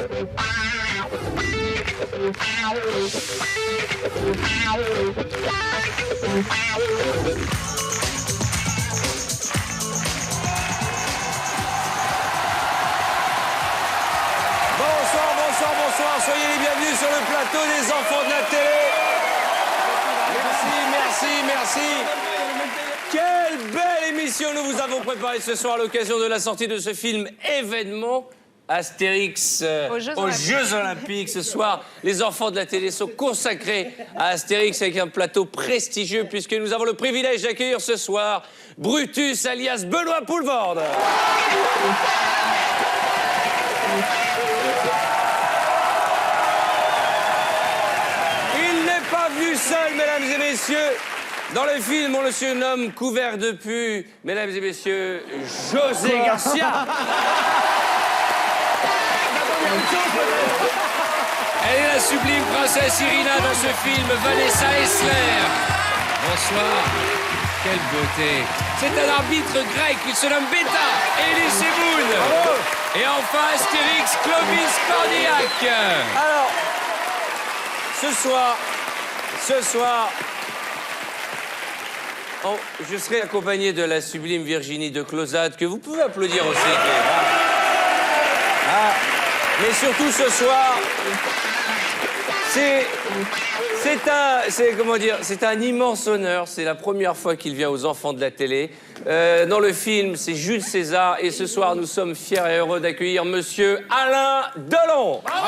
Bonsoir, bonsoir, soyez les bienvenus sur le plateau des enfants de la télé. Merci. Quelle belle émission nous vous avons préparée ce soir à l'occasion de la sortie de ce film événement Astérix aux Jeux Olympiques. Ce soir, les enfants de la télé sont consacrés à Astérix avec un plateau prestigieux puisque nous avons le privilège d'accueillir ce soir Brutus alias Benoît Poulvorde. Il n'est pas venu seul, mesdames et messieurs. Dans le film, on le surnomme couvert de pu, mesdames et messieurs, José Garcia. Elle est la sublime princesse Irina dans ce film, Vanessa Essler. Bonsoir. Quelle beauté. C'est un arbitre grec, il se nomme Beta, Elie Semoun. Et enfin, Astérix, Clovis Cornillac. Alors, ce soir, je serai accompagné de la sublime Virginie de Closade, que vous pouvez applaudir aussi. Mais surtout ce soir, c'est un immense honneur. C'est la première fois qu'il vient aux enfants de la télé. Dans le film, c'est Jules César. Et ce soir, nous sommes fiers et heureux d'accueillir Monsieur Alain Delon. Bravo!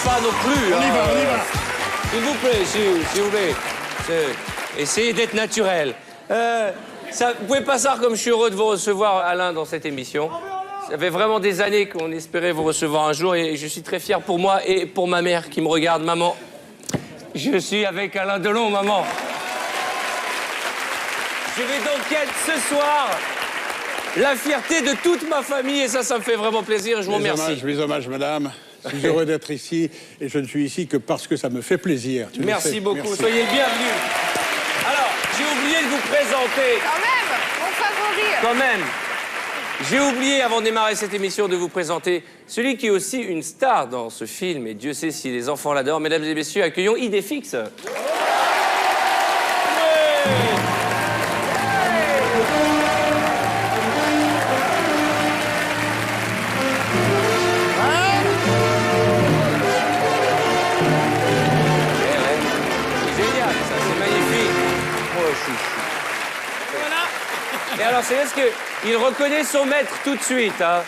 Pas non plus. On y va. S'il vous plaît, s'il vous plaît. Essayez d'être naturel. Vous pouvez pas savoir comme je suis heureux de vous recevoir, Alain, dans cette émission. Ça fait vraiment des années qu'on espérait vous recevoir un jour et je suis très fier pour moi et pour ma mère qui me regarde. Maman, je suis avec Alain Delon, maman. Je vais donc être ce soir la fierté de toute ma famille et ça me fait vraiment plaisir. Je vous remercie. Mes hommages, madame. Je suis heureux d'être ici et je ne suis ici que parce que ça me fait plaisir. Merci beaucoup. Merci. Soyez le bienvenu. Alors, j'ai oublié de vous présenter. Quand même, mon favori. Quand même. J'ai oublié, avant de démarrer cette émission, de vous présenter celui qui est aussi une star dans ce film. Et Dieu sait si les enfants l'adorent. Mesdames et messieurs, accueillons Idéfix. Et alors, c'est parce qu'il reconnaît son maître tout de suite. Hein.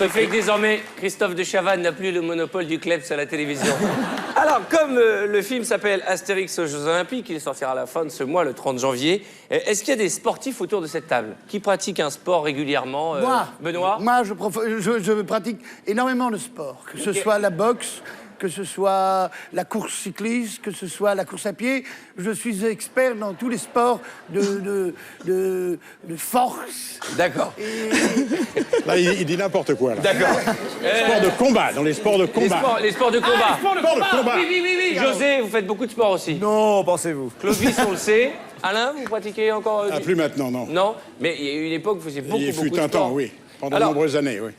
Fait que désormais, Christophe de Chavannes n'a plus le monopole du Klebs à la télévision. Alors, comme le film s'appelle Astérix aux Jeux Olympiques, il sortira à la fin de ce mois, le 30 janvier, est-ce qu'il y a des sportifs autour de cette table qui pratiquent un sport régulièrement? Moi, Benoît? Moi, je pratique énormément de sport, que ce soit la boxe, que ce soit la course cycliste, que ce soit la course à pied. Je suis expert dans tous les sports de force. D'accord. Là, il dit n'importe quoi. D'accord. Sport de combat, dans les sports de combat. Les sports de combat. Sport de combat. Oui. José, vous faites beaucoup de sport aussi. Non, pensez-vous. Clovis, on le sait. Alain, vous pratiquez encore Plus maintenant, non. Non, mais il y a eu une époque où vous faisiez beaucoup de sport. Il fut un temps, oui. Pendant de nombreuses années, oui.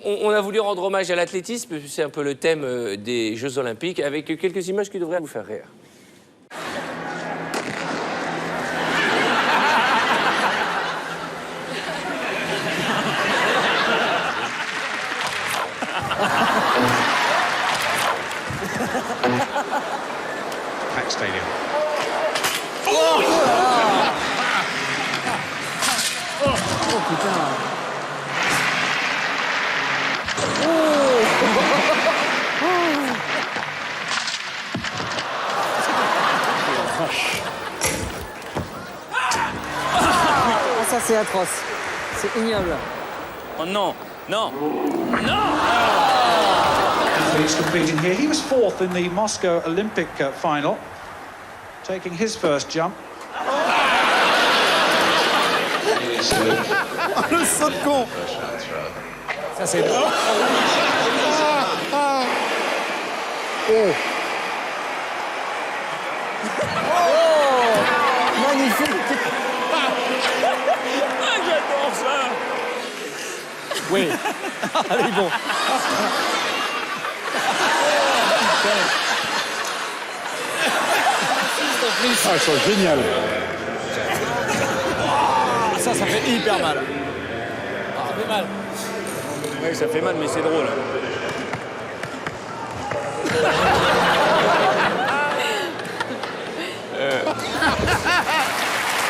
On a voulu rendre hommage à l'athlétisme, c'est un peu le thème des Jeux Olympiques, avec quelques images qui devraient vous faire rire. atroce. C'est ignoble. Oh non, non, non. He's competing here. He was fourth in the Moscow Olympic final, taking his first jump. Le saut de con. Ça, c'est drôle. Magnifique. J'adore ça. Oui. Allez, bon. Ah, ils sont géniales. Ça fait hyper mal. Ça fait mal. Oui, ça fait mal, mais c'est drôle.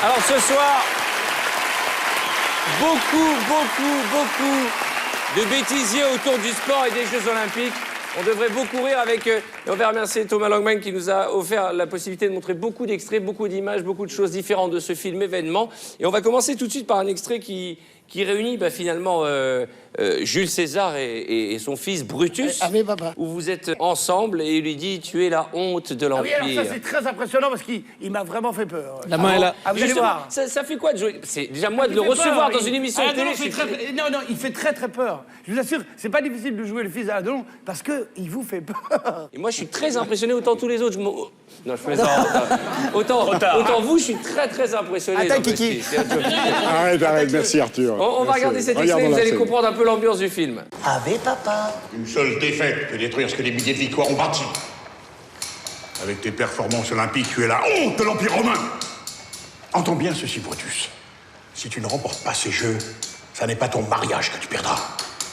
Alors ce soir, beaucoup de bêtisiers autour du sport et des Jeux Olympiques. On devrait beaucoup rire avec... et on va remercier Thomas Langman qui nous a offert la possibilité de montrer beaucoup d'extraits, beaucoup d'images, beaucoup de choses différentes de ce film événement. Et on va commencer tout de suite par un extrait qui réunit finalement Jules César et son fils Brutus, où vous êtes ensemble et il lui dit « Tu es la honte de Ah l'Empire oui, alors ça c'est très impressionnant parce qu'il m'a vraiment fait peur. La main est là. Ah, vous allez Justement, voir. ça fait quoi de jouer? C'est déjà moi de Il le fait recevoir peur, dans une émission de télé. Non, il fait très peur. Je vous assure, c'est pas difficile de jouer le fils d'Alain Delon parce qu'il vous fait peur. Et moi, je suis très impressionné, autant tous les autres. Non, je plaisante. Autant vous, je suis très impressionné. Attends, Jean Kiki. Presty. C'est un joke. Arrête, merci Arthur. On va regarder cet extrait, vous allez comprendre un peu l'ambiance du film. Ave papa. Une seule défaite peut détruire ce que des milliers de victoires ont bâti. Avec tes performances olympiques, tu es la honte de l'Empire romain. Entends bien ceci, Brutus. Si tu ne remportes pas ces jeux, ça n'est pas ton mariage que tu perdras.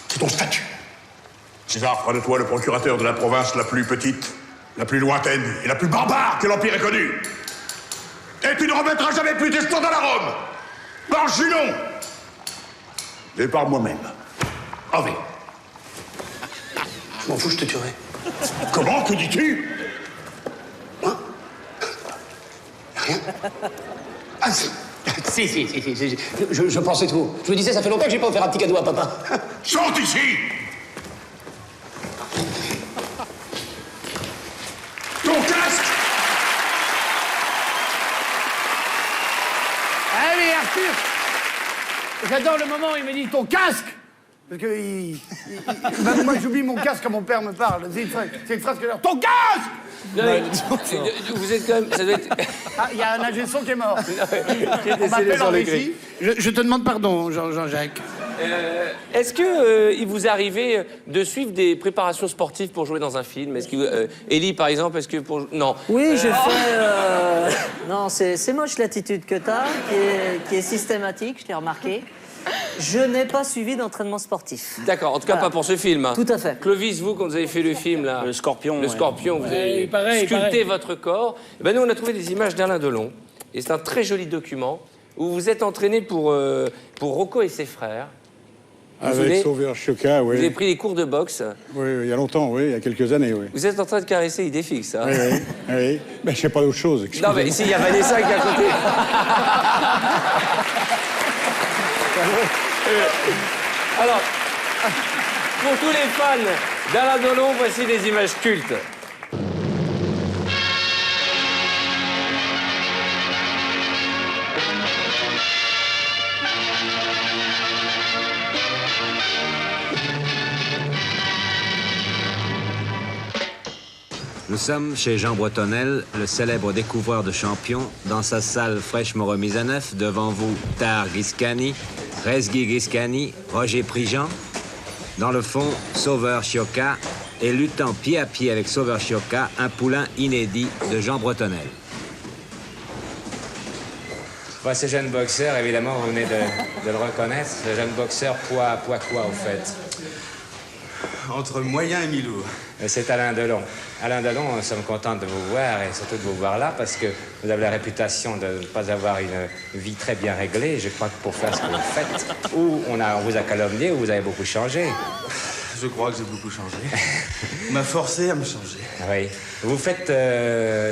C'est ton statut. César fera de toi le procurateur de la province la plus petite, la plus lointaine et la plus barbare que l'Empire ait connue. Et tu ne remettras jamais plus tes standards à Rome. Par Junon et par moi-même. Ave. Je m'en fous, je te tuerai. Comment? Que dis-tu? Hein? Rien? Ah, si. Si. Je pensais tout. Je me disais, ça fait longtemps que j'ai pas offert un petit cadeau à papa. Sors d'ici! Ton casque! Allez, Arthur. J'adore le moment où il me dit ton casque. Parce que même moi, j'oublie mon casque quand mon père me parle. C'est une phrase que je dis. Ton casque! Non, mais, vous êtes quand même... Ça doit être... Ah, il y a un ingé son qui est mort. qui est On décédé m'appelle sur en le récit. Je te demande pardon, Jean-Jacques. Est-ce que il vous arrivait de suivre des préparations sportives pour jouer dans un film? Est-ce que Élie, par exemple, est-ce que pour... Non. Oui, j'ai fait... Non, c'est moche l'attitude que t'as, qui est systématique, je l'ai remarqué. Je n'ai pas suivi d'entraînement sportif. D'accord, en tout cas pas pour ce film. Hein. Tout à fait. Clovis, vous, quand vous avez fait le film, là... Le Scorpion. Le Scorpion, vous avez sculpté votre corps. Et ben nous, on a trouvé des images d'Alain Delon. Et c'est un très joli document où vous êtes entraîné pour Rocco et ses frères. Avec Sauveur Chioca, Vous avez oui. pris des cours de boxe. Oui, il y a longtemps, oui, il y a quelques années, oui. Vous êtes en train de caresser Idéfix, hein? Oui. Mais je sais pas d'autre chose. Non, mais ici, il y a Vanessa qui est à côté. Alors, pour tous les fans d'Alain Delon, voici des images cultes. Nous sommes chez Jean Bretonnel, le célèbre découvreur de champions, dans sa salle fraîchement remise à neuf. Devant vous, Tar Giscani, Rezghi Giscani, Roger Prigent. Dans le fond, Sauveur Chioca, et luttant pied à pied avec Sauveur Chioca, un poulain inédit de Jean Bretonnel. Ce jeune boxeur, évidemment, vous venez de le reconnaître. Ce jeune boxeur, poids quoi, au fait? Entre moyen et mi-lourd. C'est Alain Delon. Alain Delon, nous sommes contents de vous voir et surtout de vous voir là parce que vous avez la réputation de ne pas avoir une vie très bien réglée. Je crois que pour faire ce que vous faites, ou on vous a calomnié ou vous avez beaucoup changé. Je crois que j'ai beaucoup changé. On m'a forcé à me changer. Oui. Vous faites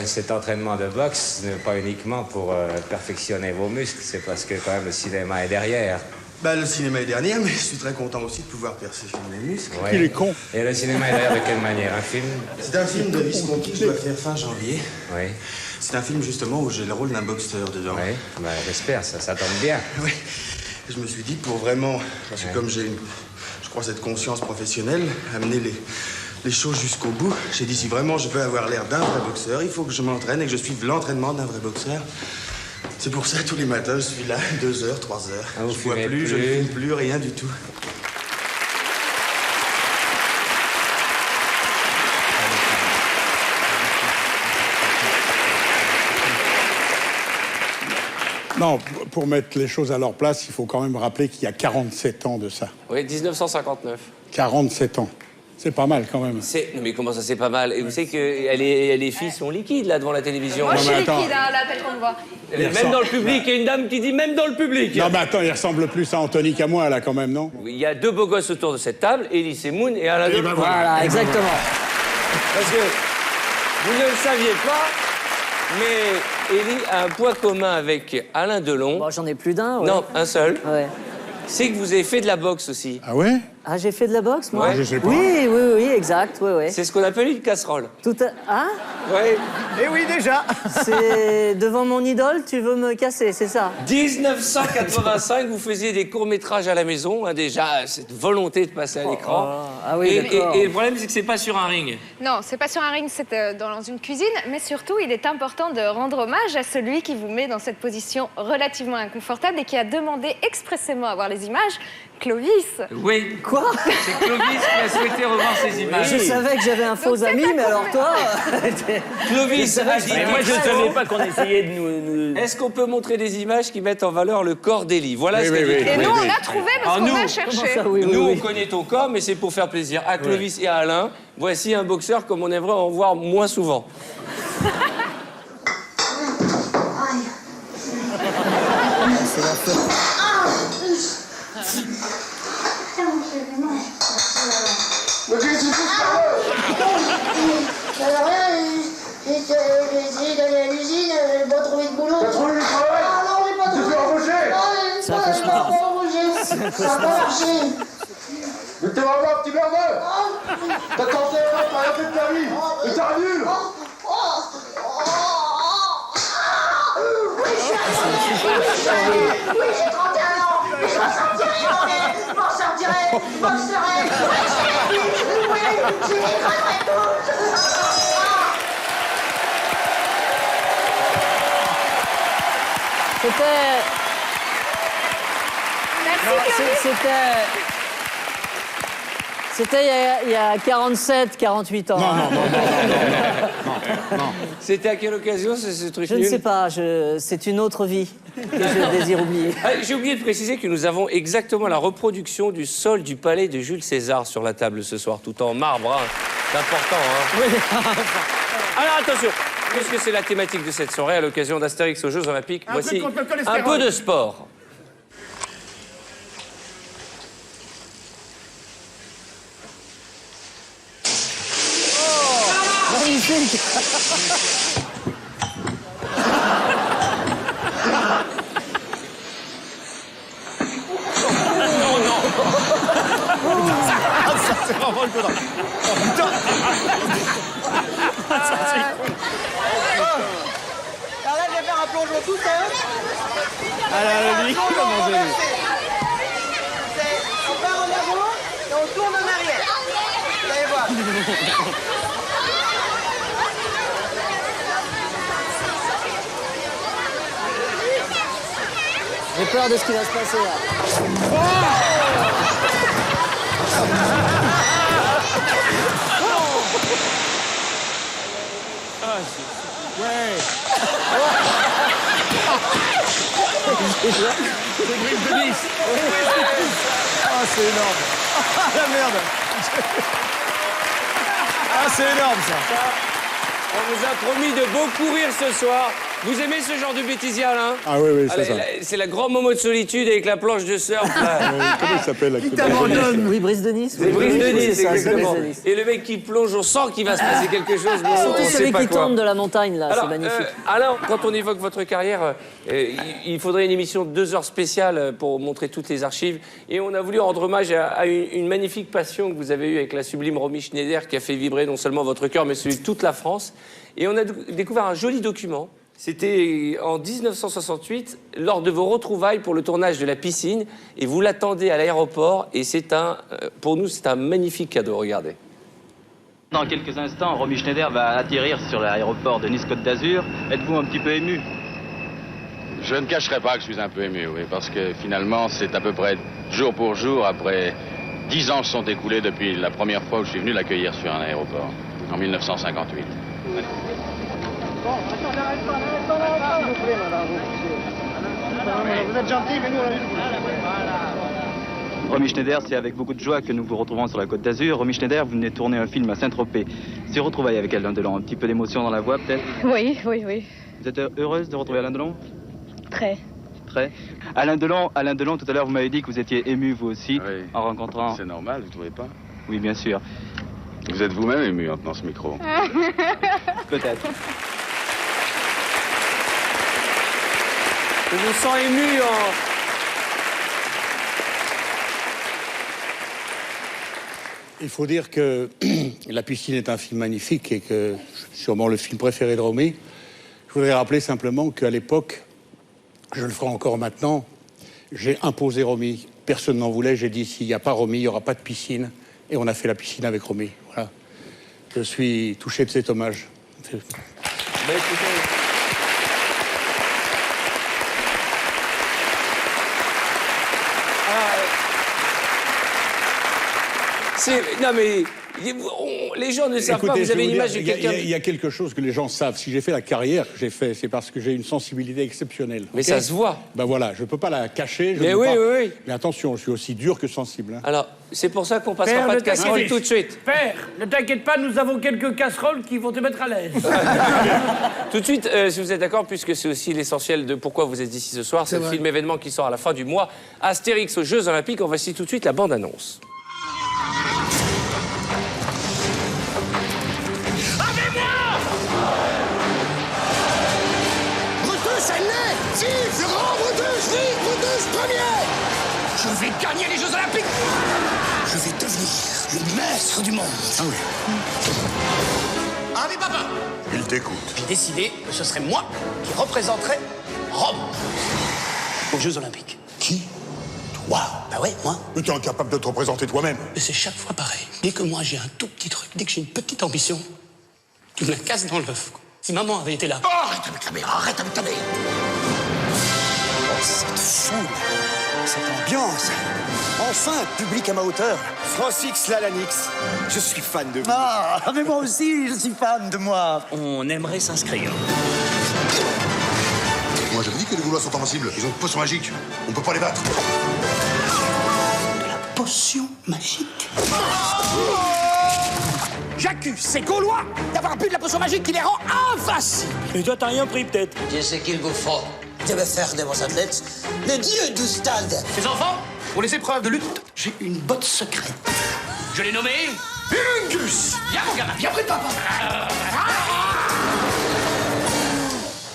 cet entraînement de boxe pas uniquement pour perfectionner vos muscles, c'est parce que quand même le cinéma est derrière. Bah, le cinéma est dernier, mais je suis très content aussi de pouvoir perfectionner mes muscles. Oui. Il est con. Et le cinéma est derrière de quelle manière? Un film? C'est un film de Visconti que je dois faire fin janvier. Oui. C'est un film justement où j'ai le rôle d'un boxeur dedans. Oui, bah, j'espère, ça tombe bien. Oui. Je me suis dit pour vraiment, parce que comme j'ai, je crois, cette conscience professionnelle, amener les choses jusqu'au bout, j'ai dit si vraiment je veux avoir l'air d'un vrai boxeur, il faut que je m'entraîne et que je suive l'entraînement d'un vrai boxeur. C'est pour ça, tous les matins, je suis là, 2 heures, 3 heures. Ah, vous je bois fumez plus, je ne fume plus, rien du tout. Non, pour mettre les choses à leur place, il faut quand même rappeler qu'il y a 47 ans de ça. Oui, 1959. 47 ans. C'est pas mal quand même. Non, mais comment ça, c'est pas mal? Et vous savez que les filles sont liquides, là, devant la télévision. Moi, je suis mais attends. liquide, hein, là, tel qu'on me voit. Même dans le public, il y a une dame qui dit même dans le public. Non, mais attends, il ressemble plus à Anthony qu'à moi, là, quand même, non? Il y a 2 beaux gosses autour de cette table, Elie Moon et Alain Delon. Voilà, exactement. Parce que vous ne le saviez pas, mais Elie a un point commun avec Alain Delon. Bon, j'en ai plus d'un, ouais. Non, un seul. Ouais. C'est que vous avez fait de la boxe aussi. Ah ouais? Ah, j'ai fait de la boxe, moi? Ouais. Je sais pas. Oui, exact, oui. C'est ce qu'on appelle une casserole. Tout à... Hein? Ouais. Eh oui, déjà. C'est devant mon idole, tu veux me casser, c'est ça? 1985, vous faisiez des courts-métrages à la maison, hein, déjà, cette volonté de passer à l'écran. Ah oui, d'accord. Et le problème, c'est que c'est pas sur un ring. Non, c'est pas sur un ring, c'est dans une cuisine. Mais surtout, il est important de rendre hommage à celui qui vous met dans cette position relativement inconfortable et qui a demandé expressément à voir les images, Clovis. Oui. Quoi? C'est Clovis qui a souhaité revoir ces images. Je savais que j'avais un faux Donc, ami, c'est mais pas alors toi... Clovis a dit... Mais moi, je ne savais pas qu'on essayait de nous... Est-ce qu'on peut montrer des images qui mettent en valeur le corps d'Elie? Voilà Oui, ce qu'elle oui, dit. oui. Et nous, on a trouvé parce Alors, qu'on a nous, cherché. Comment ça, oui, Nous, oui. on connaît ton corps, mais c'est pour faire plaisir à Clovis et à Alain. Voici un boxeur comme on aimerait en voir moins souvent. J'ai essayé d'aller à l'usine, j'ai pas trouvé de boulot. T'as trouvé du travail? Ah non, j'ai pas trouvé. Tu t'es embauché? Non, mais j'ai pas embauché. Ça a pas marché. Mais t'es vraiment un petit merdeux! T'as tenté t'as rien fait de ta vie! Mais t'es nul! Oui, j'ai 31 ans, mais je m'en sortirai, je m'en sortirai, je m'en sortirai, je dégraderai tout. C'était il y a 47, 48 ans. Non. C'était à quelle occasion, ce truc Je ne nul? sais pas, c'est une autre vie que je désire oublier. Ah, j'ai oublié de préciser que nous avons exactement la reproduction du sol du palais de Jules César sur la table ce soir, tout en marbre. Hein. C'est important, hein. Alors attention, puisque c'est la thématique de cette soirée, à l'occasion d'Astérix aux Jeux Olympiques, voici truc contre le un cholestérol. peu de sport. Magnifique. C'est vraiment le coup d'envoi. Oh, putain. Arrête de faire un plongeon tout seul. Allez, lui, il va manger, lui. On part en avant et on tourne en arrière. Vous allez voir. J'ai peur de ce qui va se passer là. Ah, c'est énorme. Ah, la merde. Ah, c'est énorme, ça. On vous a promis de beaucoup rire ce soir. Vous aimez ce genre de bêtisial, hein? Ah oui, oui, c'est Allez, ça. C'est la grande moment de solitude avec la planche de surf. Là. Comment il s'appelle la Qui t'abandonne. Oui, Brise de Nice. C'est Brise de Nice, c'est ça, exactement. Brise de Nice. Et le mec qui plonge, on sent qu'il va se passer quelque chose, mais on Surtout ne sait celui pas qui quoi. tombe de la montagne, là, c'est magnifique. Alain, quand on évoque votre carrière, il faudrait une émission de 2 heures spéciale pour montrer toutes les archives. Et on a voulu rendre hommage à une magnifique passion que vous avez eue avec la sublime Romy Schneider, qui a fait vibrer non seulement votre cœur, mais celui de toute la France. Et on a découvert un joli document. C'était en 1968, lors de vos retrouvailles pour le tournage de La Piscine. Et vous l'attendez à l'aéroport. Et pour nous, c'est un magnifique cadeau. Regardez. Dans quelques instants, Romy Schneider va atterrir sur l'aéroport de Nice-Côte d'Azur. Êtes-vous un petit peu ému? Je ne cacherai pas que je suis un peu ému, oui, parce que finalement, c'est à peu près jour pour jour, après 10 ans se sont écoulés depuis la première fois où je suis venu l'accueillir sur un aéroport, en 1958. Bon, attendez, s'il vous plaît, madame. Vous êtes gentil, mais nous, Romy Schneider, c'est avec beaucoup de joie que nous vous retrouvons sur la Côte d'Azur. Romy Schneider, vous venez de tourner un film à Saint-Tropez. Ces retrouvailles avec Alain Delon, un petit peu d'émotion dans la voix, peut-être? Oui, oui, oui. Vous êtes heureuse de retrouver Alain Delon? Très. Très. Alain Delon, tout à l'heure, vous m'avez dit que vous étiez ému, vous aussi, Oui. en rencontrant... C'est normal, vous ne trouvez pas? Oui, bien sûr. Vous êtes vous-même ému en tenant ce micro. Peut-être. Je vous sens ému en... Il faut dire que La Piscine est un film magnifique et que sûrement le film préféré de Romy. Je voudrais rappeler simplement qu'à l'époque, je le ferai encore maintenant, j'ai imposé Romy. Personne n'en voulait. J'ai dit, s'il n'y a pas Romy, il n'y aura pas de piscine. Et on a fait La Piscine avec Romy. Voilà. Je suis touché de cet hommage. Non mais les gens ne savent pas, vous avez une image de quelqu'un... Il y a quelque chose que les gens savent. Si j'ai fait la carrière que j'ai fait, c'est parce que j'ai une sensibilité exceptionnelle. Mais okay, ça se voit. Ben voilà, je ne peux pas la cacher. Mais oui, oui, oui. Mais attention, je suis aussi dur que sensible. Hein. Alors, c'est pour ça qu'on passera pas de casserole tout de suite. Père, ne t'inquiète pas, nous avons quelques casseroles qui vont te mettre à l'aise. Tout de suite, si vous êtes d'accord, puisque c'est aussi l'essentiel de pourquoi vous êtes ici ce soir, c'est le film événement qui sort à la fin du mois, Astérix aux Jeux Olympiques. On va citer tout de suite la bande-annonce. Je vais gagner les Jeux Olympiques. Je vais devenir le maître du monde. Ah oui. Ah mais papa, Il t'écoute. j'ai décidé que ce serait moi qui représenterais Rome aux Jeux Olympiques. Qui? Toi? Bah ouais, moi. Mais t'es incapable de te représenter toi-même. Mais c'est chaque fois pareil. Dès que moi j'ai un tout petit truc, dès que j'ai une petite ambition, tu me la casses dans l'œuf. Si maman avait été là. Oh, arrête avec ta mère, arrête avec ta mère. Oh, cette foule, cette ambiance. Enfin, public à ma hauteur. Francis Lalanix, je suis fan de vous. Ah, mais moi aussi, je suis fan de moi. On aimerait s'inscrire. Moi, je dis que les Gaulois sont invincibles. Ils ont une potion magique. On peut pas les battre. Potion magique. J'accuse ces Gaulois d'avoir bu de la potion magique qui les rend invincibles. Et toi, t'as rien pris, peut-être? Je sais qu'il vous faut. Je vais faire de vos athlètes le dieu du stade. Les enfants, pour les épreuves de lutte, j'ai une botte secrète. Je l'ai nommée Irungus. Viens mon gamin, viens près de papa.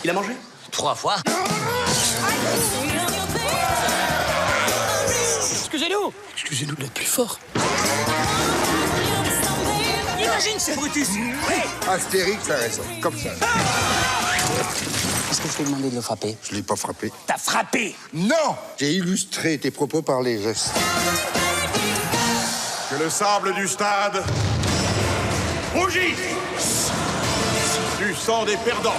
Il a mangé 3 fois. Excusez-nous. Excusez-nous d'être plus fort. Imagine, c'est Brutus. Oui. Astérix a raison. Comme ça. Est-ce que je t'ai demandé de le frapper? Je l'ai pas frappé. T'as frappé. Non! J'ai illustré tes propos par les gestes. Que le sable du stade rougisse du sang des perdants.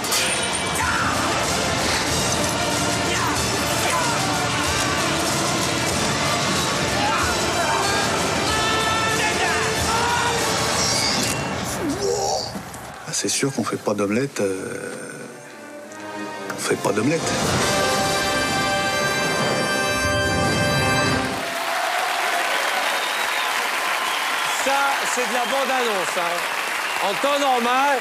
C'est sûr qu'on fait pas d'omelette. On fait pas d'omelette. Ça, c'est de la bande-annonce. Hein. En temps normal,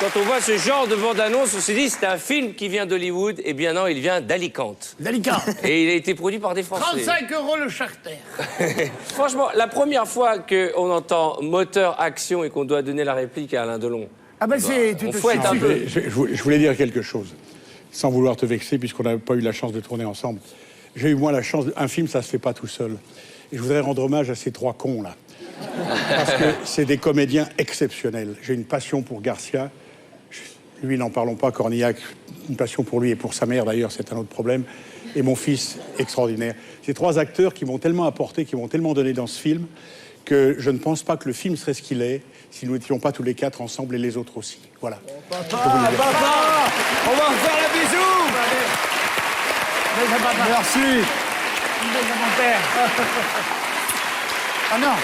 Quand on voit ce genre de bande-annonce, on se dit c'est un film qui vient d'Hollywood. Eh bien non, il vient d'Alicante. D'Alicante. Et il a été produit par des Français. 35 € le charter. Franchement, la première fois qu'on entend moteur, action et qu'on doit donner la réplique à Alain Delon. Ah ben c'est... On fouette un peu. Je voulais dire quelque chose, sans vouloir te vexer, puisqu'on n'a pas eu la chance de tourner ensemble. J'ai eu, moi, la chance... Un film, ça se fait pas tout seul. Et je voudrais rendre hommage à ces 3 cons, là. Parce que c'est des comédiens exceptionnels. J'ai une passion pour Garcia. Lui, n'en parlons pas, Cornillac, une passion pour lui et pour sa mère, d'ailleurs, c'est un autre problème. Et mon fils, extraordinaire. Ces 3 acteurs qui m'ont tellement apporté, qui m'ont tellement donné dans ce film, que je ne pense pas que le film serait ce qu'il est si nous n'étions pas tous les 4 ensemble et les autres aussi. Voilà. Papa, on va refaire la bisou. Merci. Mon père. Ah non.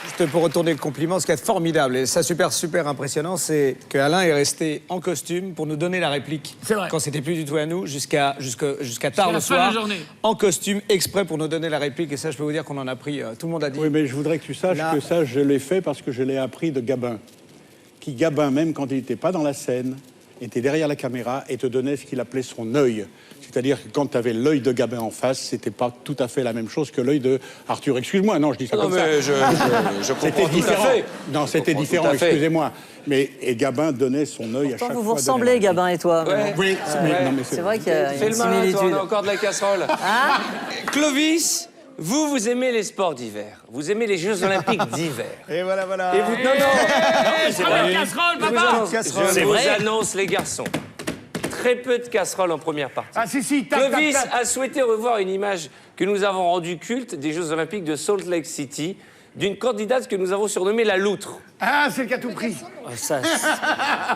Juste pour retourner le compliment, ce qui est formidable et ça super impressionnant, c'est qu'Alain est resté en costume pour nous donner la réplique. C'est vrai. Quand c'était plus du tout à nous, jusqu'à tard le soir, en costume, exprès pour nous donner la réplique. Et ça, je peux vous dire qu'on en a pris, tout le monde a dit. Oui, mais je voudrais que tu saches que ça, je l'ai fait parce que je l'ai appris de Gabin. Qui, Gabin, même quand il n'était pas dans la scène, était derrière la caméra et te donnait ce qu'il appelait son œil. C'est-à-dire que quand tu avais l'œil de Gabin en face, c'était pas tout à fait la même chose que l'œil de Arthur. Excuse-moi, non, je dis ça comme ça. Mais je comprends tout à fait. Non, c'était différent, excusez-moi. Et Gabin donnait son œil à chaque fois. Vous vous ressemblez, Gabin et toi. Ouais. Oui, c'est vrai qu'il y a Fais une le malin, toi, similitude. on a encore de la casserole. Clovis, vous aimez les sports d'hiver. Vous aimez les Jeux Olympiques d'hiver. Et voilà. Et vous... Non, C'est vrai. Casserole, papa. Je vous annonce, les garçons, très peu de casseroles en première partie. Ah si, Clovis a souhaité revoir une image que nous avons rendue culte des Jeux Olympiques de Salt Lake City, d'une candidate que nous avons surnommée la loutre. Ah, c'est le qui a tout pris.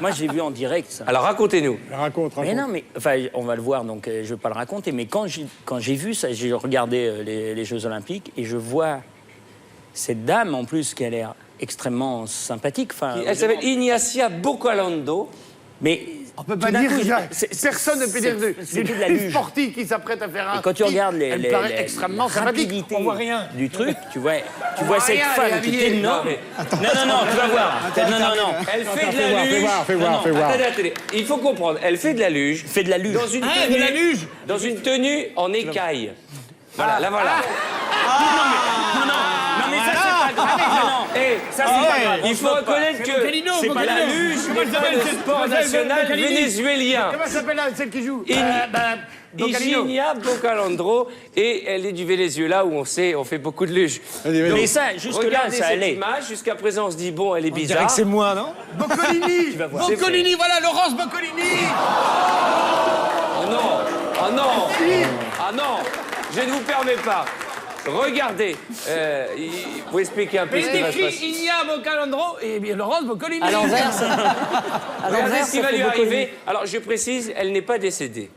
Moi, j'ai vu en direct, ça. Alors, racontez-nous. Raconte. Mais non, mais enfin, on va le voir, donc je ne vais pas le raconter. Mais quand j'ai vu ça, j'ai regardé les Jeux Olympiques et je vois cette dame, en plus, qui a l'air extrêmement sympathique. Elle s'appelle Ignacia Boccalando. Mais on peut pas dire que personne ne peut dire de sportif qui s'apprête à faire un. Et quand tu regardes elle paraît extrêmement sympathique. rapidité On voit rien du truc, tu vois cette femme qui est énorme. Non, tu vas voir. Non. Elle fait de la luge. Fais voir. Attendez. Il faut comprendre. Elle fait de la luge. Fait de la luge. Dans une tenue en écaille. Voilà, la voilà. Non, mais ça, c'est pas grave. Ça, c'est pas grave. Il faut reconnaître que c'est pas la luge, mais le sport national vénézuélien. Comment s'appelle celle qui joue Ignacia Boccalando, et elle est du Venezuela où on fait beaucoup de luge. Mais ça, jusque-là, ça allait. Cette image, jusqu'à présent, on se dit, bon, elle est On dirait bizarre. que c'est moi, non? Boccolini. Boccolini, voilà, Laurence Boccolini. Oh non, je ne vous permets pas. Regardez, vous expliquez un peu ce qui va se passer. Ignacia Boccalando et bien Laurence Boccolini. À l'envers, Regardez ce qui va lui arriver. Alors, je précise, elle n'est pas décédée.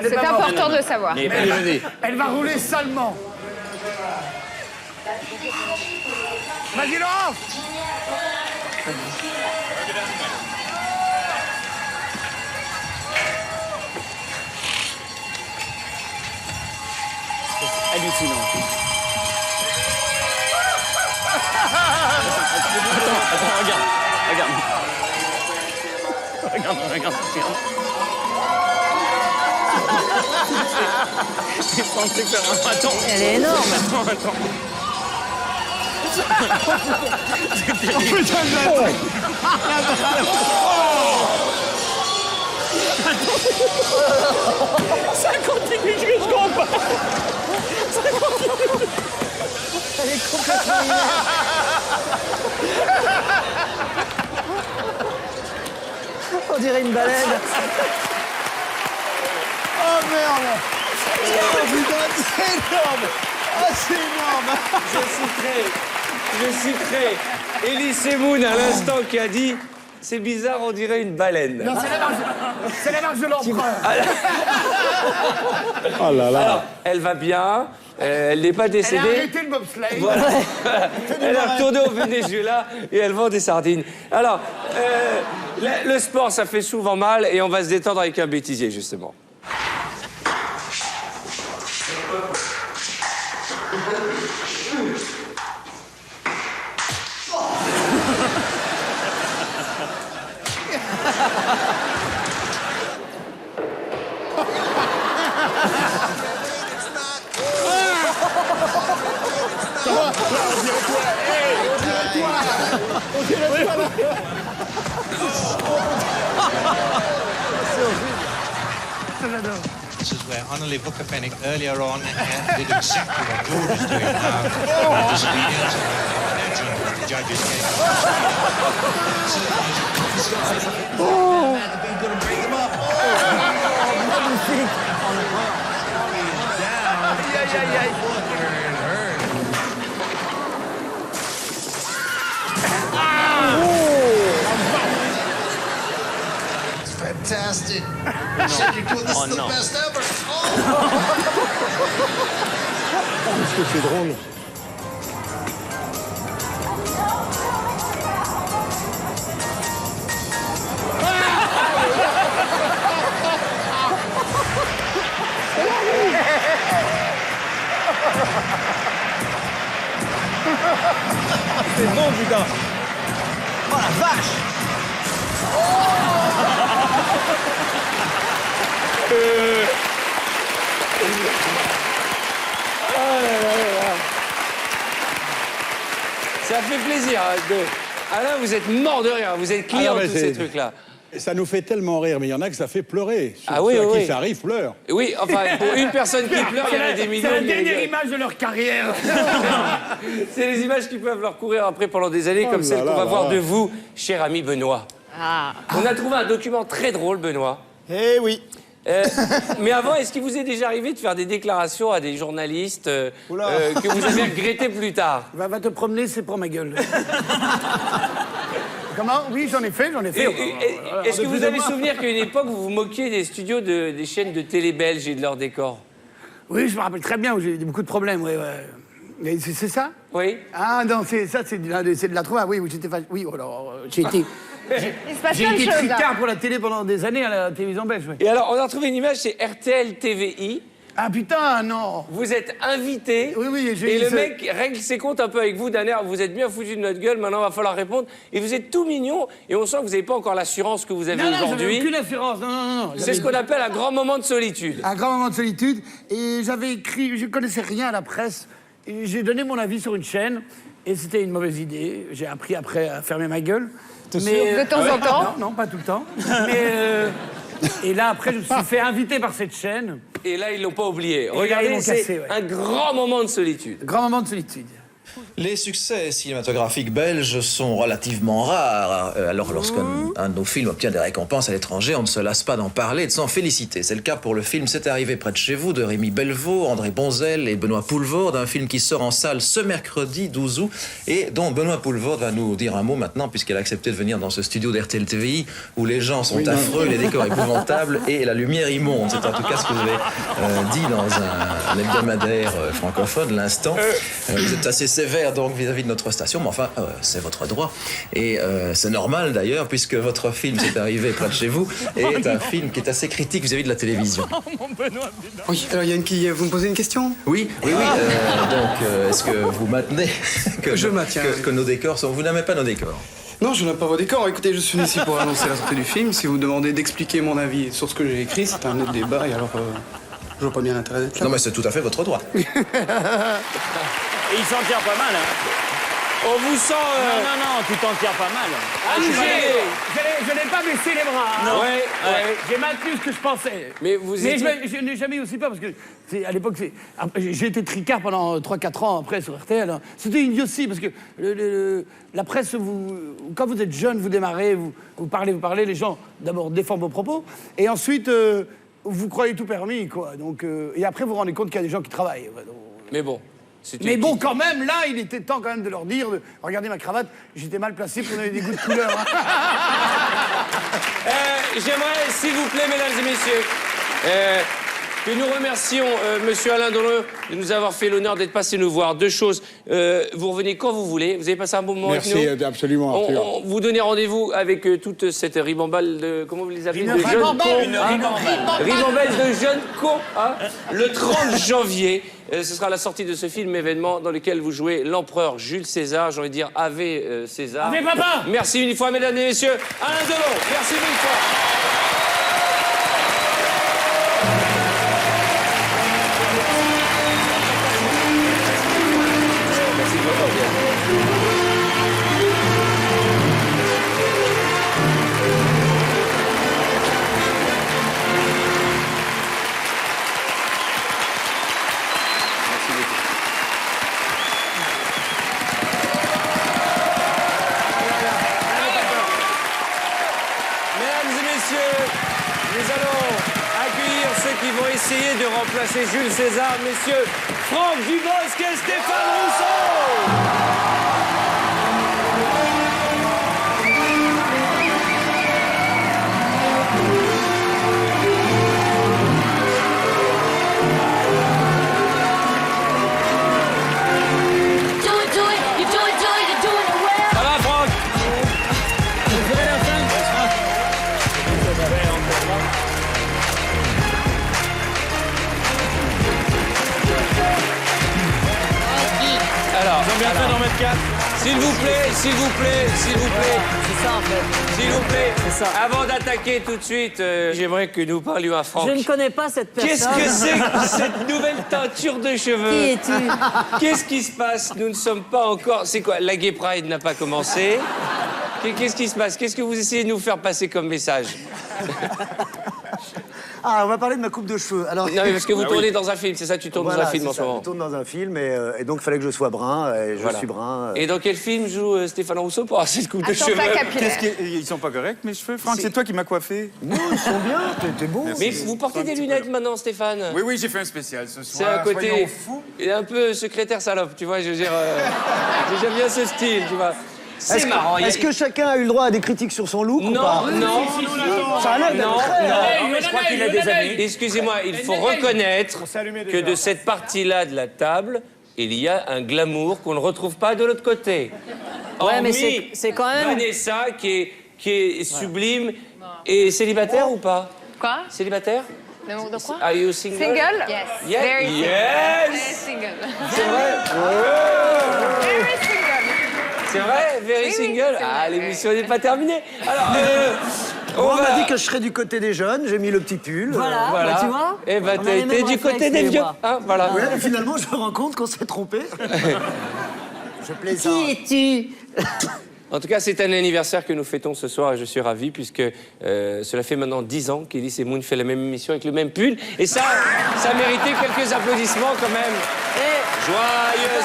C'est important de le savoir. Elle va rouler salement. Vas-y, Laurence. Hallucinant. Attends, regarde. C'est censé faire un bâton. Elle est énorme. Attends. Ça continue jusqu'en bas. Elle est complètement on dirait une baleine. Oh merde. Oh putain, c'est énorme. Ah, c'est énorme. Je citerai Elie Semoun à l'instant qui a dit « C'est bizarre, on dirait une baleine ». Non, c'est la marche de l'empereur. Oh là là. Alors, elle va bien, elle n'est pas décédée. Elle a arrêté le bobsleigh. Voilà. Elle est retournée au Venezuela et elle vend des sardines. Alors, le sport, ça fait souvent mal et on va se détendre avec un bêtisier, justement. This is where Annalie Vuckerpfennig earlier on did exactly what Claude is doing now. Disobedience and the judges Fantastic. This is the best ever. Qu'est-ce que c'est drôle. C'est bon, putain. Oh la vache. Ça fait plaisir. Alain, vous êtes mort de rire. Vous êtes client de tous ces trucs-là. Ça nous fait tellement rire, mais il y en a que ça fait pleurer. Ah oui, Ceux à oui. qui ça arrive, pleurent. Oui, enfin, pour une personne qui pleure, il y en a des millions. C'est la dernière image de leur carrière. C'est les images qui peuvent leur courir après pendant des années, comme là celle qu'on va là voir là. de vous, cher ami Benoît. On a trouvé un document très drôle, Benoît. Eh oui. Mais avant, est-ce qu'il vous est déjà arrivé de faire des déclarations à des journalistes que vous avez regretté plus tard? Va te promener, c'est pour ma gueule. Comment? Oui, j'en ai fait. Est-ce que vous avez souvenir qu'à une époque, vous vous moquiez des studios des chaînes de télé belges et de leurs décors? Oui, je me rappelle très bien où j'ai eu beaucoup de problèmes, oui. Mais c'est ça? Oui. Ah non, c'est de la trouvaille. Oui, j'étais fâché. Oui, alors, j'ai été... Il se passe J'ai plein de été choses, là. tricard pour la télé pendant des années à la télévision belge, oui. Et alors, on a retrouvé une image, c'est RTL TVI. Ah putain, non. Vous êtes invité. Oui, et le mec règle ses comptes un peu avec vous d'un air. Vous êtes bien foutu de notre gueule, maintenant il va falloir répondre. Et vous êtes tout mignon. Et on sent que vous n'avez pas encore l'assurance que vous avez aujourd'hui. Non, aucune assurance. Non. C'est ce qu'on appelle un grand moment de solitude. Un grand moment de solitude. Et j'avais écrit, je connaissais rien à la presse. Et j'ai donné mon avis sur une chaîne. Et c'était une mauvaise idée. J'ai appris après à fermer ma gueule. De temps en temps? Non, pas tout le temps. Et là, après, je me suis fait inviter par cette chaîne. Et là, ils l'ont pas oublié. Et là, ils Regardez, m'ont c'est cassé, ouais. un grand moment de solitude. Grand moment de solitude. Les succès cinématographiques belges sont relativement rares. Alors, lorsqu'un de nos films obtient des récompenses à l'étranger, on ne se lasse pas d'en parler et de s'en féliciter. C'est le cas pour le film C'est arrivé près de chez vous de Rémi Belvaux, André Bonzel et Benoît Poelvoorde, un film qui sort en salle ce mercredi 12 août et dont Benoît Poelvoorde va nous dire un mot maintenant puisqu'elle a accepté de venir dans ce studio d'RTL TVI où les gens sont affreux, les décors épouvantables et la lumière immonde. C'est en tout cas ce que vous avez dit dans un hebdomadaire francophone l'instant. Vous êtes assez sévère donc vis-à-vis de notre station, mais enfin, c'est votre droit. Et c'est normal d'ailleurs, puisque votre film C'est arrivé près de chez vous est un film qui est assez critique vis-à-vis de la télévision. Oui, alors il y a vous me posez une question? Oui. Donc, est-ce que vous maintenez Je maintiens. que nos décors sont... Vous n'aimez pas nos décors? Non, je n'aime pas vos décors. Écoutez, je suis venu ici pour annoncer la sortie du film. Si vous me demandez d'expliquer mon avis sur ce que j'ai écrit, c'est un autre débat, et alors... je vois pas bien l'intérêt d'être là. Non, mais c'est tout à fait votre droit. Et il s'en tire pas mal, hein. On vous sent... Non, tu t'en tires pas mal. Je n'ai pas baissé les bras. Hein. Non. Ouais. J'ai maintenu ce que je pensais. Mais je n'ai jamais eu aussi peur parce que à l'époque, j'ai été tricard pendant 3-4 ans après sur RTL. Hein. C'était une idiotie parce que la presse, quand vous êtes jeune, vous démarrez, vous parlez, les gens d'abord défendent vos propos et ensuite vous croyez tout permis, quoi. Donc, et après vous vous rendez compte qu'il y a des gens qui travaillent. Ouais, donc, mais bon. Mais bon, quand même, là, il était temps quand même de leur dire, regardez ma cravate, j'étais mal placé pour donner des goûts de couleur. J'aimerais, s'il vous plaît, mesdames et messieurs, que nous remercions Monsieur Alain Delon de nous avoir fait l'honneur d'être passé nous voir. Deux choses, vous revenez quand vous voulez, vous avez passé un bon moment avec nous. Merci, absolument, Arthur. On vous donnez rendez-vous avec toute cette ribambelle de... Comment vous les appelez? Une ribambelle de jeunes cons, hein, le 30 janvier. Ce sera la sortie de ce film événement dans lequel vous jouez l'empereur Jules César. J'ai envie de dire Ave César. Ave papa. Merci une fois, mesdames et messieurs. Alain Delon, merci une fois. de remplacer Jules César, messieurs Franck Dubosc et Stéphane Rousseau. Ça va, Franck? Alors, Ils ont bien fait d'en mettre 4. s'il vous plaît, s'il vous plaît, s'il vous plaît. C'est ça en fait. S'il vous plaît, C'est ça. avant d'attaquer tout de suite, j'aimerais que nous parlions à Franck. Je ne connais pas cette personne. Qu'est-ce que c'est que cette nouvelle teinture de cheveux? Qui es-tu? Qu'est-ce qui se passe? Nous ne sommes pas encore... C'est quoi? La Gay Pride n'a pas commencé. Qu'est-ce qui se passe? Qu'est-ce que vous essayez de nous faire passer comme message? Ah, on va parler de ma coupe de cheveux. Alors... Non, mais parce que vous tournez dans un film, c'est ça? Tu tournes dans un film en ce moment. Je tourne dans un film et donc il fallait que je sois brun et je suis brun. Et dans quel film joue Stéphane Rousseau pour avoir cette coupe de cheveux? Ils sont pas corrects, mes cheveux. Franck, c'est toi qui m'as coiffé. Non, ils sont bien, t'es beau. Mais vous portez des lunettes maintenant, Stéphane? Oui, j'ai fait un spécial ce soir. C'est un côté... Soyons fous. Il est un peu secrétaire salope, tu vois, je veux dire... J'aime bien ce style, tu vois. C'est marrant. Est-ce que chacun a eu le droit à des critiques sur son look ou pas? Non. Ça a l'air d'être très... Non, je crois qu'il a des amis. Excusez-moi, il faut reconnaître que de cette partie-là de la table, il y a un glamour qu'on ne retrouve pas de l'autre côté. Ouais, mais Hormis c'est quand même... Vanessa, qui est sublime. Et célibataire ou pas? Quoi? Célibataire? De quoi? Are you single? Single? Yes. Yeah. Very single. Yes. Very single. C'est vrai? Very single. C'est vrai? Very single? Ah, l'émission n'est pas terminée. Alors, On m'a dit que je serais du côté des jeunes, j'ai mis le petit pull. Voilà, bah, tu vois. Et bah, On a t'as les été mêmes du côté réflexes, des lui et vieux. moi. Hein, voilà. Ouais, et finalement, je me rends compte qu'on s'est trompé. Je plaisante. Qui es-tu? En tout cas, c'est un anniversaire que nous fêtons ce soir et je suis ravi puisque cela fait maintenant 10 ans qu'Elise et Moon fait la même émission avec le même pull. Et ça méritait quelques applaudissements quand même. Et joyeux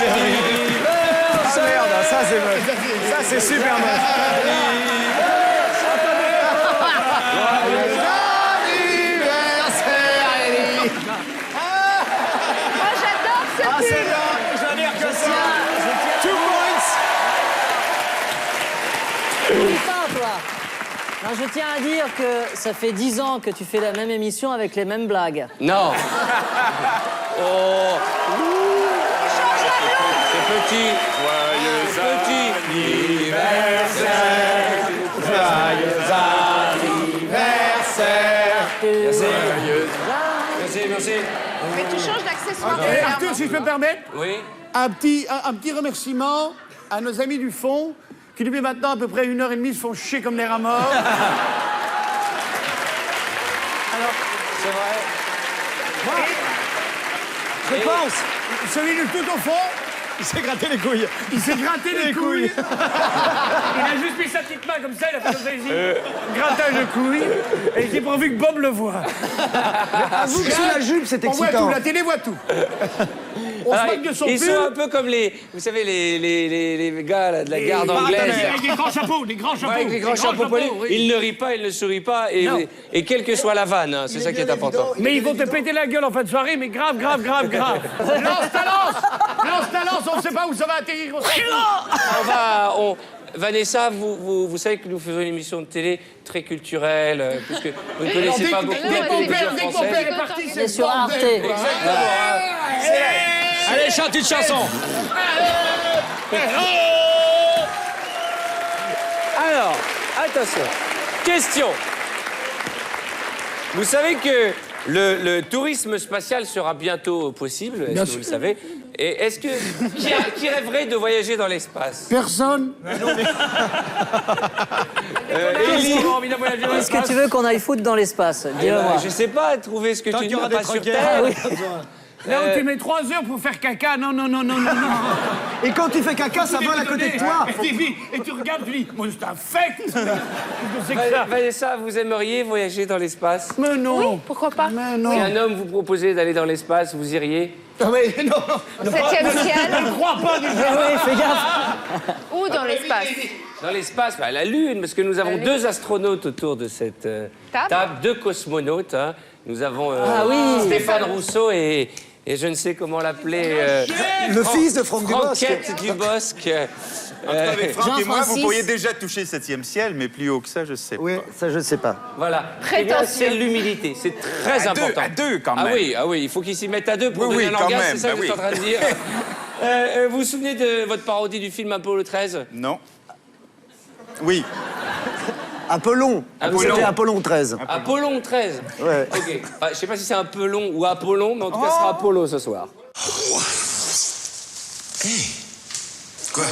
anniversaire! Ah merde, ça c'est moche. Ça c'est super moche. Moi, j'adore ce Ah, pull. c'est bien, j'en ai que ça. 2 points. N'oublie pas, toi. Non, je tiens à dire que ça fait 10 ans que tu fais la même émission avec les mêmes blagues. Non. Oh. C'est petit. Joyeux anniversaire. Joyeux anniversaire. Merci. Mais tu changes d'accessoire. Arthur, si je peux me permettre, Oui. un petit remerciement à nos amis du fond, qui depuis maintenant à peu près 1h30 se font chier comme des rats morts. C'est vrai. Je pense, celui du tout au fond, Il s'est gratté les couilles. il s'est gratté les couilles. Il a juste mis sa petite main comme ça, il a fait comme ça ici. Grattage de couilles. Et j'ai pourvu que Bob le voie. Avoue que sous la jupe, c'est On voit excitant. tout, la télé voit tout. On se moque de son ils pull. sont un peu comme vous savez, les gars là, de la garde anglaise. Avec les grands chapeaux, les grands chapeaux. Ouais, avec les grands chapeaux poilus. oui. Il ne rit pas, il ne sourit pas, et quelle que soit la vanne, hein, c'est ça qui est important. Mais ils vont te péter la gueule en fin de soirée, mais grave. Lance ta lance, on ne sait pas où ça va atterrir. Vanessa, vous savez que nous faisons une émission de télé très culturelle, puisque vous ne connaissez pas beaucoup la télévision Dès que mon française. père est parti, C'est sur Arte. Allez, chante une chanson. Alors, attention. Question. Vous savez que le tourisme spatial sera bientôt possible, est-ce que vous le savez? Et est-ce que... Qui rêverait de voyager dans l'espace? Personne. Élie, Est-ce que tu veux qu'on aille foutre dans l'espace? Dis-le-moi. je sais pas, trouver ce que Tant tu qu'il y aura n'as des pas sur troquets. Terre. Là où tu mets 3 heures pour faire caca, non. Et quand tu fais caca, ça vole à côté de toi. Et tu regardes, tu dis, moi c'est un fait. Qu'est-ce que c'est que ça? Vanessa, vous aimeriez voyager dans l'espace? Mais non. Oui, pourquoi pas? Mais non. Si un homme vous proposait d'aller dans l'espace, vous iriez? Non, mais non. 7e ciel. Je ne crois pas déjà. Oui, fais gaffe. Ou dans l'espace. Dans l'espace, la Lune, parce que nous avons 2 astronautes autour de cette table, 2 cosmonautes, hein, Nous avons Stéphane Rousseau et je ne sais comment l'appeler. Le fils de Franck Dubosc. Franquette Dubosc. Avec Franck et moi, vous Jean-Francis. pourriez déjà toucher le 7e ciel, mais plus haut que ça, je sais Oui, pas. ça je sais pas. Voilà. Eh bien, c'est l'humilité. C'est très important. À deux, quand même. Ah oui, il faut qu'ils s'y mettent à deux pour Oui, donner un quand orgasme, même, c'est ça que bah vous êtes en train de dire. Vous vous souvenez de votre parodie du film Apollo 13 ? Non. Oui. Apollon. C'était Apollon 13. Apollon 13 Ouais. Ok. Je sais pas si c'est un peu long ou Apollon, mais en tout cas, ce sera Apollo ce soir. Quoi?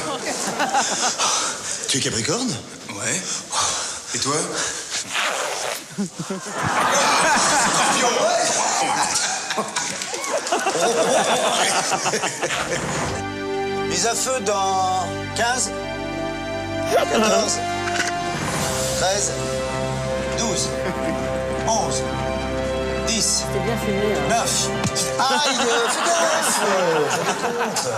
Tu es Capricorne? Ouais. Et toi? Scorpion, Mise à feu dans 15, 14, 13, 12, 11, 10, C'était bien filmé. 9. Aïe, fais gaffe, je me compte.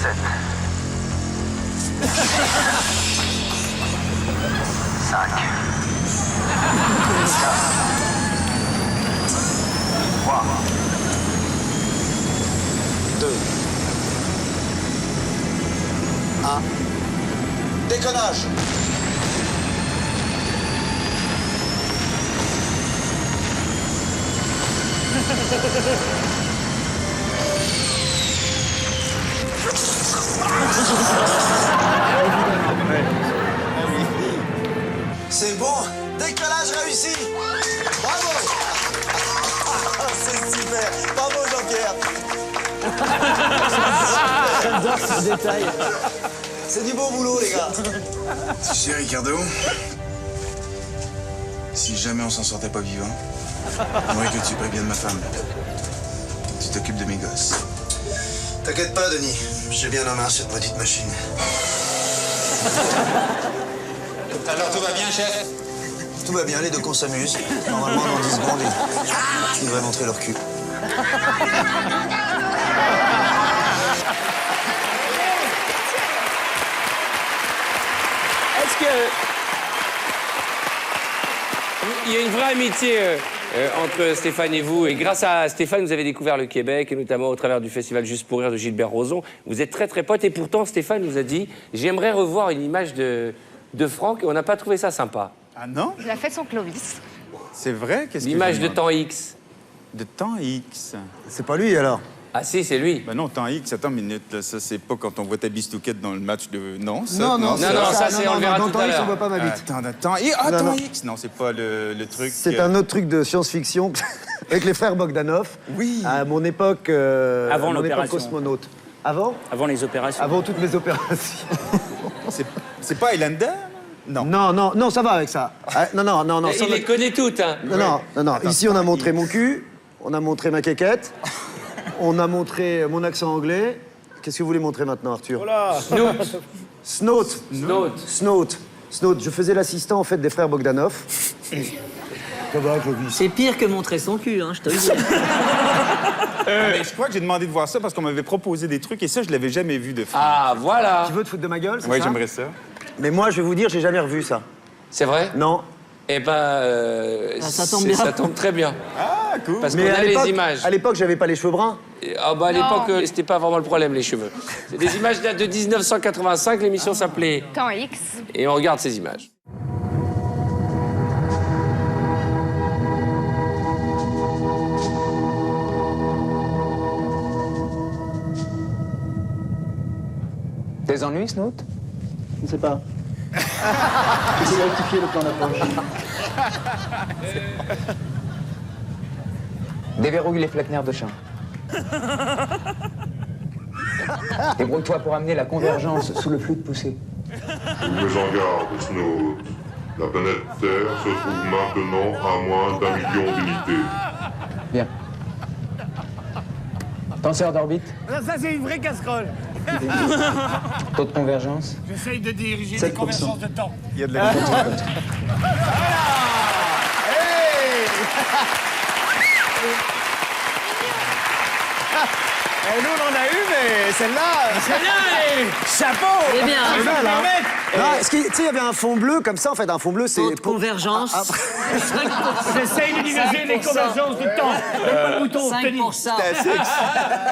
7. 5. 3. 2. 1. Déconnage. C'est bon, décollage réussi. Bravo. C'est super. Bravo Jean-Pierre. J'adore ce détail. C'est du beau boulot les gars. Tu sais, Ricardo, si jamais on s'en sortait pas vivant, j'aimerais que tu préviennes ma femme. Que tu t'occupes de mes gosses. T'inquiète pas Denis, j'ai bien en main cette petite machine. Alors tout va bien, chef? Tout va bien, les deux cons s'amusent. Normalement dans 10 secondes, ils devraient montrer leur cul. Est-ce que... Il y a une vraie amitié entre Stéphane et vous. Et grâce à Stéphane, vous avez découvert le Québec, et notamment au travers du festival Juste pour rire de Gilbert Rozon. Vous êtes très, très potes. Et pourtant, Stéphane nous a dit « J'aimerais revoir une image de Franck. » Et on n'a pas trouvé ça sympa. Ah non? Il a fait son Clovis. C'est vrai? Qu'est-ce que L'image je de demande? temps X. De temps X. C'est pas lui alors. Ah si, c'est lui. Ben non, temps X, attends une minute, là, ça c'est pas quand on voit ta bistouquette dans le match de... Non, ça, Non, ça, c'est on le verra dans tout temps à X, on l'heure. voit pas ma bite. Temps X. Ah, Non, temps non. X. Non, c'est pas le truc... C'est un autre truc de science-fiction avec les frères Bogdanov. Oui. À mon époque, Avant à mon époque l'opération. cosmonaute. Avant Avant les opérations. Avant toutes mes opérations. C'est pas Highlander? Non. Non, ça va avec ça. Ah, non. Il les connaît toutes, hein. Non. Ici, on a montré mon cul, on a montré ma quéquette, on a montré mon accent anglais. Qu'est-ce que vous voulez montrer maintenant, Arthur? Snout. Je faisais l'assistant, en fait, des frères Bogdanov. Ça va, Clovis? C'est pire que montrer son cul, hein, je te le dis. Mais je crois que j'ai demandé de voir ça parce qu'on m'avait proposé des trucs et ça, je l'avais jamais vu de faire. Ah, voilà. Tu veux te foutre de ma gueule, c'est Oui, ça? j'aimerais ça. Mais moi, je vais vous dire, j'ai jamais revu ça. C'est vrai? Non. Eh ben, ça tombe bien. Ça tombe très bien. Ah, cool. Parce qu'on Mais a les images. à l'époque, j'avais pas les cheveux bruns. Ah bah à Non. l'époque, c'était pas vraiment le problème, les cheveux. C'est des images datent de 1985, l'émission s'appelait... Temps X. Et on regarde ces images. Des ennuis, Snout? Je ne sais pas. J'ai rectifié le plan d'approche. Déverrouille les flaques nerfs de chat. Débrouille-toi pour amener la convergence sous le flux de poussée. Je vous mets en garde, Snow. La planète Terre se trouve maintenant à moins d'1 million d'unités. Bien. Tenseur d'orbite, Ça, c'est une vraie casserole. taux de convergence. J'essaye de diriger 7%. des convergences de temps. Il y a de la... Et nous, on en a eu, mais celle-là... Chapeau! C'est bien. C'est Je vais mal, me hein. permettre. Non, tu sais, il y avait un fond bleu comme ça. En fait, un fond bleu, c'est. Taux de convergence. J'essaye d'universer les convergences du temps. Le bouton 5%.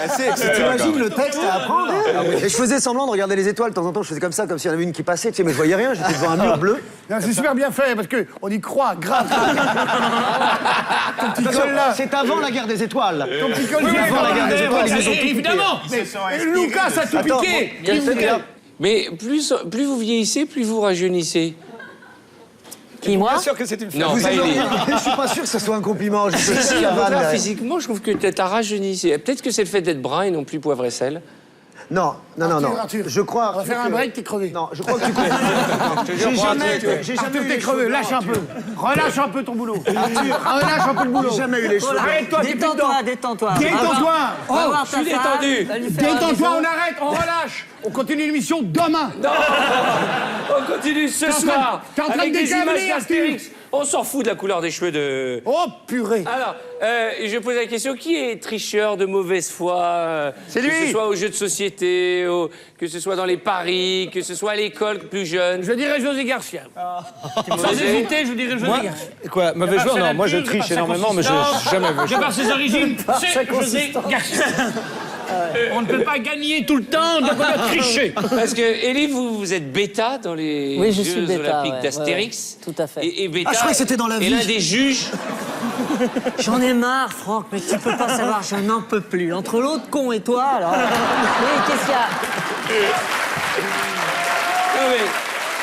assez excellent. T'imagines le texte à apprendre? Et je faisais semblant de regarder les étoiles. De temps en temps, je faisais comme ça, comme s'il y en avait une qui passait. Tu sais, mais je voyais rien. J'étais devant un mur bleu. Non, c'est super bien fait parce qu'on y croit, grave. Ton petit Attention, col là. c'est avant la guerre des étoiles. Ton petit col, C'est avant la guerre des étoiles. Ils nous ont tout piqué. Évidemment! Mais Lucas a tout Attends, piqué. moi, regarde. Mais plus vous vieillissez, plus vous rajeunissez. Qui, moi? Bien sûr que c'est une Non, Vous pas aimeriez- Élie. Je suis pas sûr que ce soit un compliment. Je sais Si, la au vanne, contraire, là. physiquement, je trouve que t'as rajeuni. Peut-être que c'est le fait d'être brun et non plus poivre et sel. Non, non, non, non. Arthur, Je crois. On va faire un break, t'es crevé. Non, je crois que tu comprends. J'ai jamais eu t'es les crevé, cheveux lâche blancs, un peu. Relâche un peu ton boulot. Arthur, Relâche un peu le boulot. j'ai jamais eu les cheveux blancs. Arrête-toi, t'es plus dedans. Détends-toi, détends-toi. Détends-toi. Va voir je ta suis femme, détendu. va lui faire un Détends-toi, bisou. on arrête, on relâche. On continue l'émission demain. Non. On continue ce T'es en train- soir t'es en train avec de des décaler, images d'Astérix. On s'en fout de la couleur des cheveux de... Oh, purée. Alors, je pose la question, qui est tricheur de mauvaise foi C'est Que lui. ce soit aux jeux de société, que ce soit dans les paris, que ce soit à l'école plus jeune. Je dirais José Garcia. Sans José. hésiter, je dirais José Moi, Garcia. quoi, mauvais joueur? Non, moi je triche énormément, mais je jamais vu. De par ses origines, c'est José Garcia. On ne peut pas gagner tout le temps, donc on va tricher. Parce que, Élie, vous êtes bêta dans les Oui, je Jeux suis bêta, Olympiques ouais, d'Astérix. ouais, tout à fait. Et bêta Ah, je croyais que c'était dans la est vie. l'un des juges. J'en ai marre, Franck, mais tu peux pas savoir, je n'en peux plus. Entre l'autre con et toi, alors. Oui, qu'est-ce qu'il y a? Non, mais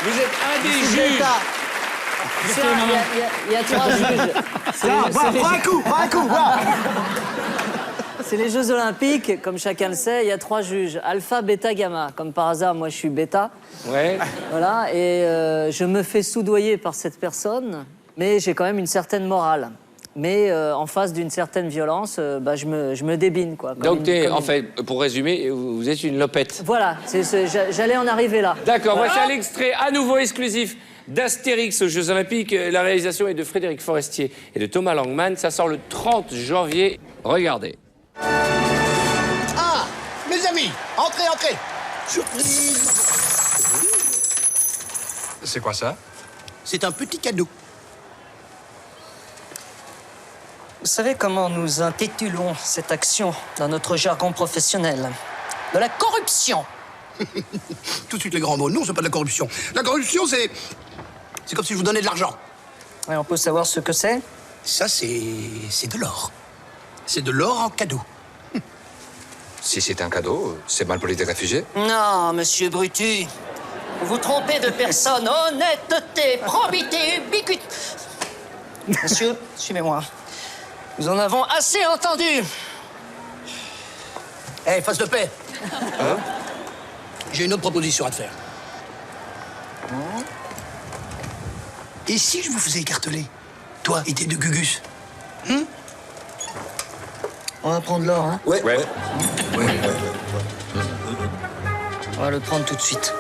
vous êtes un des juges. Il y a 3 juges. Prends un coup, prends un coup. va. C'est les Jeux Olympiques, comme chacun le sait, il y a 3 juges. Alpha, bêta, gamma. Comme par hasard, moi, je suis bêta. Ouais. Voilà, et je me fais soudoyer par cette personne, mais j'ai quand même une certaine morale. Mais en face d'une certaine violence, je me débine, quoi. Donc, en fait, pour résumer, vous êtes une lopette. Voilà, j'allais en arriver là. D'accord, voici un extrait à nouveau exclusif d'Astérix aux Jeux Olympiques. La réalisation est de Frédéric Forestier et de Thomas Langman. Ça sort le 30 janvier. Regardez. Ah, mes amis, entrez, entrez. Surprise. C'est quoi ça? C'est un petit cadeau. Vous savez comment nous intitulons cette action dans notre jargon professionnel? De la corruption. Tout de suite les grands mots. Non, c'est pas de la corruption. La corruption, c'est comme si je vous donnais de l'argent. Et on peut savoir ce que c'est? Ça, c'est de l'or. C'est de l'or en cadeau. Si c'est un cadeau, c'est mal poli des réfugiés. Non, monsieur Brutu. Vous vous trompez de personne. Honnêteté, probité, ubiquité. Monsieur, suivez-moi. Nous en avons assez entendu. Eh, face de paix. J'ai une autre proposition à te faire. Et si je vous faisais écarteler, toi et tes 2 gugus? On va prendre l'or, hein? Ouais. On va le prendre tout de suite.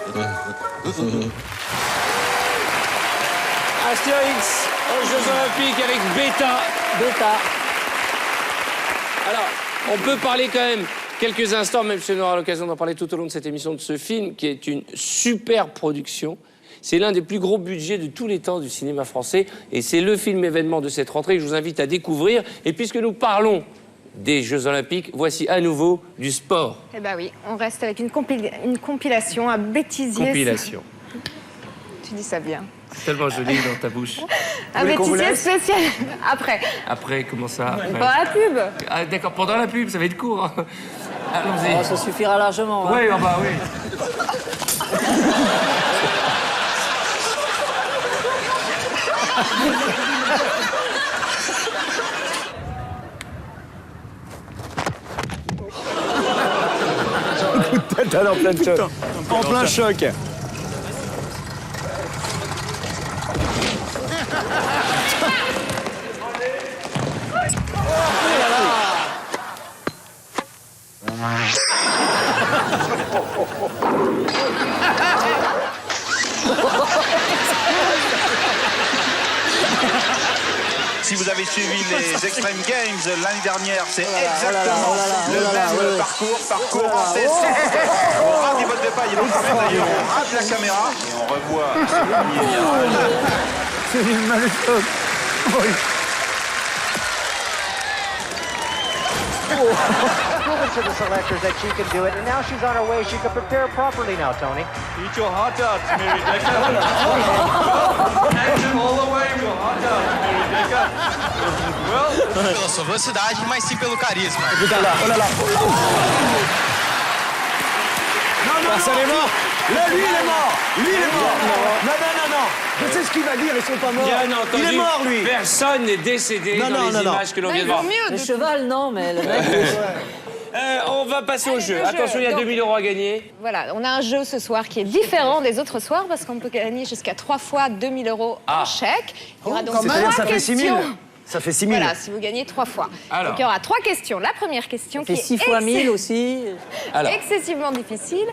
Astérix aux Jeux Olympiques avec Bêta. Bêta. Alors, on peut parler quand même quelques instants, même si on aura l'occasion d'en parler tout au long de cette émission, de ce film qui est une super production. C'est l'un des plus gros budgets de tous les temps du cinéma français et c'est le film événement de cette rentrée que je vous invite à découvrir. Et puisque nous parlons des Jeux Olympiques, voici à nouveau du sport. Eh ben oui, on reste avec une compilation, un bêtisier. Compilation. Tu dis ça bien. C'est tellement joli dans ta bouche. Un bêtisier spécial. Après. Après, comment ça après Pendant la pub. Ah, d'accord, pendant la pub, ça va être court. Hein. Allons-y. Oh, ça suffira largement. Hein. Oui, oh bah oui. Coup de tête alors, plein de choc. En plein choc. Si vous avez suivi les Extreme Games l'année dernière, c'est exactement le même parcours en test. On rate les bottes de paille, et donc quand même d'ailleurs, on rate la caméra et on revoit ce premier virage. C'est une mauvaise chose. Oui. Proven to the selectors that she can do it, and now she's on her way. She can prepare properly now, Tony. Eat your hot dogs, Mary Decker. Action all the way to hot dogs, Mary Decker. Well, pela sua velocidade, mas sim pelo carisma. Olha lá, olha lá. Personne est mort. Là, lui, il est mort. Lui, il est mort. Non. Je sais ce qu'il va dire, ils sont pas morts. Bien entendu, il est mort, lui. Personne n'est décédé dans les images que l'on vient de voir. Le cheval, non, mais le mec... On va passer au jeu. Attention, il y a 2 000 € à gagner. Voilà, on a un jeu ce soir qui est différent des autres soirs parce qu'on peut gagner jusqu'à 3 fois 2 000 € en chèque. Il y aura donc 3 ça fait 6 000. questions. Ça fait 6 000. Voilà, si vous gagnez 3 fois. Alors. Donc il y aura 3 questions. La première question qui est 6 fois 1000 aussi. Alors. excessivement difficile.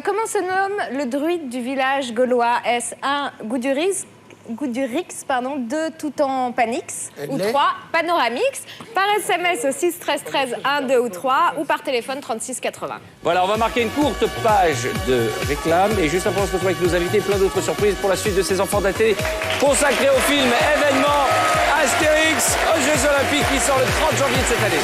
Comment se nomme le druide du village gaulois? Est-ce 1, Goudurix, 2, Toutanpanix, ou 3, Panoramix? Par SMS au 6 13 13 1, 2 ou 3, ou par téléphone 36 80. Voilà, on va marquer une courte page de réclame et juste après on se retrouve avec nos invités, plein d'autres surprises pour la suite de ces enfants de la télé consacrés au film événement Astérix aux Jeux Olympiques qui sort le 30 janvier de cette année.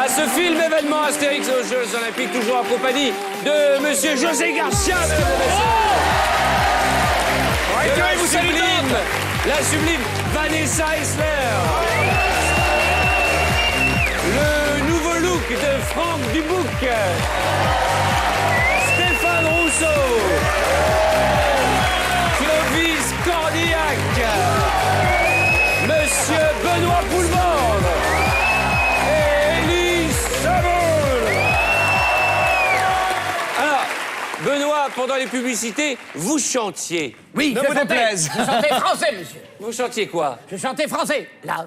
Ce film événement Astérix aux Jeux Olympiques, toujours en compagnie de Monsieur José Garcia. La sublime Vanessa Eisler. Le nouveau look de Franck Dubouc. Stéphane Rousseau. Clovis Cordillac. Monsieur Benoît Poulvord. Benoît, pendant les publicités, vous chantiez. Oui, je chantais français, monsieur. Vous chantiez quoi? Je chantais français. La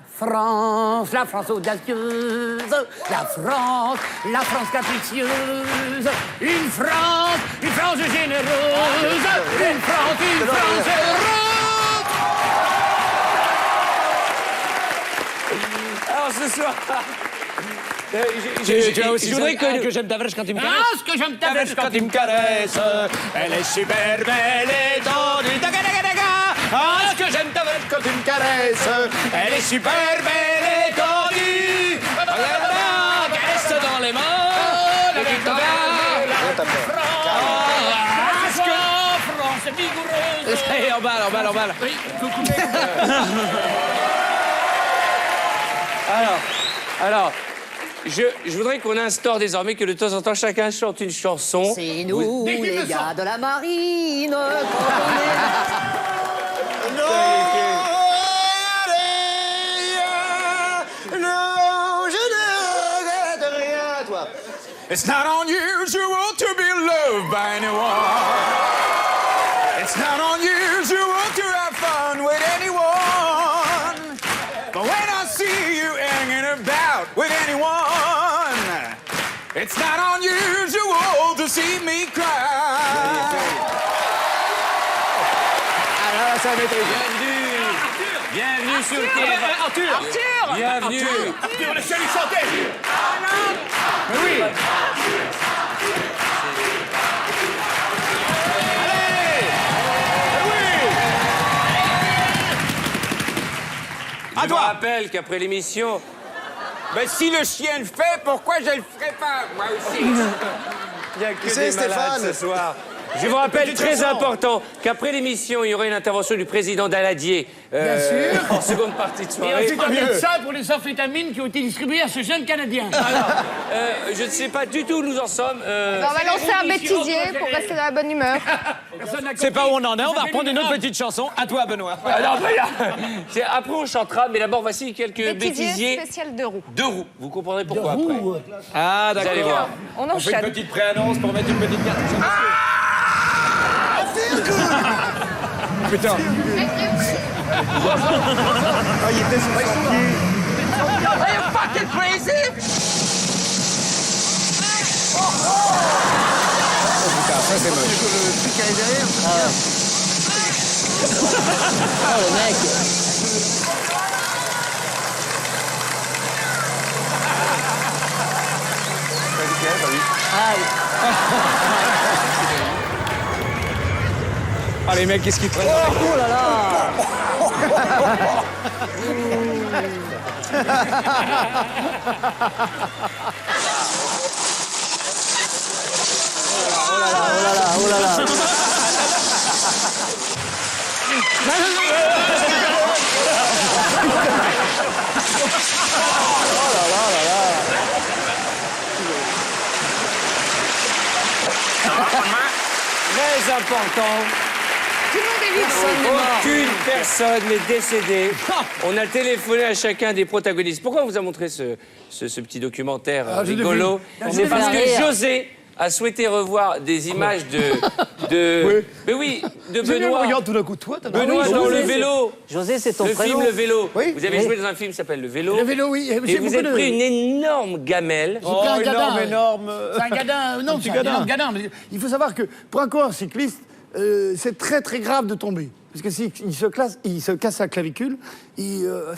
France audacieuse, la France capricieuse, une France généreuse, une France heureuse. Alors ce soir... Je voudrais que j'aime ta vache quand il me caresse. Ah, ce que j'aime ta vache quand il me caresse. Elle est super belle et tendue. Ah, ce que j'aime ta vache quand il me caresse. Elle est super belle et tendue. Caresse dans les mains. France vigoureuse. Emballe. Oui, coucou. Alors, je voudrais qu'on instaure désormais que de temps en temps, chacun chante une chanson. C'est nous, les gars de la marine, quand Non, je ne regrette rien, toi. It's not unusual to be loved by anyone. It's not unusual to have fun with anyone. But when I see you hanging about with anyone, it's not unusual to see me cry. Alors, ça maîtrise. Bienvenue sur le quai. Arthur. Bienvenue. Arthur, laissez-lui chanter. Ah non. Oui. Je vous rappelle qu'après l'émission... Ben, si le chien le fait, pourquoi je le ferais pas, moi aussi? Il y a que des malades ce soir. Je vous rappelle, très important, qu'après l'émission, il y aura une intervention du président Daladier. Bien sûr. En seconde partie de Et soirée. ensuite, on vient de ça pour les amphétamines qui ont été distribuées à ce jeune Canadien. Alors, je ne sais pas du tout où nous en sommes. On va lancer un bêtisier pour rester dans la bonne humeur. C'est pas où on en est, on va reprendre une autre petite chanson. À toi, Benoît. Alors, après, on chantera, mais d'abord, voici quelques bêtisiers. Spécial 2 roues. 2 roues. Vous comprendrez pourquoi après. Ah, Vous allez d'accord. voir. On On fait une enchaîne. petite pré-annonce pour mettre une petite carte. Putain. Ah, il était sur son pied. Are you fucking crazy? Oh putain, ça c'est moche. Le truc qui est derrière. Oh, le mec. Ah, les mecs, qu'est-ce qu'ils prennent? Oh là là. Oh là là. Très important. Aucune personne n'est décédée. On a téléphoné à chacun des protagonistes. Pourquoi on vous a montré ce petit documentaire rigolo? C'est parce que José a souhaité revoir des images de mais oui, de Benoît. Regarde tout d'un coup, toi, t'as Benoît dans le vélo. José, c'est ton Le prénom. film Le Vélo. Oui. Vous avez joué dans un film qui s'appelle Le Vélo. Le vélo, oui. Et vous êtes pris une énorme gamelle. J'ai pris un gadin. énorme. C'est un gadin. Non, c'est un énorme gadin. Mais il faut savoir que pour un coureur cycliste, c'est très très grave de tomber. Parce que s'il se casse sa clavicule,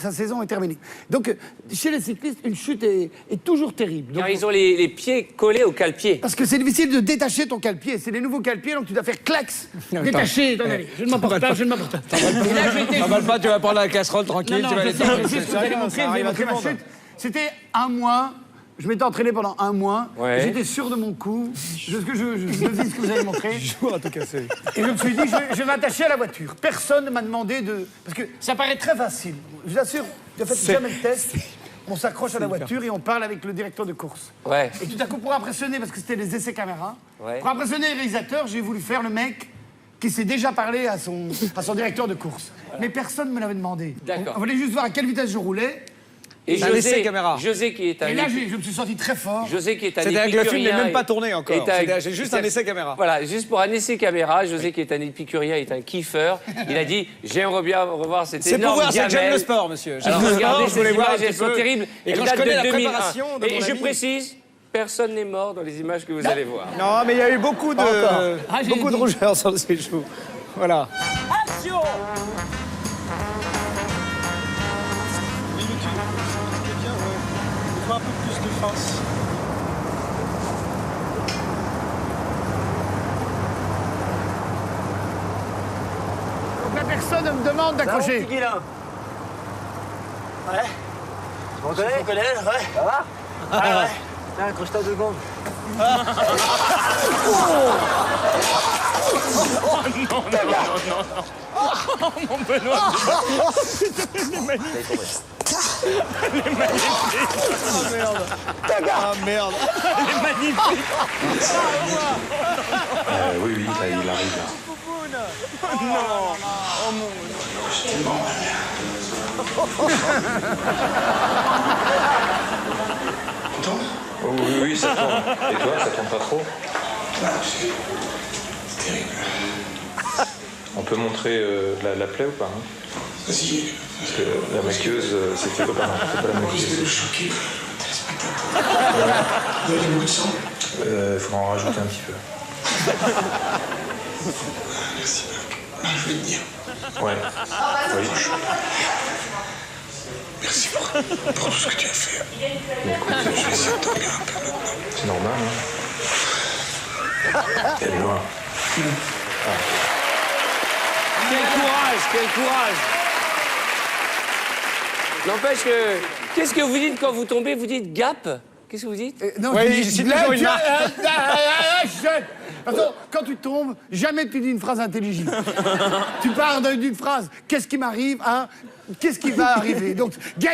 sa saison est terminée. Donc, chez les cyclistes, une chute est toujours terrible. Donc, Car ils ont les pieds collés au cale-pied. parce que c'est difficile de détacher ton cale-pied. C'est des nouveaux cale-pieds, donc tu dois faire clax. Détacher ton allez. Je ne m'emporte pas, je ne m'emporte pas. Et là, j'étais- T'emballes pas, tu vas prendre la casserole tranquille, Non, tu vas je aller sais, te- je sais ce que vous allez montrer, ça vous allez arrive à montrer tout le ma monde. chute. C'était un mois. Je m'étais entraîné pendant un mois. Ouais. J'étais sûr de mon coup. Je devine ce que vous allez montrer. Jour à tout casser. Et je me suis dit, je vais m'attacher à la voiture. Personne ne m'a demandé de... Parce que ça paraît très facile. Je vous assure, ne faites jamais le test. On s'accroche à la voiture et on parle avec le directeur de course. Ouais. Et tout à coup, pour impressionner, parce que c'était les essais caméra, Ouais. pour impressionner les réalisateurs, j'ai voulu faire le mec qui s'est déjà parlé à son directeur de course. Mais personne ne me l'avait demandé. D'accord. On voulait juste voir à quelle vitesse je roulais. Et Un essai caméra. José qui est un Et là, je me suis senti très fort. José qui est un C'est-à-dire que le film n'est épicurien même pas et- tourné encore. est un- C'est juste un essai caméra. Voilà, juste pour un essai caméra, José qui est un épicurien, est un kiffeur. Il a dit, j'aimerais bien revoir cette C'est énorme pour voir, c'est que j'aime gamelle. le sport, monsieur. J'aime Alors le regardez, sport, je voulais ces voir un images, elles petit sont peu. terribles. Et Elles quand je datent connais de la 2001. préparation de Et mon je ami. précise, personne n'est mort dans les images que vous allez voir. Non, mais il y a eu beaucoup de Ah, j'ai beaucoup de dit. rougeur sur ces joues. Voilà. Action! Oui, mais tu es bien, ouais. Il faut un peu plus de face. Donc la personne me demande d'accrocher. Ouais. Tu m'en connais, ouais. Ça va? Ah ouais. Tiens, accroche-toi 2 secondes. Mon Benoît. Ah merde. Ah merde. Elle est magnifique. Oui, oui, là, il arrive là. Oh non. Oh mon. Oh, oui, oui, ça tourne. Et toi, ça tourne pas trop? C'est terrible. On peut montrer la plaie ou pas hein? Vas-y. Parce que la maquilleuse, c'était pas, c'est pas la maquilleuse. De choquer le téléspectateur. Il y a des bouts de sang. Il faudra en rajouter un petit peu. Merci. Ah, je vais te dire. Ouais. Oui. Merci pour tout ce que tu as fait. Écoute, je vais essayer de dormir un peu maintenant. C'est normal, hein? Elle est loin. Quel courage, quel courage. N'empêche que... Qu'est-ce que vous dites quand vous tombez? Vous dites gap? Qu'est-ce que vous dites Non, Oui, c'est toujours une marque. Attends, quand tu tombes, jamais tu dis une phrase intelligible. Tu pars d'une phrase. Qu'est-ce qui m'arrive, hein? Qu'est-ce qui va arriver? Donc, Les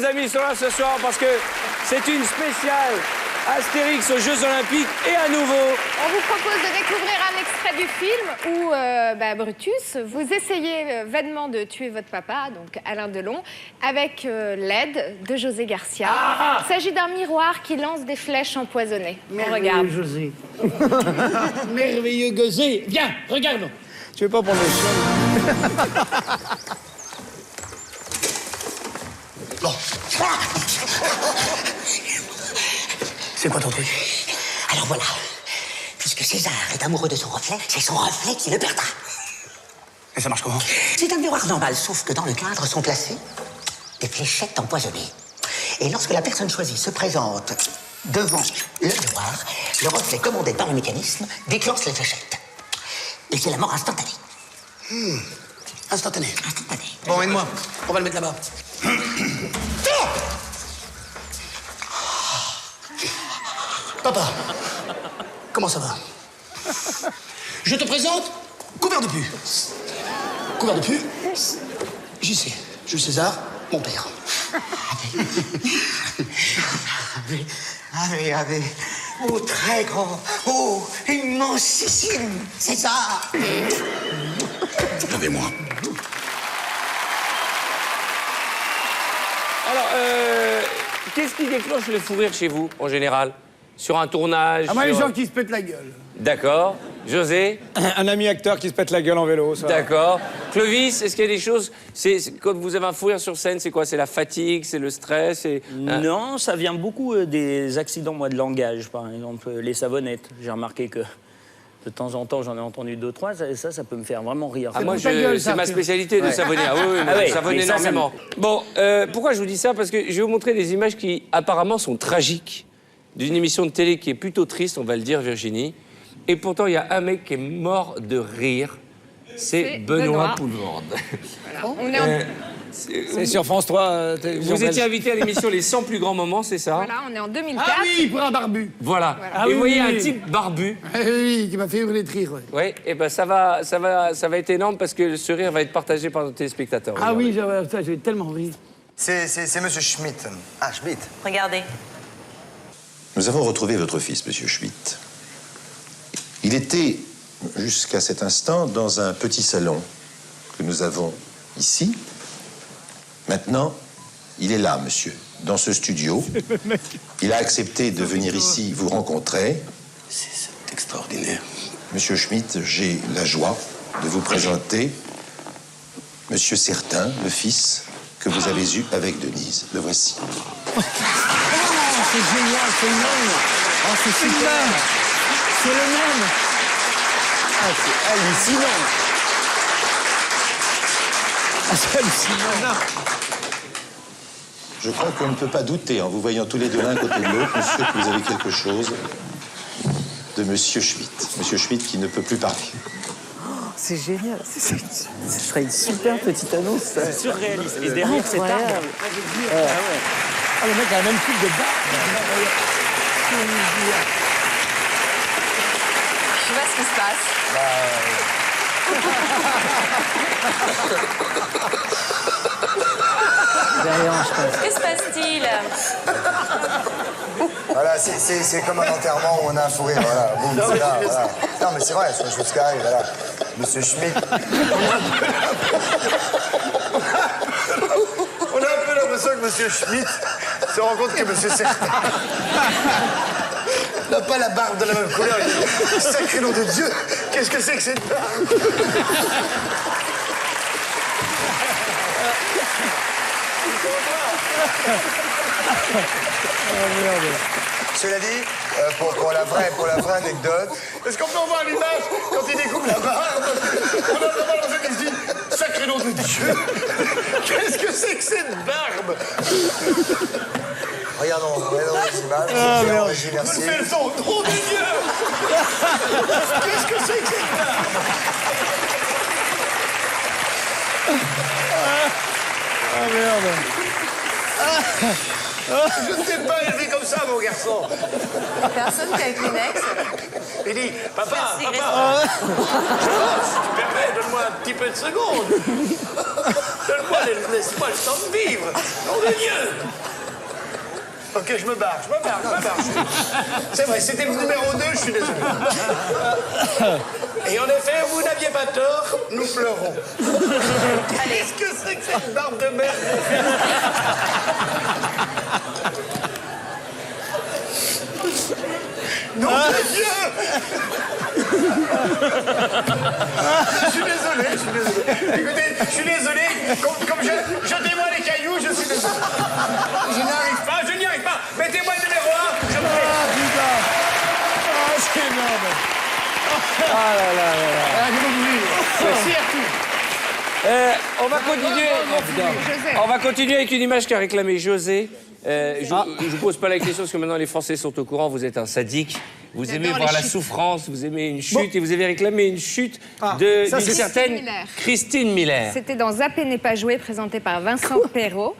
amis sont là ce soir parce que c'est une spéciale Astérix aux Jeux Olympiques et à nouveau. On vous propose de découvrir un extrait du film où Brutus, vous essayez vainement de tuer votre papa, donc Alain Delon, avec l'aide de José Garcia. Il s'agit d'un miroir qui lance des flèches empoisonnées. On regarde. José. Merveilleux José. Viens, regarde. Tu veux pas prendre le chien? Bon. C'est quoi ton truc? Alors voilà. Puisque César est amoureux de son reflet, c'est son reflet qui le perdra. Et ça marche comment? C'est un miroir normal, sauf que dans le cadre sont placées des fléchettes empoisonnées. Et lorsque la personne choisie se présente devant le miroir, le reflet commandé par le mécanisme déclenche les fléchettes. Et c'est la mort instantanée. Instantané. Instantanée. Bon, aide-moi. On va le mettre là-bas. Papa, comment ça va? Je te présente Couvert de pu. Couvert de pu, JC. Jules César, mon père. Ave. Oh, très grand. Oh, immensissime. César. Regardez-moi. Alors, qu'est-ce qui déclenche le fou rire chez vous, en général? Sur un tournage? Ah, moi, les gens qui se pètent la gueule. D'accord. José? Un ami acteur qui se pète la gueule en vélo, ça. D'accord. Clovis, est-ce qu'il y a des choses... Quand vous avez un fou rire sur scène, c'est quoi? C'est la fatigue, c'est le stress? Non, ça vient beaucoup des accidents, moi, de langage, par exemple, les savonnettes. J'ai remarqué que de temps en temps, j'en ai entendu 2, 3, ça peut me faire vraiment rire. Ah, moi, c'est ma spécialité de savonner. Ah oui, je savonne énormément. Bon, pourquoi je vous dis ça? Parce que je vais vous montrer des images qui, apparemment, sont tragiques. D'une émission de télé qui est plutôt triste, on va le dire, Virginie. Et pourtant, il y a un mec qui est mort de rire. C'est Benoît Poulvorde. Voilà. On est en... C'est sur France 3. Vous étiez invité à l'émission Les 100 plus grands moments, c'est ça? Voilà, on est en 2004. Ah oui, pour un barbu. Voilà. Ah et oui, vous voyez oui. un type barbu. Oui, qui m'a fait hurler de rire. Oui, et ben ça va être énorme parce que ce rire va être partagé par nos téléspectateurs. Ah oui, j'ai tellement ri. C'est Monsieur Schmitt. Ah, Schmitt. Regardez. Nous avons retrouvé votre fils, Monsieur Schmitt. Il était, jusqu'à cet instant, dans un petit salon que nous avons ici. Maintenant, il est là, monsieur, dans ce studio. Il a accepté de venir ici vous rencontrer. C'est extraordinaire. Monsieur Schmitt, j'ai la joie de vous présenter Monsieur Certain, le fils que vous avez eu avec Denise. Le voici. C'est génial, c'est énorme. Oh, c'est super. C'est le même. Ah, c'est hallucinant. Ah, c'est hallucinant. Je crois qu'on ne peut pas douter, en vous voyant tous les deux l'un côté de l'autre, monsieur, que vous avez quelque chose de Monsieur Schmitt. Monsieur Schmitt qui ne peut plus parler. C'est génial. Ce serait une super petite annonce. C'est surréaliste. Et derrière, c'est incroyable. tard. Ah, le mec a la même coupe de barbe. Je vois ce qui se passe. Que se passe-t-il? Voilà, c'est comme un enterrement où on a un fou rire, voilà. Boum, c'est là, voilà. Non, mais c'est vrai, c'est jusqu'à voilà. Monsieur Schmitt. On a un peu l'impression que Monsieur Schmitt se rend compte que Monsieur Certain n'a pas la barbe de la même couleur. Sacré nom de Dieu, qu'est-ce que c'est que cette barbe? Cela dit, pour la vraie anecdote, est-ce qu'on peut voir l'image quand il découpe la barbe? On a vraiment l'impression qu'il se dit sacré nom de Dieu, qu'est-ce que c'est que cette barbe? Regardons les images. Ah, merde. Merci. Mais le son, nom de Dieu. Qu'est-ce que c'est que cette barbe? Ah, merde. Je ne t'ai pas élevé comme ça, mon garçon. Personne qui a une Kleenex. Il dit, papa, Merci, papa, si tu permets, donne-moi un petit peu de seconde. Donne-moi, laisse-moi le temps de vivre. Nom de Dieu. Ok, je me barre. C'est vrai, c'était le numéro 2, je suis désolé. Et en effet, vous n'aviez pas tort, nous pleurons. Qu'est-ce que c'est que cette barbe de merde? Nom de Dieu! Je suis désolé. Écoutez, je suis désolé. Comme jetez-moi les cailloux, je suis désolé. Je n'y arrive pas. Mettez-moi le numéro 1, je me fais. Ah, putain. Ah, c'est énorme. Ah là là là là. Merci Arthur. On va continuer avec une image qu'a réclamé José. Je ne pose pas la question parce que maintenant les Français sont au courant, vous êtes un sadique. Vous aimez voir la souffrance, vous aimez une chute et vous avez réclamé une chute d'une certaine Christine Miller. C'était dans Zappé n'est pas joué, présenté par Vincent Perrault.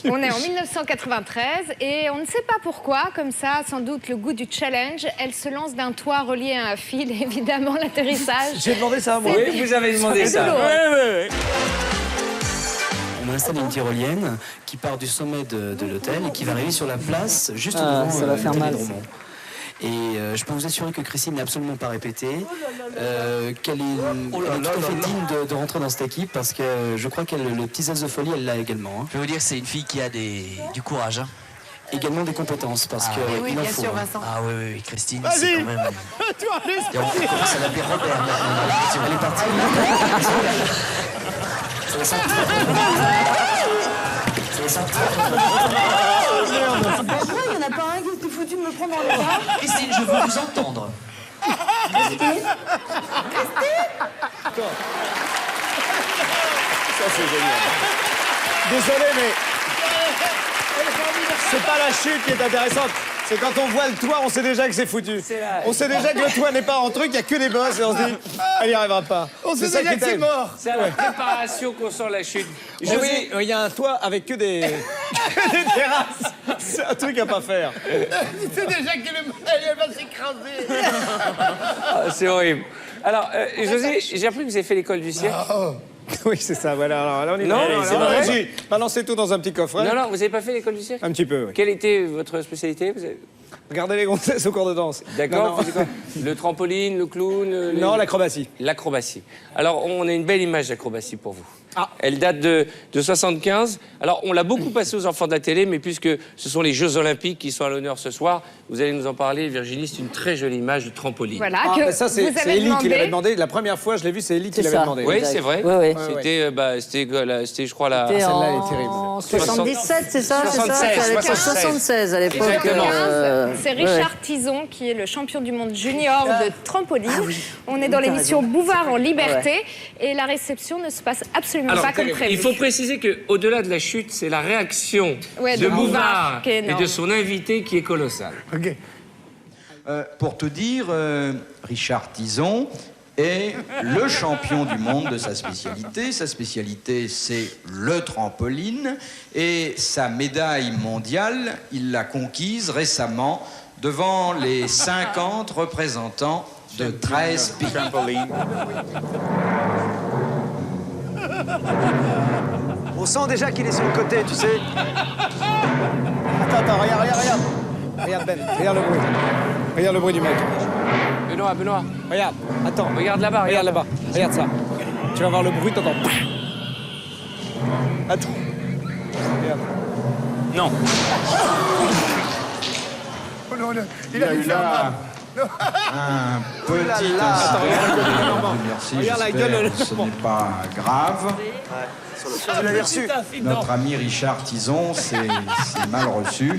On est en 1993 et on ne sait pas pourquoi, comme ça, sans doute le goût du challenge, elle se lance d'un toit relié à un fil, évidemment l'atterrissage. J'ai demandé ça à moi. Oui, vous avez demandé ça. Oui. On installe une tyrolienne qui part du sommet de l'hôtel et qui va arriver sur la place juste devant ça va faire mal. Dromont. Et je peux vous assurer que Christine n'est absolument pas répétée, qu'elle est tout à fait digne de rentrer dans cette équipe parce que je crois qu'elle le petit zeste de folie, elle l'a également. Hein. Je veux dire, c'est une fille qui a du courage. Hein. Également des compétences parce que Oui, il en bien faut. sûr, Hein. Vincent. Ah oui, Christine, Vas-y. c'est quand même... Toi, allez. Et on commence à l'appeler Robert maintenant. Elle est partie. Il n'y en a pas un qui était foutu de me prendre dans les bras. Christine, je veux vous entendre. Ça, c'est génial. Désolé, mais c'est pas la chute qui est intéressante. C'est quand on voit le toit, on sait déjà que c'est foutu. On sait déjà que le toit n'est pas en truc, il n'y a que des bosses et on se dit, elle n'y arrivera pas. On sait déjà que c'est mort. C'est à la préparation qu'on sent la chute. Oui, il y a un toit avec que des terrasses. C'est un truc à pas faire. Il sait déjà qu'elle va s'écraser. C'est horrible. Alors, José, j'ai appris que vous avez fait l'école du cirque. Oui, c'est ça, voilà. Alors, là, on y Non, va. c'est vrai. Allez-y, balancez tout dans un petit coffret. Non, vous n'avez pas fait l'école du cirque? Un petit peu, oui. Quelle était votre spécialité? Regardez les gonzesses au cours de danse. D'accord, vous faisiez quoi? Le trampoline, le clown Non, l'acrobatie. L'acrobatie. Alors, on a une belle image d'acrobatie pour vous. Ah. Elle date de 75. Alors, on l'a beaucoup passée aux enfants de la télé, mais puisque ce sont les Jeux Olympiques qui sont à l'honneur ce soir, vous allez nous en parler. Virginie, c'est une très jolie image de trampoline. Voilà, Ah, ça, c'est vous avez Ellie qui l'avait demandé. demandé. La première fois, je l'ai vu, c'est Ellie qui C'est l'avait ça. demandé. Oui, c'est vrai. Oui. C'était, je crois, la... C'était celle-là, elle est terrible. en 77, c'est ça? 76, 76 à l'époque. Exactement. C'est Richard Tison qui est le champion du monde junior de trampoline. On est dans T'as l'émission raison. Bouvard en liberté et la réception ne se passe absolument Alors, pas comme prévu. il faut préciser qu'au-delà de la chute, c'est la réaction Ouais, de de Bouvard Bouvard qui est et énorme. de son invité qui est colossale. Ok. Pour te dire, Richard Tison est le champion du monde de sa spécialité. Sa spécialité, c'est le trampoline. Et sa médaille mondiale, il l'a conquise récemment devant les 50 représentants de 13 pays. On sent déjà qu'il est sur le côté, tu sais. Attends, regarde. Regarde Ben, regarde le bruit. Regarde le bruit du mec. Benoît. Regarde, attends. Regarde là-bas. Regarde là-bas. Regarde ça. Tu vas voir le bruit, t'entends. Attends. Regarde. Non. Oh non, Il a eu là un petit incident. Merci, Regarde la j'espère gueule, que ce n'est pas grave. Tu l'avais reçu. Notre ami Richard Tison s'est mal reçu.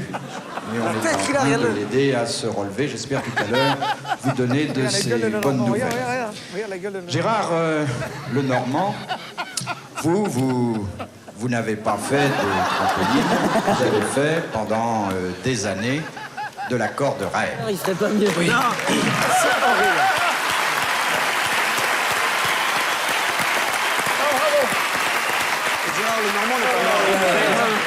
Mais on est Peut-être qu'il a en train rien de de- l'aider à se relever. J'espère tout à l'heure vous donner de ces bonnes nouvelles. Regarde la gueule de Gérard Lenormand, vous n'avez pas fait de trampoline. Vous avez fait pendant des années de la corde raide. Il ferait pas mieux. Oui. C'est horrible. Gérard Lenormand n'est pas mort.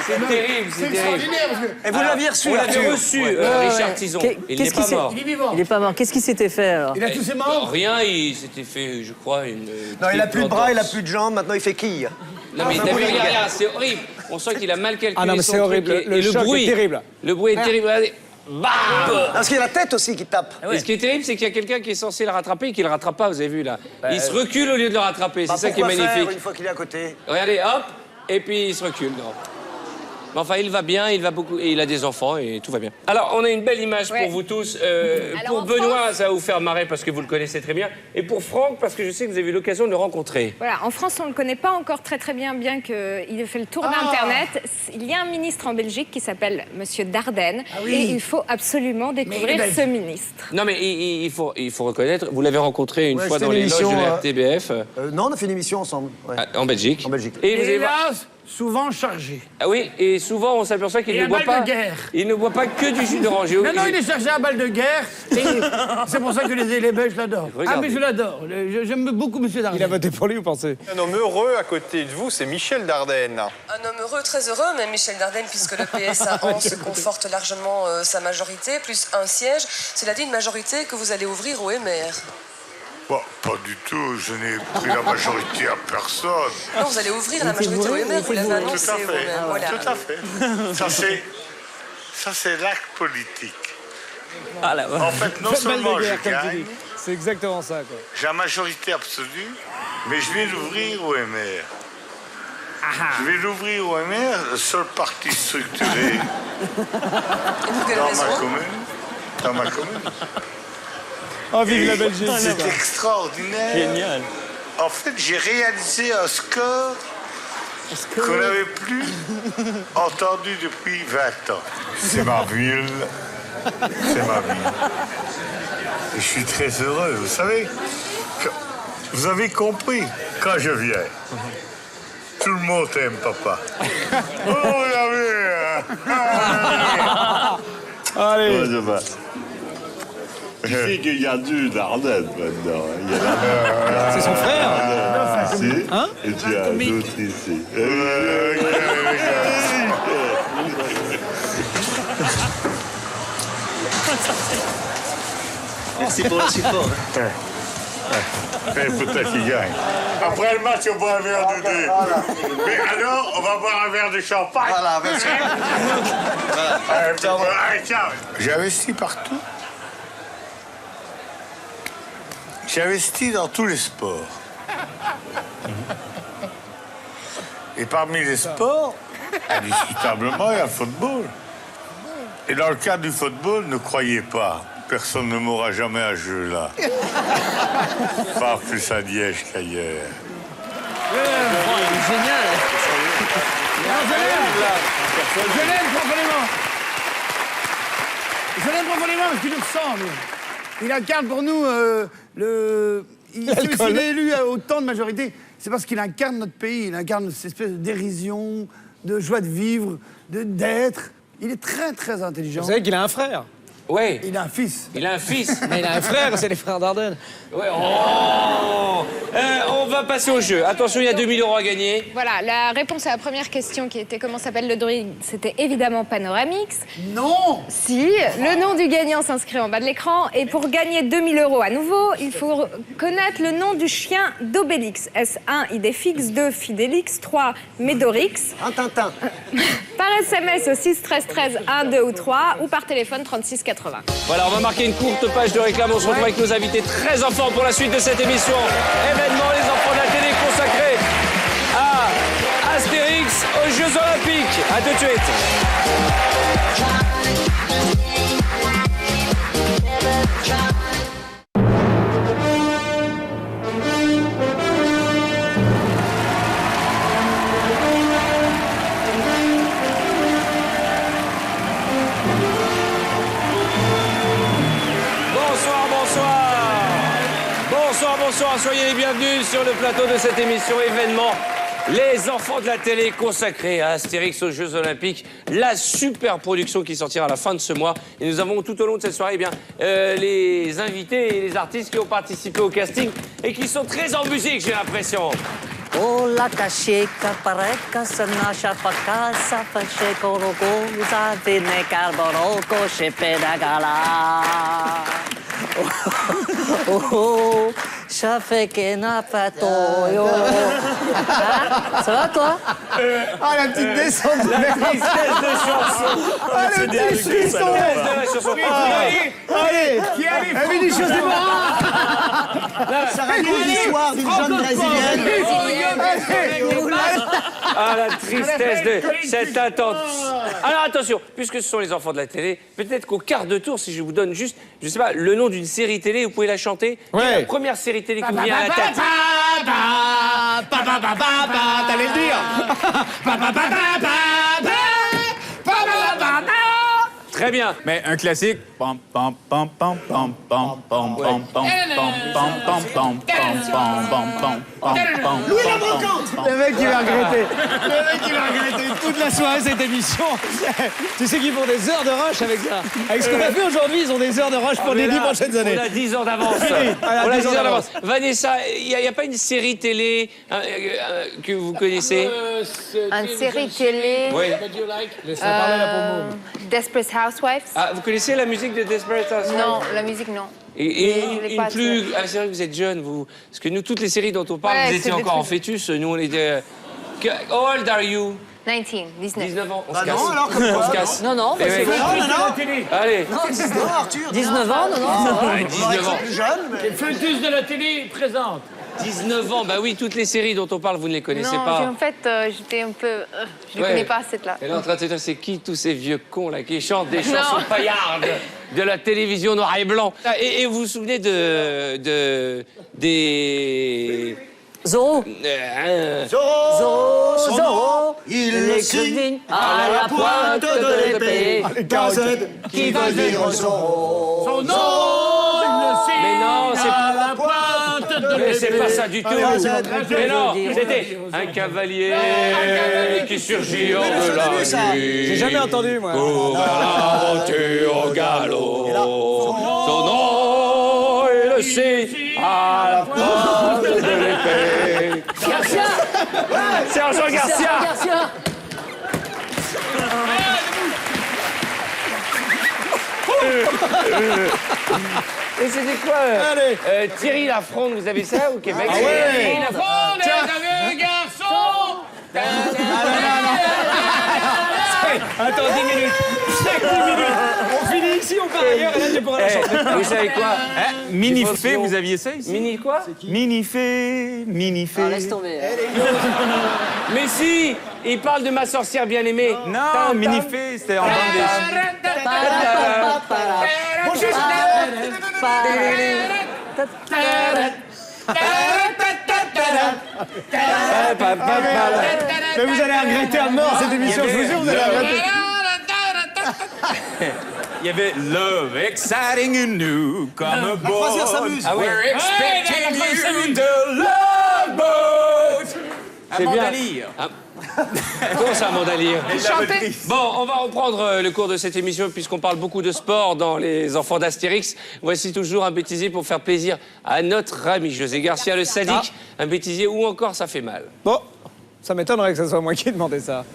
C'est terrible, c'est terrible. Et vous l'aviez reçu, On l'avait Arthur. reçu, Richard Tison. Il n'est pas mort. Il est vivant. Il est pas mort. Qu'est-ce qui s'était fait alors? Il a tous ses membres. Rien, il s'était fait, je crois, une... Non, il a plus de bras, il a plus de jambes, maintenant il fait quille. Non mais t'as vu, regarde, c'est horrible. On sent qu'il a mal calculé. Ah non, mais son c'est truc horrible. et Le choc bruit est terrible. Le bruit est terrible. Regardez. Bam. Parce qu'il y a la tête aussi qui tape. Et ce qui est terrible, c'est qu'il y a quelqu'un qui est censé le rattraper et qui le rattrape pas, vous avez vu là. Il se recule au lieu de le rattraper, c'est ça qui est magnifique. Une fois qu'il est à côté. Regardez, hop, et puis il se recule. Non. Mais enfin, il va bien, il va beaucoup, et il a des enfants et tout va bien. Alors, on a une belle image pour vous tous. Pour Benoît, ça va vous faire marrer parce que vous le connaissez très bien. Et pour Franck, parce que je sais que vous avez eu l'occasion de le rencontrer. Voilà, en France, on ne le connaît pas encore très bien qu'il ait fait le tour d'Internet. Il y a un ministre en Belgique qui s'appelle Monsieur Dardenne. Et il faut absolument découvrir ce ministre. Non, mais il faut reconnaître, vous l'avez rencontré une fois dans les loges de la RTBF. Non, on a fait une émission ensemble. Ouais. En Belgique. En Belgique. Et vous avez... Souvent chargé. Ah oui, et souvent on s'aperçoit qu'il ne boit pas. Il ne boit pas que du jus d'orange. Non, il est chargé à balle de guerre. Et c'est pour ça que les Belges l'adorent. Ah, mais je l'adore. J'aime beaucoup M. Dardenne. Il a voté pour lui, vous pensez? Un homme heureux à côté de vous, c'est Michel Dardenne. Un homme heureux, très heureux, même Michel Dardenne, puisque le PS à Anse conforte largement sa majorité, plus un siège. Cela dit, une majorité que vous allez ouvrir au MR. Bon, pas du tout, je n'ai pris la majorité à personne. Non, vous allez ouvrir la majorité au MR, vous l'avez annoncé vous-même. Voilà. Tout à fait. Ça, c'est l'acte politique. Ah, là, en fait, non seulement je gagne, c'est exactement ça, quoi. j'ai la majorité absolue, mais je vais l'ouvrir au MR. Je vais l'ouvrir au MR, le seul parti structuré dans ma commune. Oh, vive la Belgique! C'est extraordinaire. Génial. En fait, j'ai réalisé un score qu'on n'avait plus entendu depuis 20 ans. C'est ma ville. C'est ma ville. Et je suis très heureux. Vous savez, vous avez compris, quand je viens, tout le monde aime papa. Oh, vous avez... Allez. Tu sais qu'il y a du Dardenne maintenant. C'est son frère. Ici, hein? Et tu as d'autres ici. Merci pour le support. Peut-être qu'il gagne. Après le match, on boit un verre de thé. Mais alors, on va boire un verre de champagne. Voilà, merci. Allez, ciao. J'ai investi partout. J'ai investi dans tous les sports. Et parmi les sports, indiscutablement, il y a le football. Et dans le cadre du football, ne croyez pas, personne ne m'aura jamais à ce jeu-là. Pas plus à Liège qu'ailleurs. Il est génial. Je l'aime profondément. Je l'aime profondément parce qu'il nous ressemble. Il incarne pour nous s'il est élu à autant de majorité, c'est parce qu'il incarne notre pays. Il incarne cette espèce de dérision, de joie de vivre, d'être. Il est très, très intelligent. Vous savez qu'il a un frère? Oui. Il a un fils. Il a un fils. Mais il a un frère, c'est les frères Dardenne. Ouais. Oh on va passer au jeu. Attention, il y a 2000 € à gagner. Voilà, la réponse à la première question qui était comment s'appelle le druide, c'était évidemment Panoramix. Non. Si, le nom du gagnant s'inscrit en bas de l'écran. Et pour gagner 2000 € à nouveau, il faut connaître le nom du chien d'Obélix. S1, Idéfix, 2, Fidélix, 3, Médorix. Un Tintin. Par SMS au 6 13 13 1, 2 ou 3 ou par téléphone 36 80. Voilà, on va marquer une courte page de réclame. On se retrouve avec nos invités très enfants pour la suite de cette émission. Événement, les enfants de la télé consacrés à Astérix aux Jeux Olympiques. A tout de suite. Bonsoir, soyez les bienvenus sur le plateau de cette émission événement. Les enfants de la télé consacrés à Astérix aux Jeux Olympiques, la super production qui sortira à la fin de ce mois. Et nous avons tout au long de cette soirée les invités et les artistes qui ont participé au casting et qui sont très en musique, j'ai l'impression. Oh la cacheka pareca sanasha pakasa fasheko rogoza vine carboroko chez Pedagala. Oh, ça fait qu'il n'a pas toyo. Ça va toi? Ah, la petite descente de La tristesse de chanson. Ah, le petit frisson. Allez, Vinicius des Moras. Ça raconte l'histoire d'une jeune brésilienne. Ah, la tristesse de cette attente. Alors attention, puisque ce sont les enfants de la télé, peut-être qu'au quart de tour, si je vous donne juste, je sais pas, le nom d'une série télé, vous pouvez la chanter. Ouais. La première série télé qui vous vient à la tête. T'allais le dire. Très bien. Mais un classique. Pam pam pam pam pam pam pam pam pam pam pam pam pam pam pam pam. Louis la brocante. Le mec il va regretter. Le mec il va regretter toute la soirée cette émission. Tu sais qu'ils font des heures de rush avec ça. Avec ce qu'on a fait aujourd'hui, ils ont des heures de rush pour les 10 prochaines années. On a 10 ans d'avance. On a 10 ans d'avance. Vanessa, il n'y a pas une série télé que vous connaissez? Une série télé. Oui. Desperate Housewives. Ah, vous connaissez la musique de Desperate Housewives? Non, la musique, non. Et Je l'ai une pas plus... Ah, c'est vrai que vous êtes jeune, vous. Parce que nous, toutes les séries dont on parle, Ouais, vous étiez c'est des encore en trucs. fêtus. Nous, on était... How old are you? 19 ans. On Bah se non, casse. alors, comme On quoi, se casse. Non, non, Eh bah, c'est oui. vrai. Allez. Non, 19 ans, Arthur. 19 ans, non, non, ça va. Ouais, 19 ans. Plus jeune, mais... Fœtus de la télé présente. 19 ans, bah oui, toutes les séries dont on parle, vous ne les connaissez Non, pas. en fait, j'étais un peu... je ne Ouais. connais pas cette là. Elle est en train de se dire, c'est qui tous ces vieux cons là qui chantent des Non. chansons paillardes de la télévision noir et blanc. Et vous vous souvenez des... Zorro. Zorro, Zorro. il le signe à la pointe de l'épée. Gazette qui veut dire Zorro. Son nom, il le signe Mais non, c'est à la pointe de Mais c'est l'épée. pas ça du tout. Mais non, c'était un cavalier qui surgit hors de la nuit. J'ai jamais entendu, moi. Pour l'aventure au galop. Son nom, il le sait, à la pointe de l'épée. Garcia. Sergent Garcia. Garcia. Et c'était quoi Thierry Lafronde, vous avez ça au Québec? Ah ouais. Thierry Lafronde est un vieux garçon. Attends, 10 minutes. 10 minutes. On finit ici, on part ailleurs, et là, tu pourras la chanter. Vous savez quoi Mini-fée, vous aviez ça ici? Mini quoi? Mini-fée, mini-fée. Ah, laisse tomber. Mais si, il parle de ma sorcière bien-aimée. Non, mini-fée, c'était en bande dessinée. Mais vous allez regretter à mort cette émission, je vous jure, vous allez regretter. Il y avait Love, exciting and new, come aboard. croisière s'amuse. Ah oui. We're expecting you to love boat. C'est bien. Mandalire. Comment ça, Mandalire? Chantez. Bon, on va reprendre le cours de cette émission puisqu'on parle beaucoup de sport dans Les Enfants d'Astérix. Voici toujours un bêtisier pour faire plaisir à notre ami José Garcia, le sadique. Un bêtisier où encore ça fait mal. Bon, ça m'étonnerait que ce soit moi qui ai demandé ça.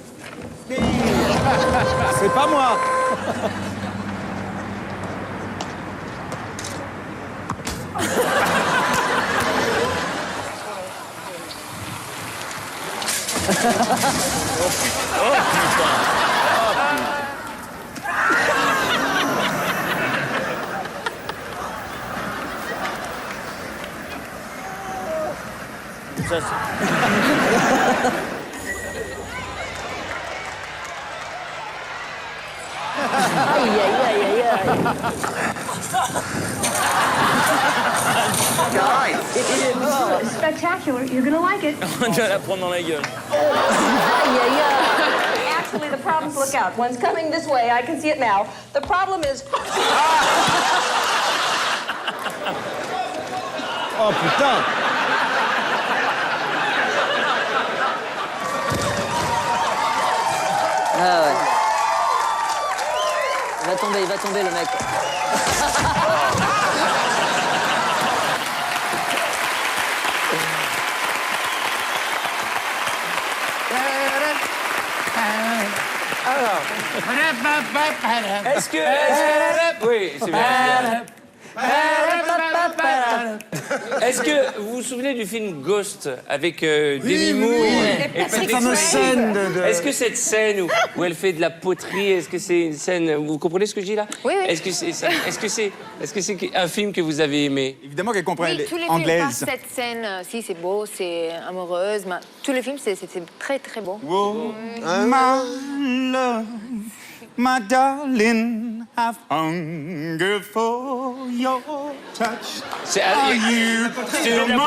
C'est pas moi. Aïe, aïe, aïe, aïe, aïe. Spectacular. You're gonna like it. On va la prendre dans la gueule. Aïe, aïe, aïe. Actually, the problem's look out. One's coming this way. I can see it now. The problem is. Oh putain. Ah ouais. Il va tomber le mec. Est-ce que... Oui, c'est bien. Est-ce que vous vous souvenez du film Ghost avec Demi Moore et Cette fameuse scène de... Est-ce que cette scène où elle fait de la poterie, est-ce que c'est une scène... Vous comprenez ce que je dis là? Oui, oui. Est-ce que c'est un film que vous avez aimé? Évidemment qu'elle comprend Oui, tous les films par cette scène. Si, c'est beau, c'est amoureuse. Mais tous les films, c'est très, très beau. Whoa, my love, my darling, I've hungered for your touch. Are you still mine?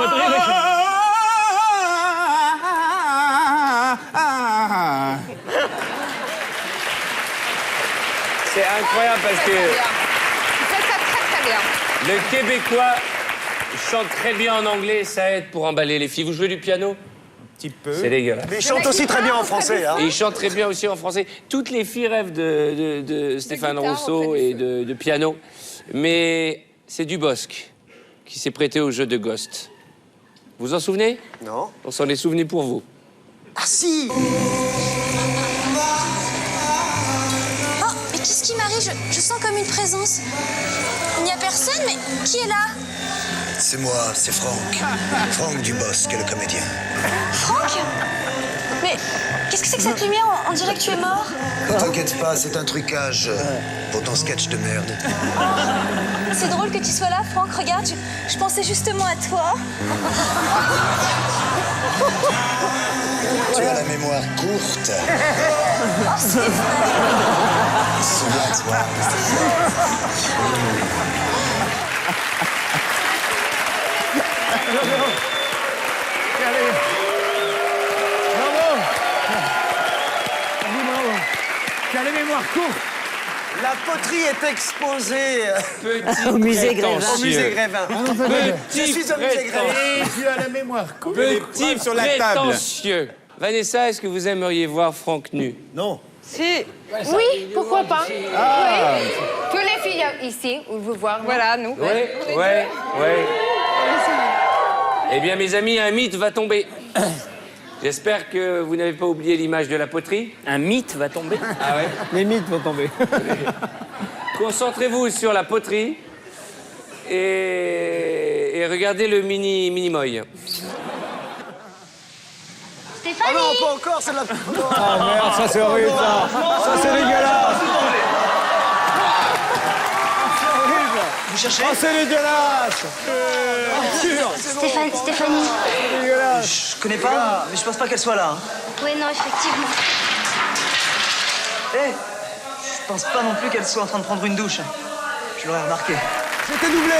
C'est incroyable parce que Il fait ça très, très bien. le Québécois chante très bien en anglais, ça aide pour emballer les filles. Vous jouez du piano? Petit peu. C'est dégueulasse. Mais il chante aussi très bien en français. Hein. Et il chante très bien aussi en français. Toutes les filles rêvent de Stéphane Rousseau et de piano. Mais c'est Dubosc qui s'est prêté au jeu de Ghost. Vous en souvenez? Non. On s'en est souvenu pour vous. Ah si! Oh, mais qu'est-ce qui m'arrive? Je sens comme une présence. Il n'y a personne, mais qui est là? C'est moi, c'est Franck. Franck Dubosc, le comédien. Franck? Mais qu'est-ce que c'est que cette lumière? On dirait que tu es mort. Ne t'inquiète pas, c'est un trucage pour ton sketch de merde. C'est drôle que tu sois là, Franck. Regarde, je pensais justement à toi. Tu as la mémoire courte. Oh, Stéphane. Souviens-toi. Tu as la mémoire courte. La poterie est exposée Au musée Grévin. Au musée Grévin. Petit Je suis au musée Grévin. Et tu as la mémoire courte. Petit sur la table. prétentieux. Vanessa, est-ce que vous aimeriez voir Franck nu? Non. Si. Oui, pourquoi pas? Ah. Oui. Toutes les filles ici, on veut voir. Voilà, nous. Oui. Eh bien, mes amis, un mythe va tomber. J'espère que vous n'avez pas oublié l'image de la poterie. Un mythe va tomber. Ah ouais? Les mythes vont tomber. Concentrez-vous sur la poterie et regardez le mini-moy. Ah non, pas encore, c'est de la... Ah merde, ça c'est horrible ça. Ça c'est dégueulasse. Vous cherchez? Oh, c'est dégueulasse. Stéphanie. Je connais pas, mais je pense pas qu'elle soit là. Oui, non, effectivement. Je pense pas non plus qu'elle soit en train de prendre une douche. Je l'aurais remarqué. J'étais doublé.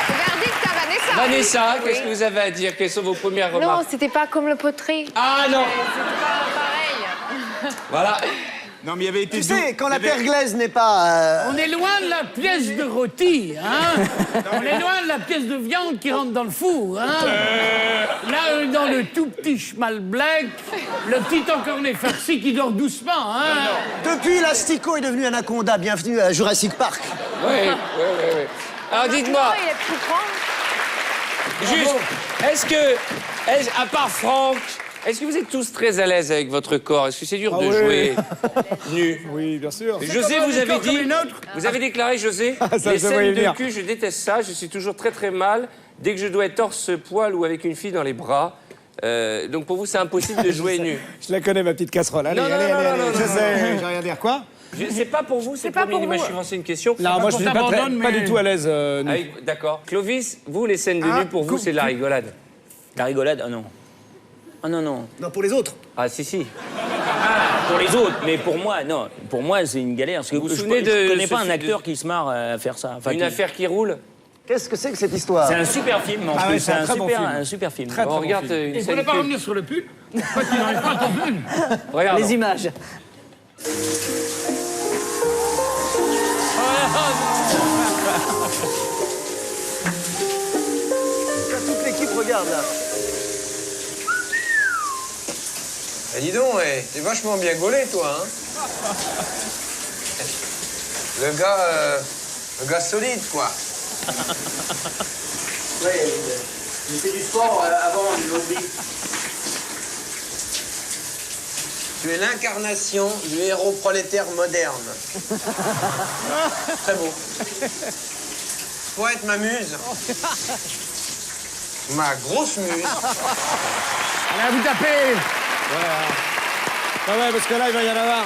Regardez que t'as Vanessa. Vanessa, Oui. qu'est-ce que vous avez à dire? Quelles sont vos premières Non, remarques? c'était pas comme le poterie. Ah non! C'était pas pareil. Voilà. Non, mais il y avait été. Tu sais, quand la perglaise n'est pas... On est loin de la pièce de rôti, hein. On est loin de la pièce de viande qui rentre dans le four, hein. Là, on est dans le tout petit chemal black, le petit encorné farci qui dort doucement, hein. Depuis, l'asticot est devenu anaconda. Bienvenue à Jurassic Park. Oui. Alors dites-moi, Il est plus grand. juste, à part Franck, est-ce que vous êtes tous très à l'aise avec votre corps? Est-ce que c'est dur de jouer nu? Oui, bien sûr. José, vous avez dit, vous avez déclaré, José, Ça, les je voyais scènes de venir. cul, je déteste ça, je suis toujours très très mal dès que je dois être torse-poil ou avec une fille dans les bras. Donc pour vous, c'est impossible de jouer nu. Je la connais, ma petite casserole. Allez, Non, non, allez, non, allez, non, allez. non, Je non, sais, j'ai rien à dire. Quoi? C'est pas pour vous, c'est pas pour l'image suivante, c'est une question. Non, moi je suis pas du tout à l'aise. Ah oui, d'accord. Clovis, vous, les scènes de nu, pour vous, c'est de la rigolade. La rigolade, ah non. Ah non, non. Non, pour les autres. Ah si, si. Pour les autres, mais pour moi, non. Pour moi, c'est une galère. Parce que Vous vous je souvenez de connais ce pas un film acteur qui se marre à faire ça. Enfin, Une affaire qui roule. Qu'est-ce que c'est que cette histoire? C'est un super film, en Ah plus. ouais, C'est un très bon film. super film. Très, très On bon regarde film. une Vous scène voulez pas culte. revenir sur le pull? Pourquoi tu n'arrives pas à t'en pull? Regarde. Les images. Toute l'équipe regarde, là. Eh, dis donc, t'es vachement bien gaulé, toi, hein. Le gars solide, quoi. J'ai fait du sport avant, du rugby. Tu es l'incarnation du héros prolétaire moderne. Très beau. Toi être ma muse. Ma grosse muse. Allez, vous tapez. Ouais, parce que là, il va y en avoir...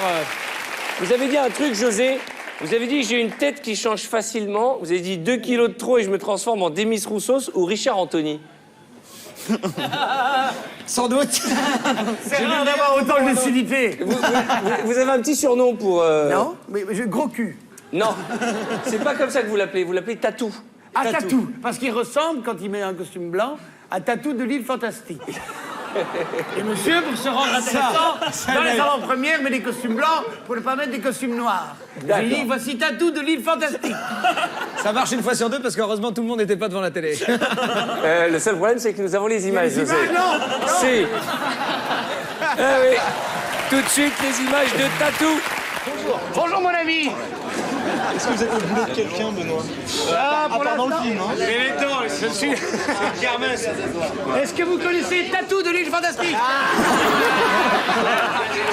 Vous avez dit un truc, José. Vous avez dit j'ai une tête qui change facilement. Vous avez dit 2 kilos de trop et je me transforme en Demis Roussos ou Richard Anthony. Sans doute. C'est rare d'avoir autant de lucidité. Vous avez un petit surnom pour... Non, mais j'ai gros cul. Non, c'est pas comme ça que vous l'appelez Tatou. Ah, Tatou. Parce qu'il ressemble, quand il met un costume blanc, à Tatou de l'île Fantastique. Et monsieur, pour se rendre intéressant, dans les avant-premières, met des costumes blancs pour ne pas mettre des costumes noirs. J'ai dit, voici Tatou de l'île Fantastique. Ça marche une fois sur deux parce qu'heureusement tout le monde n'était pas devant la télé. Le seul problème, c'est que nous avons les images, José. Non. Si. Ah oui. Tout de suite, les images de Tatou. Bonjour, mon ami. Est-ce que vous êtes au boulot de quelqu'un, Benoît? Ah, pour dans le l'instant. film, hein. Mais attends, je suis Kermesse. Est-ce que vous connaissez Tatou de l'île Fantastique?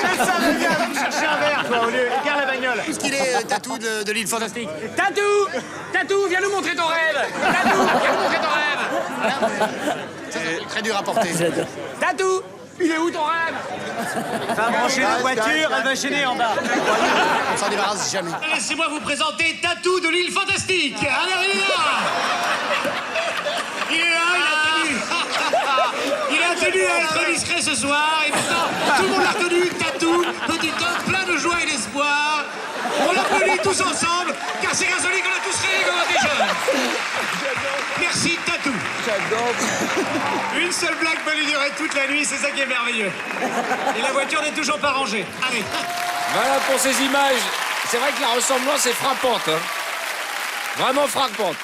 Je le savais bien, va me chercher un verre, quoi, au lieu. Écarte la bagnole. Est-ce qu'il est Tatou de l'île Fantastique? Tatou, viens nous montrer ton rêve. Tatou, viens nous montrer ton rêve. C'est très dur à porter. Tatou, il est où ton rêve? Va brancher la voiture, elle va gêner en bas. On s'en débarrasse jamais. Laissez-moi vous présenter Tatou de l'île Fantastique. Allez, il est là. Il est là, il a tenu à être discret ce soir. Et pourtant, tout le monde l'a reconnu. Tatou, petit homme plein de joie et d'espoir. On l'applaudit tous ensemble, car c'est grâce à lui qu'on a tous rêvé quand on était jeunes. Merci, Tatou. J'adore. Une seule blague peut lui durer toute la nuit, c'est ça qui est merveilleux. Et la voiture n'est toujours pas rangée. Allez. Voilà pour ces images. C'est vrai que la ressemblance est frappante. Hein. Vraiment frappante.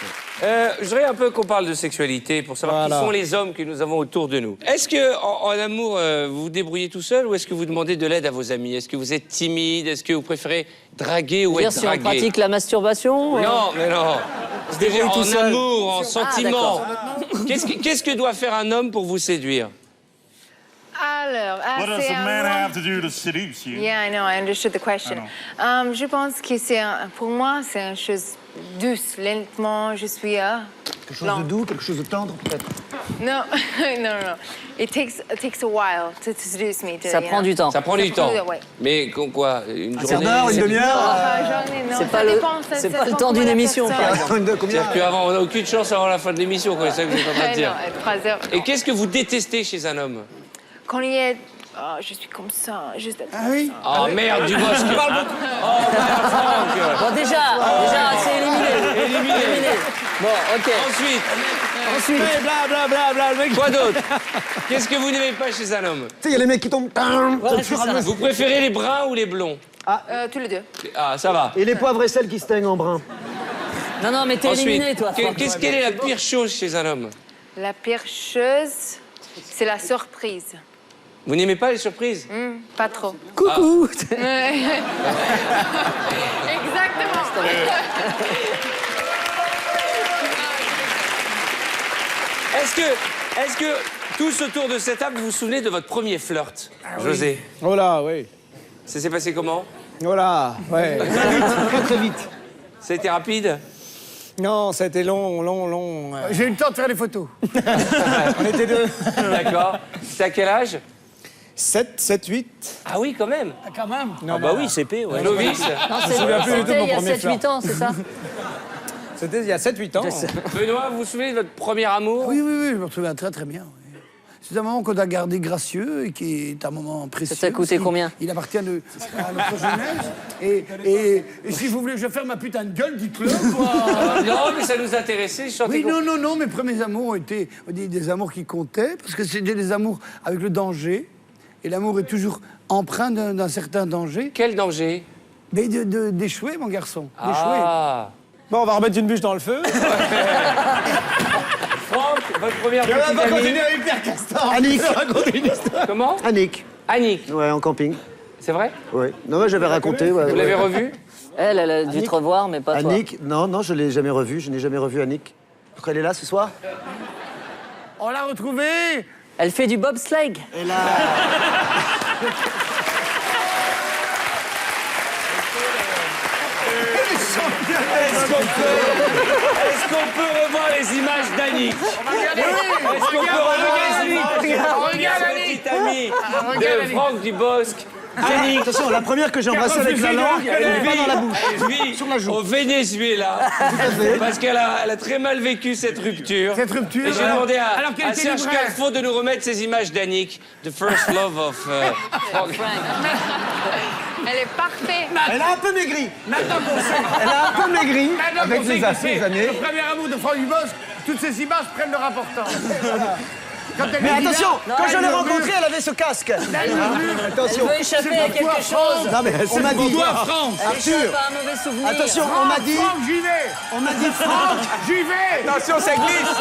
Je voudrais un peu qu'on parle de sexualité pour savoir qui sont les hommes que nous avons autour de nous. Est-ce que, en amour, vous vous débrouillez tout seul ou est-ce que vous demandez de l'aide à vos amis? Est-ce que vous êtes timide? Est-ce que vous préférez draguer ou être Si on dragué? pratique la masturbation Non, mais non. C'est-à-dire tout en seul. amour, en sentiment. d'accord. Qu'est-ce que doit faire un homme pour vous séduire? Alors, c'est un homme- to do to seduce you? Yeah, I know, I understood the question. Je pense que pour moi, c'est une chose douce, lentement, je suis... Quelque chose de doux, quelque chose de tendre, peut-être. Non, non. It takes a while to seduce me. Ça prend du temps. Ça prend du temps. Ouais. Mais quoi, une Un quart journée? d'heure, une demi-heure. C'est pas le temps d'une émission, par exemple. C'est-à-dire qu'avant, on n'a aucune chance avant la fin de l'émission, quoi. C'est ça que vous êtes en train de dire. Non, 3 heures. Et qu'est-ce que vous détestez chez un homme? Quand il est... Oh, je suis comme ça, juste... Ah oui? Oh merde, du bosque. Oh merde, Franck. Bon, déjà, c'est éliminé. Éliminé. Bon, ok. Ensuite, Bla, le mec. quoi d'autre? Qu'est-ce que vous n'aimez pas chez un homme? Tu sais, il y a les mecs qui tombent. Ouais, c'est ça. Vous préférez les bruns ou les blonds? Tous les deux. Ah, ça va. Et les poivres et sel qui se teignent en brun. Non, mais t'es éliminé, toi. Franck. Quelle est la pire chose chez un homme? La pire chose, c'est la surprise. Vous n'aimez pas les surprises? Pas trop. Coucou. Ouais. Exactement. Est-ce que tous autour de cette table, vous vous souvenez de votre premier flirt, José? Oh là, oui. Ça s'est passé comment? Oh là, ouais. Très vite. Ça a été rapide? Non, ça a été long. J'ai eu le temps de faire les photos. On était deux. D'accord. C'est à quel âge? 7, 8. Ah oui, quand même. Quand même. Non, bah oui, CP, ouais. Novice. Non, Je me souviens plus du tout de c'était mon il y a premier 7-8 ans, c'est ça? C'était il y a 7-8 ans. Benoît, vous vous souvenez de votre premier amour? Oui, je me souviens très bien. Oui. C'est un moment qu'on a gardé gracieux et qui est un moment précieux. Ça t'a coûté combien? Il appartient à notre jeunesse. Et si vous voulez que je fasse ma putain de gueule, dites-le, quoi. Non, mais ça nous intéressait. Oui, non, mes premiers amours ont été des amours qui comptaient, parce que c'était des amours avec le danger. Et l'amour est toujours empreint d'un certain danger. Quel danger? Mais d'échouer, mon garçon. D'échouer. Ah. Bon, on va remettre une bûche dans le feu. Franck, votre première petite amie. continuer avec Pierre Castor. Annick. Raconter une histoire. Comment? Annick. Annick. Ouais, en camping. C'est vrai? Oui. Non, mais j'avais raconté. Ouais, Vous l'avez revue? Elle a dû te revoir, mais pas toi. Annick, non, je l'ai jamais revue. Je n'ai jamais revu Annick. Pourquoi elle est là ce soir? On l'a retrouvée. Elle fait du bobsleigh. Et là... Est-ce qu'on peut revoir les images d'Annick? Est-ce qu'on peut revoir les images de petite amie de Franck Dubosc? Annick, attention, la première que j'ai embrassée avec la langue, elle n'est pas dans la bouche. Elle vit sur la joue. au Venezuela. Parce qu'elle a très mal vécu cette rupture. Cette rupture. Et j'ai demandé à qu'elle Serge était libraire. Calfo de nous remettre ces images d'Annick, The First Love of Franck. Elle est parfaite. Elle a un peu maigri. Maintenant qu'on sait. Elle a un peu maigri Maintenant avec qu'on sait les que c'est années. le premier amour de Franck Dubosc, toutes ces images prennent leur importance. Quand elle Mais est attention, là, quand je l'ai elle rencontrée, elle avait ce casque. Attention. Elle veut échapper à quelque chose. Non mais on m'a dit. Franck. Elle échappe à un mauvais souvenir. Attention, on m'a dit. Franck, j'y vais. On m'a dit Franck. J'y vais. Attention, ça glisse.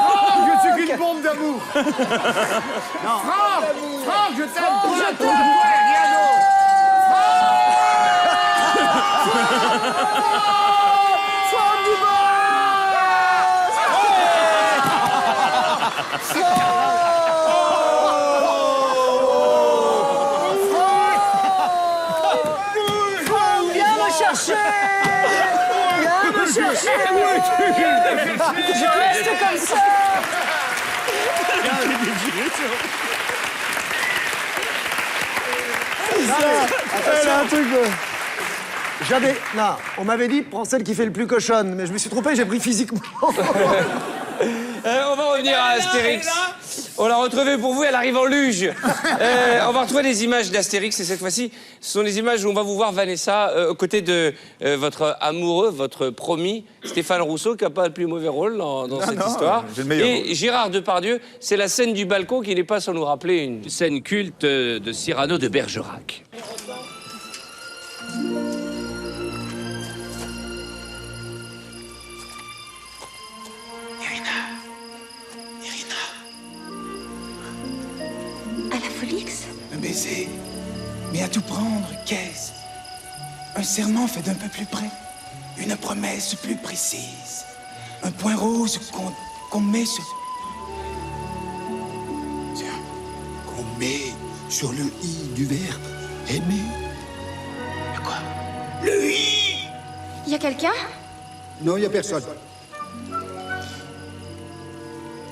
Franck, je suis qu'une bombe d'amour. Franck, Franck, je t'aime. Toi, et rien d'autre. Franck Viens me chercher. Viens me chercher. Je reste comme ça. Elle a un truc. Non, on m'avait dit prends celle qui fait le plus cochonne, mais je me suis trompé, j'ai pris physiquement. On va revenir à Astérix. On l'a retrouvée pour vous, elle arrive en luge. On va retrouver des images d'Astérix et cette fois-ci, ce sont les images où on va vous voir, Vanessa, aux côtés de votre amoureux, votre promis, Stéphane Rousseau, qui n'a pas le plus mauvais rôle dans cette histoire. j'ai le meilleur Et Gérard Depardieu, c'est la scène du balcon qui n'est pas sans nous rappeler une scène culte de Cyrano de Bergerac. À la Folix? Un baiser, mais à tout prendre, qu'est-ce? Un serment fait d'un peu plus près, une promesse plus précise, un point rose qu'on met sur... Tiens, qu'on met sur le i du verbe aimer. Le quoi? Le i! Y a quelqu'un? Non, y a personne.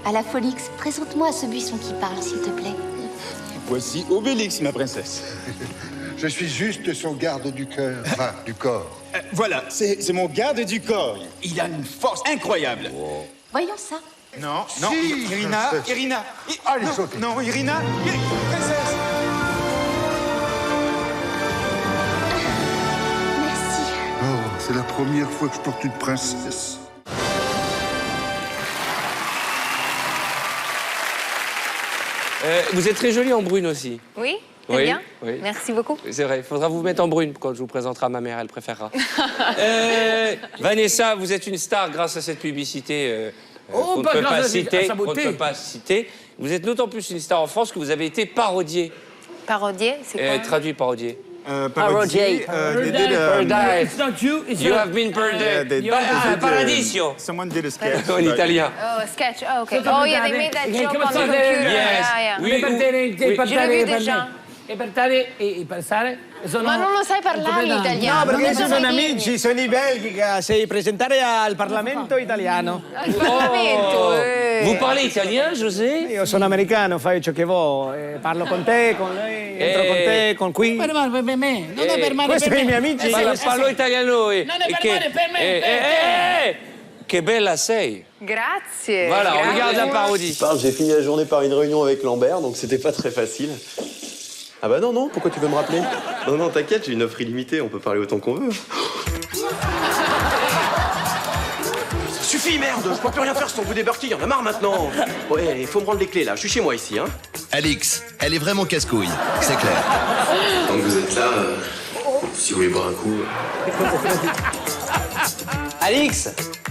À la Folix, présente-moi ce buisson qui parle, s'il te plaît. Voici Obélix, ma princesse. Je suis juste son garde du cœur, enfin, du corps. Voilà, c'est mon garde du corps. Il a une force incroyable. Voyons ça. Non, Si, non, Irina, princesse. Irina. Allez, non, sautez. non, Irina, princesse. Merci. Oh, c'est la première fois que je porte une princesse. Vous êtes très jolie en brune aussi. Oui, très Oui, bien. oui. Merci beaucoup. C'est vrai, il faudra vous mettre en brune quand je vous présenterai à ma mère, elle préférera. Vanessa, vous êtes une star grâce à cette publicité qu'on ne pas peut grâce pas à citer. sa beauté. Qu'on ne peut pas citer. Vous êtes d'autant plus une star en France que vous avez été parodié. Parodier, c'est quoi? Traduit parodier. Parodier. It's not you, it's You her. have been parodied. You are- Paradiso. Someone did a sketch. En italien. Oh, a sketch. Oh, okay. Oh, yeah, they made that joke on the computer. Yes. Yeah, Oui, yeah. Per Je l'ai vu déjà. E per stare e passare sono... Ma non lo sai parlare l'italiano. No, perché non sono sai amici, sono in Belgica, sei presentare al Parlamento italiano. Al Parlamento, Vous parlez italien, José? Io sono americano, fai ciò che vuoi, parlo con te, con lei, entro con te, con qui. Per male per me, non è per male Questi per sono i me. miei amici. Parlo italiano e... Non è per che- male per me. Che bella sei. Grazie. Voilà, on grazie. regarde la parodie. J'ai fini la journée par une réunion avec Lambert, donc c'était pas très facile. Ah bah non, non, pourquoi tu veux me rappeler? Non, non, t'inquiète, j'ai une offre illimitée, on peut parler autant qu'on veut. Suffit, merde, je peux plus rien faire sur ton bout des Bertie, y'en a marre maintenant. Ouais, il faut me rendre les clés là, je suis chez moi ici, hein. Alix, elle est vraiment casse-couille, c'est clair. Tant que vous êtes là, si vous voulez boire un coup... Alix,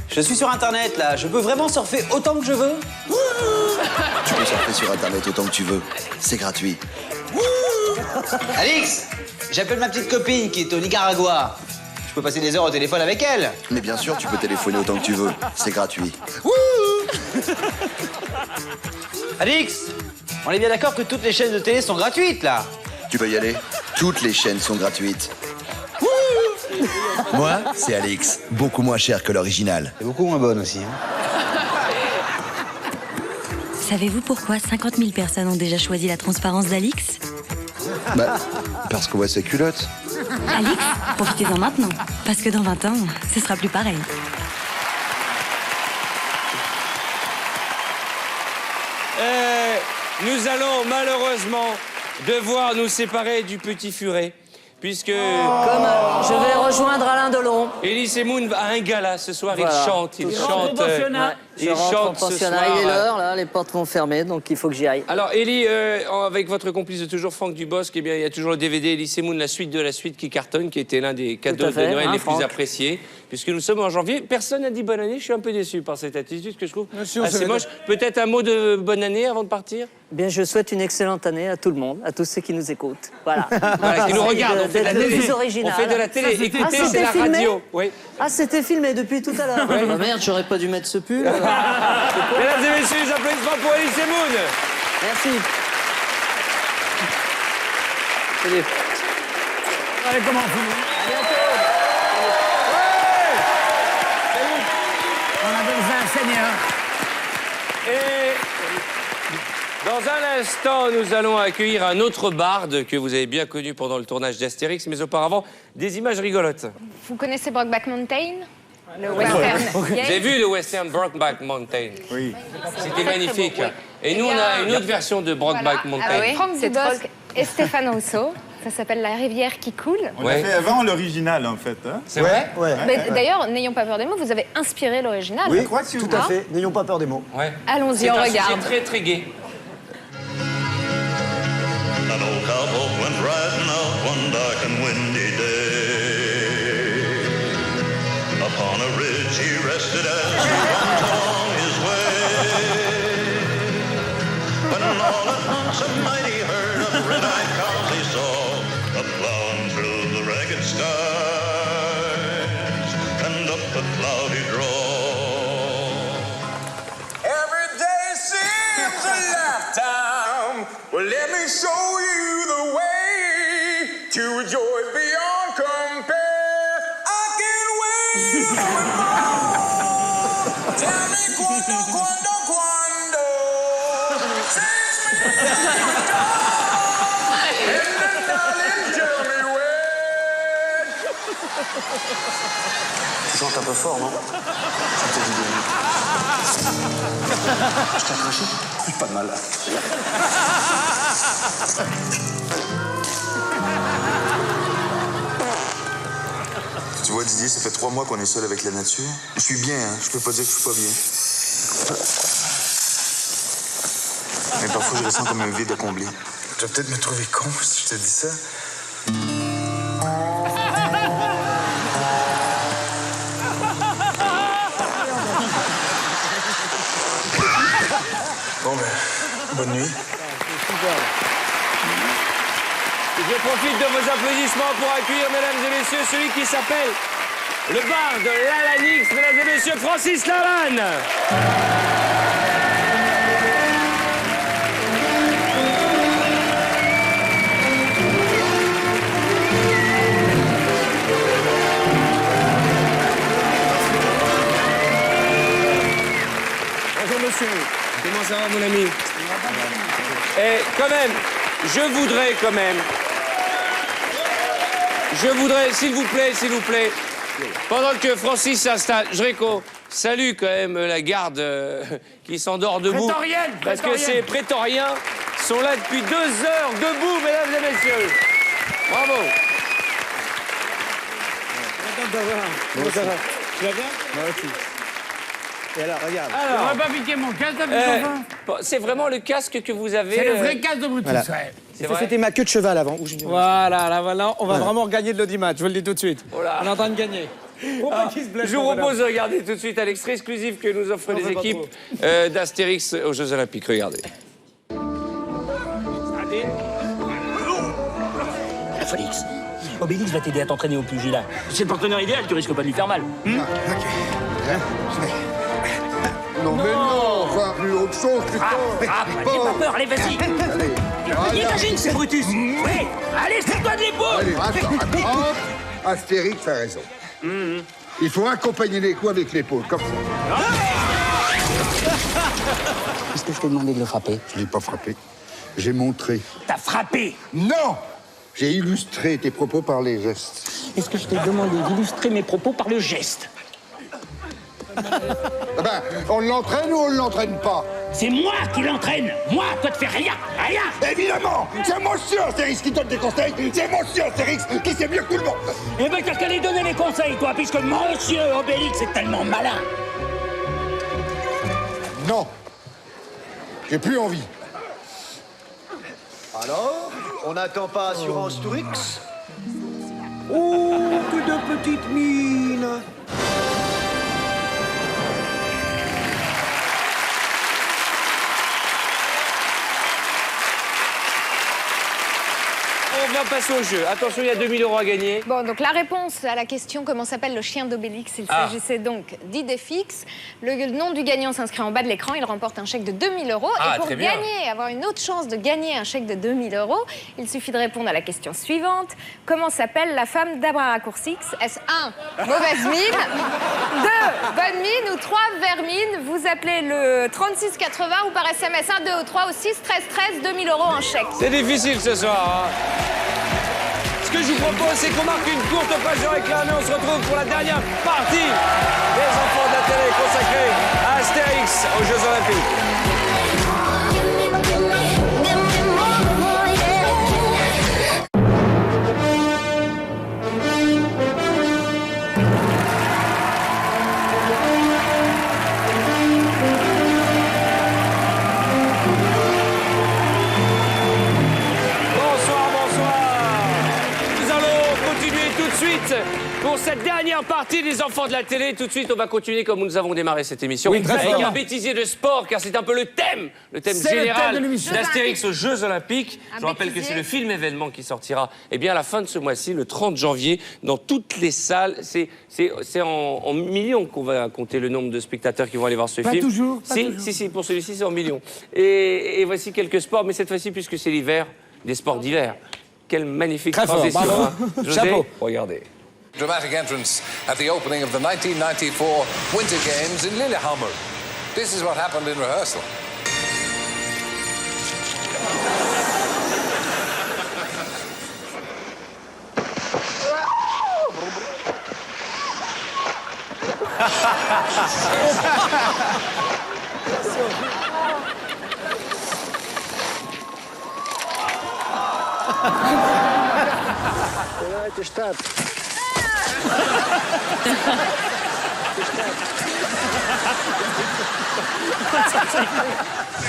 je suis sur internet là, je peux vraiment surfer autant que je veux? Tu peux surfer sur internet autant que tu veux, c'est gratuit. Alix, j'appelle ma petite copine qui est au Nicaragua. Je peux passer des heures au téléphone avec elle. Mais bien sûr, tu peux téléphoner autant que tu veux, c'est gratuit. Alix, on est bien d'accord que toutes les chaînes de télé sont gratuites, là? Tu peux y aller. Toutes les chaînes sont gratuites. Moi, c'est Alix. Beaucoup moins cher que l'original. Et beaucoup moins bonne aussi. Hein. Savez-vous pourquoi 50 000 personnes ont déjà choisi la transparence d'Alix? Bah, parce qu'on voit ses culottes. Alix, profitez-en maintenant. Parce que dans 20 ans, ce sera plus pareil. Nous allons malheureusement devoir nous séparer du petit furet. Puisque... Je vais rejoindre Alain Delon. Elie Semoun a un gala ce soir, Voilà. il chante. Je rentre au pensionnat Il chante ce soir. Il est l'heure, là, les portes vont fermer, donc il faut que j'y aille. Alors, Elie, avec votre complice de toujours, Franck Dubosc, eh bien, il y a toujours le DVD Elie Semoun, la suite de la suite qui cartonne, qui était l'un des cadeaux de Noël les plus appréciés. Puisque nous sommes en janvier, personne n'a dit bonne année. Je suis un peu déçu par cette attitude que je trouve assez moche. Peut-être un mot de bonne année avant de partir? Bien, je souhaite une excellente année à tout le monde, à tous ceux qui nous écoutent. Voilà. Voilà, qui nous regardent. On fait de la télé. On fait de la télé. Écoutez, c'est la radio. Oui. Ah, c'était filmé depuis tout à l'heure. Oui. Oh, merde, j'aurais pas dû mettre ce pull. Mesdames et messieurs, les applaudissements pour Elie Semoun. Merci. Salut. Allez, comment on finit? À bientôt. On appelle ça un seigneur. Et dans un instant, nous allons accueillir un autre barde que vous avez bien connu pendant le tournage d'Astérix, mais auparavant, des images rigolotes. Vous connaissez Brokeback Mountain? Le western. Vous avez vu le western Brokeback Mountain? Oui. C'était magnifique. Et nous, on a une autre version de Brokeback Mountain. Avec Franck Dubosc et Stéphane Rousseau. Ça s'appelle La rivière qui coule. On l'a fait avant l'original, en fait. Hein. C'est vrai? Mais d'ailleurs, n'ayons pas peur des mots, vous avez inspiré l'original. Oui, tout à fait. N'ayons pas peur des mots. Ouais. Allons-y, on regarde. C'est très, très gai. An old cowboy went riding out one dark and windy day. Upon a ridge he rested as he walked along his way. When all at once a mighty herd of red-eyed cows he saw, a-plowing through the ragged skies and up a cloudy draw. Every day seems a lifetime. Well, let me show you the way to a joy beyond compare. I can't wait for it more. Tell me quando, quando, quando. Since me and then darling, tell me when. Tu chantes un peu fort, non? Ça te dit bien. Je t'ai accroché? Pas de mal. Tu vois, Didier, ça fait 3 mois qu'on est seul avec la nature. Je suis bien, hein. Je peux pas dire que je suis pas bien. Mais parfois, je ressens comme un vide à combler. Tu vas peut-être me trouver con si je te dis ça. Bon, ben, bonne nuit. Je profite de vos applaudissements pour accueillir, mesdames et messieurs, celui qui s'appelle le barde Lalanix, mesdames et messieurs, Francis Lalanne. Bonjour monsieur, comment ça va mon ami? Et quand même, je voudrais, s'il vous plaît, pendant que Francis s'installe, Jericho, salue quand même la garde qui s'endort debout. Prétorienne, parce que prétorienne. ces prétoriens sont là depuis 2 heures debout, mesdames et messieurs. Bravo. Comment ça va? Tu vas bien? Moi aussi. Et alors, regarde. Alors, on va pas piquer mon casque, t'as vu enfin? C'est vraiment le casque que vous avez. C'est le vrai casque de Brutus, Voilà. ouais. C'est vrai. C'était ma queue de cheval avant. Voilà, là, voilà, on va Voilà. vraiment gagner de l'audimat, je vous le dis tout de suite. Oh là. On est en train de gagner. Faut pas qu'il se blesse, Je vous mon bonhomme. propose de regarder tout de suite à l'extrait exclusif que nous offrent Non, les c'est pas équipes d'Astérix aux Jeux Olympiques. Regardez. Félix, Obélix va t'aider à t'entraîner au pugilat. C'est le partenaire idéal, tu risques pas de lui faire mal. non, mais non. Enfin, plus autre chose, putain. J'ai pas peur, allez, vas-y. Allez. Imagine, c'est Brutus. Oui, allez, serre-toi de l'épaule. Allez, attends. Astérix a raison. Il faut accompagner les coups avec l'épaule, comme ça. Est-ce que je t'ai demandé de le frapper? Je l'ai pas frappé. J'ai montré. T'as frappé. Non! J'ai illustré tes propos par les gestes. Est-ce que je t'ai demandé d'illustrer mes propos par le geste? Ah ben, on l'entraîne ou on ne l'entraîne pas? C'est moi qui l'entraîne. Moi, toi, tu fais rien. Rien. Évidemment! C'est monsieur Astérix qui donne des conseils. C'est monsieur Astérix qui sait mieux que tout le monde. Eh ben, t'as qu'à les donner les conseils, toi, puisque monsieur Obélix est tellement malin. Non. J'ai plus envie. Alors, on n'attend pas Assurance Tourix? Oh, que de petites mines! On vient passer au jeu. Attention, il y a 2000 € à gagner. Bon, donc la réponse à la question comment s'appelle le chien d'Obélix, il s'agissait donc d'idées fixes. Le nom du gagnant s'inscrit en bas de l'écran, il remporte un chèque de 2000 €. Et pour gagner, avoir une autre chance de gagner un chèque de 2000 €, il suffit de répondre à la question suivante. Comment s'appelle la femme d'Abracoursix? Est-ce 1, mauvaise mine, 2, bonne mine ou 3, vermine? Vous appelez le 3680 ou par SMS 1, 2 ou 3 ou 6, 13 13, 2000 € en chèque. C'est difficile ce soir. Ce que je vous propose, c'est qu'on marque une courte page de réclame et on se retrouve pour la dernière partie des enfants de la télé consacrée à Astérix aux Jeux Olympiques. Pour cette dernière partie des enfants de la télé, tout de suite, on va continuer comme nous avons démarré cette émission. Oui, très avec fort. un bêtisier de sport, car c'est un peu le thème général d'Astérix aux Jeux Olympiques. Je rappelle que c'est le film événement qui sortira à la fin de ce mois-ci, le 30 janvier, dans toutes les salles. C'est en millions qu'on va compter le nombre de spectateurs qui vont aller voir ce film. Toujours, pas toujours. Si, pour celui-ci, c'est en millions. Et voici quelques sports, mais cette fois-ci, puisque c'est l'hiver, des sports d'hiver. Quelle magnifique transition. Hein. José, chapeau. Regardez. Dramatic entrance at the opening of the 1994 Winter Games in Lillehammer. This is what happened in rehearsal.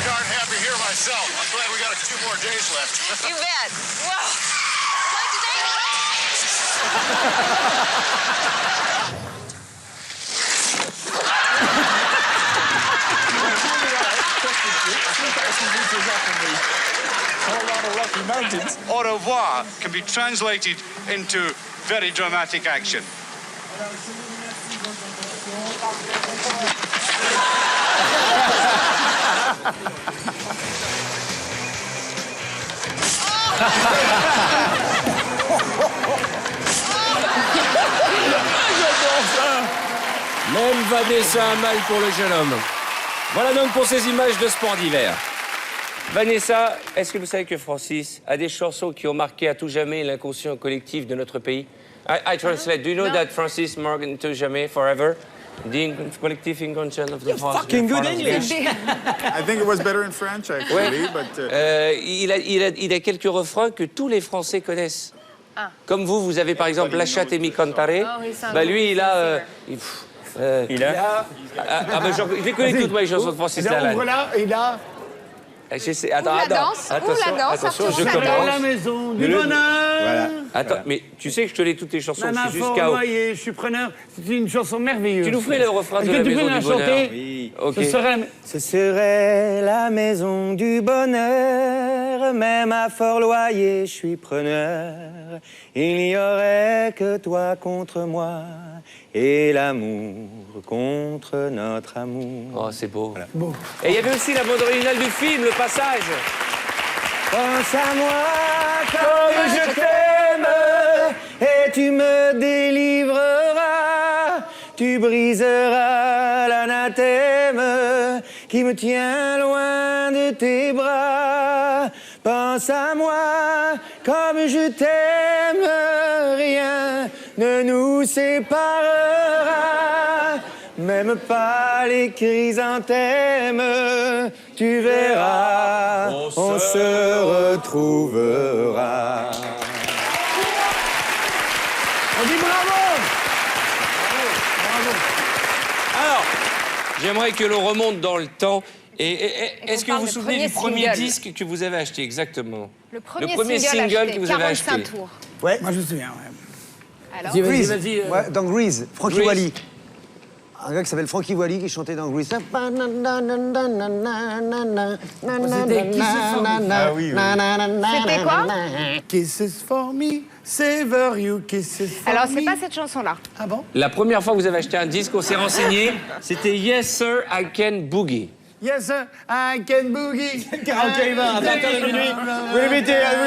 Darn happy here myself. I'm glad we got a few more days left. You bet. Whoa. Au revoir can be translated into very dramatic action. Même Vanessa a mal pour le jeune homme. Voilà donc pour ces images de sport d'hiver. Vanessa, est-ce que vous savez que Francis a des chansons qui ont marqué à tout jamais l'inconscient collectif de notre pays? I translate. Do you know that Francis Morgan to jamais, forever? The collective inconscient of the fucking good English. I think it was better in French, actually, but... Il a quelques refrains que tous les Français connaissent. Comme vous avez par exemple La chatte et mi cantare. Lui, il a... je les connais toutes, moi, les chansons de Francis Lalanne. Voilà, il a... Attention, je commence. Dans la maison du bonheur. Voilà. Attends, mais tu sais que je te lis toutes tes chansons, Nana c'est Fort jusqu'à... Loyer, je suis preneur. C'est une chanson merveilleuse. Tu nous ferais le refrain de Est-ce la que tu peux Maison la du Bonheur? chanter? Oui. Ok. Ce serait la maison du bonheur, même à fort loyer, je suis preneur. Il n'y aurait que toi contre moi et l'amour contre notre amour. Oh, c'est beau. Voilà. Bon. Et il y avait aussi la bande originale du film, Le Passage. Pense à moi comme je t'aime et tu me délivreras. Tu briseras l'anathème qui me tient loin de tes bras. Pense à moi comme je t'aime, rien ne nous séparera. Même pas les chrysanthèmes, tu verras, on se retrouvera. On dit bravo! Alors, j'aimerais que l'on remonte dans le temps. Et est-ce que vous vous souvenez du premier disque que vous avez acheté, exactement? Le premier single que vous avez acheté. 45 tours. Ouais. Moi, je me souviens, ouais. Alors Grease. Vas-y. Ouais, dans Grease, Frankie Grease. Valli. Un gars qui s'appelle Frankie Valli qui chantait dans Grease. C'était quoi? Kisses for me, savor you, kisses for Alors, me. c'est pas cette chanson-là. Ah bon? La première fois que vous avez acheté un disque, on s'est renseigné, c'était Yes Sir, I Can Boogie. Yes, sir, I can boogie. Karaoké, il va, à 20h de minuit. Vous lui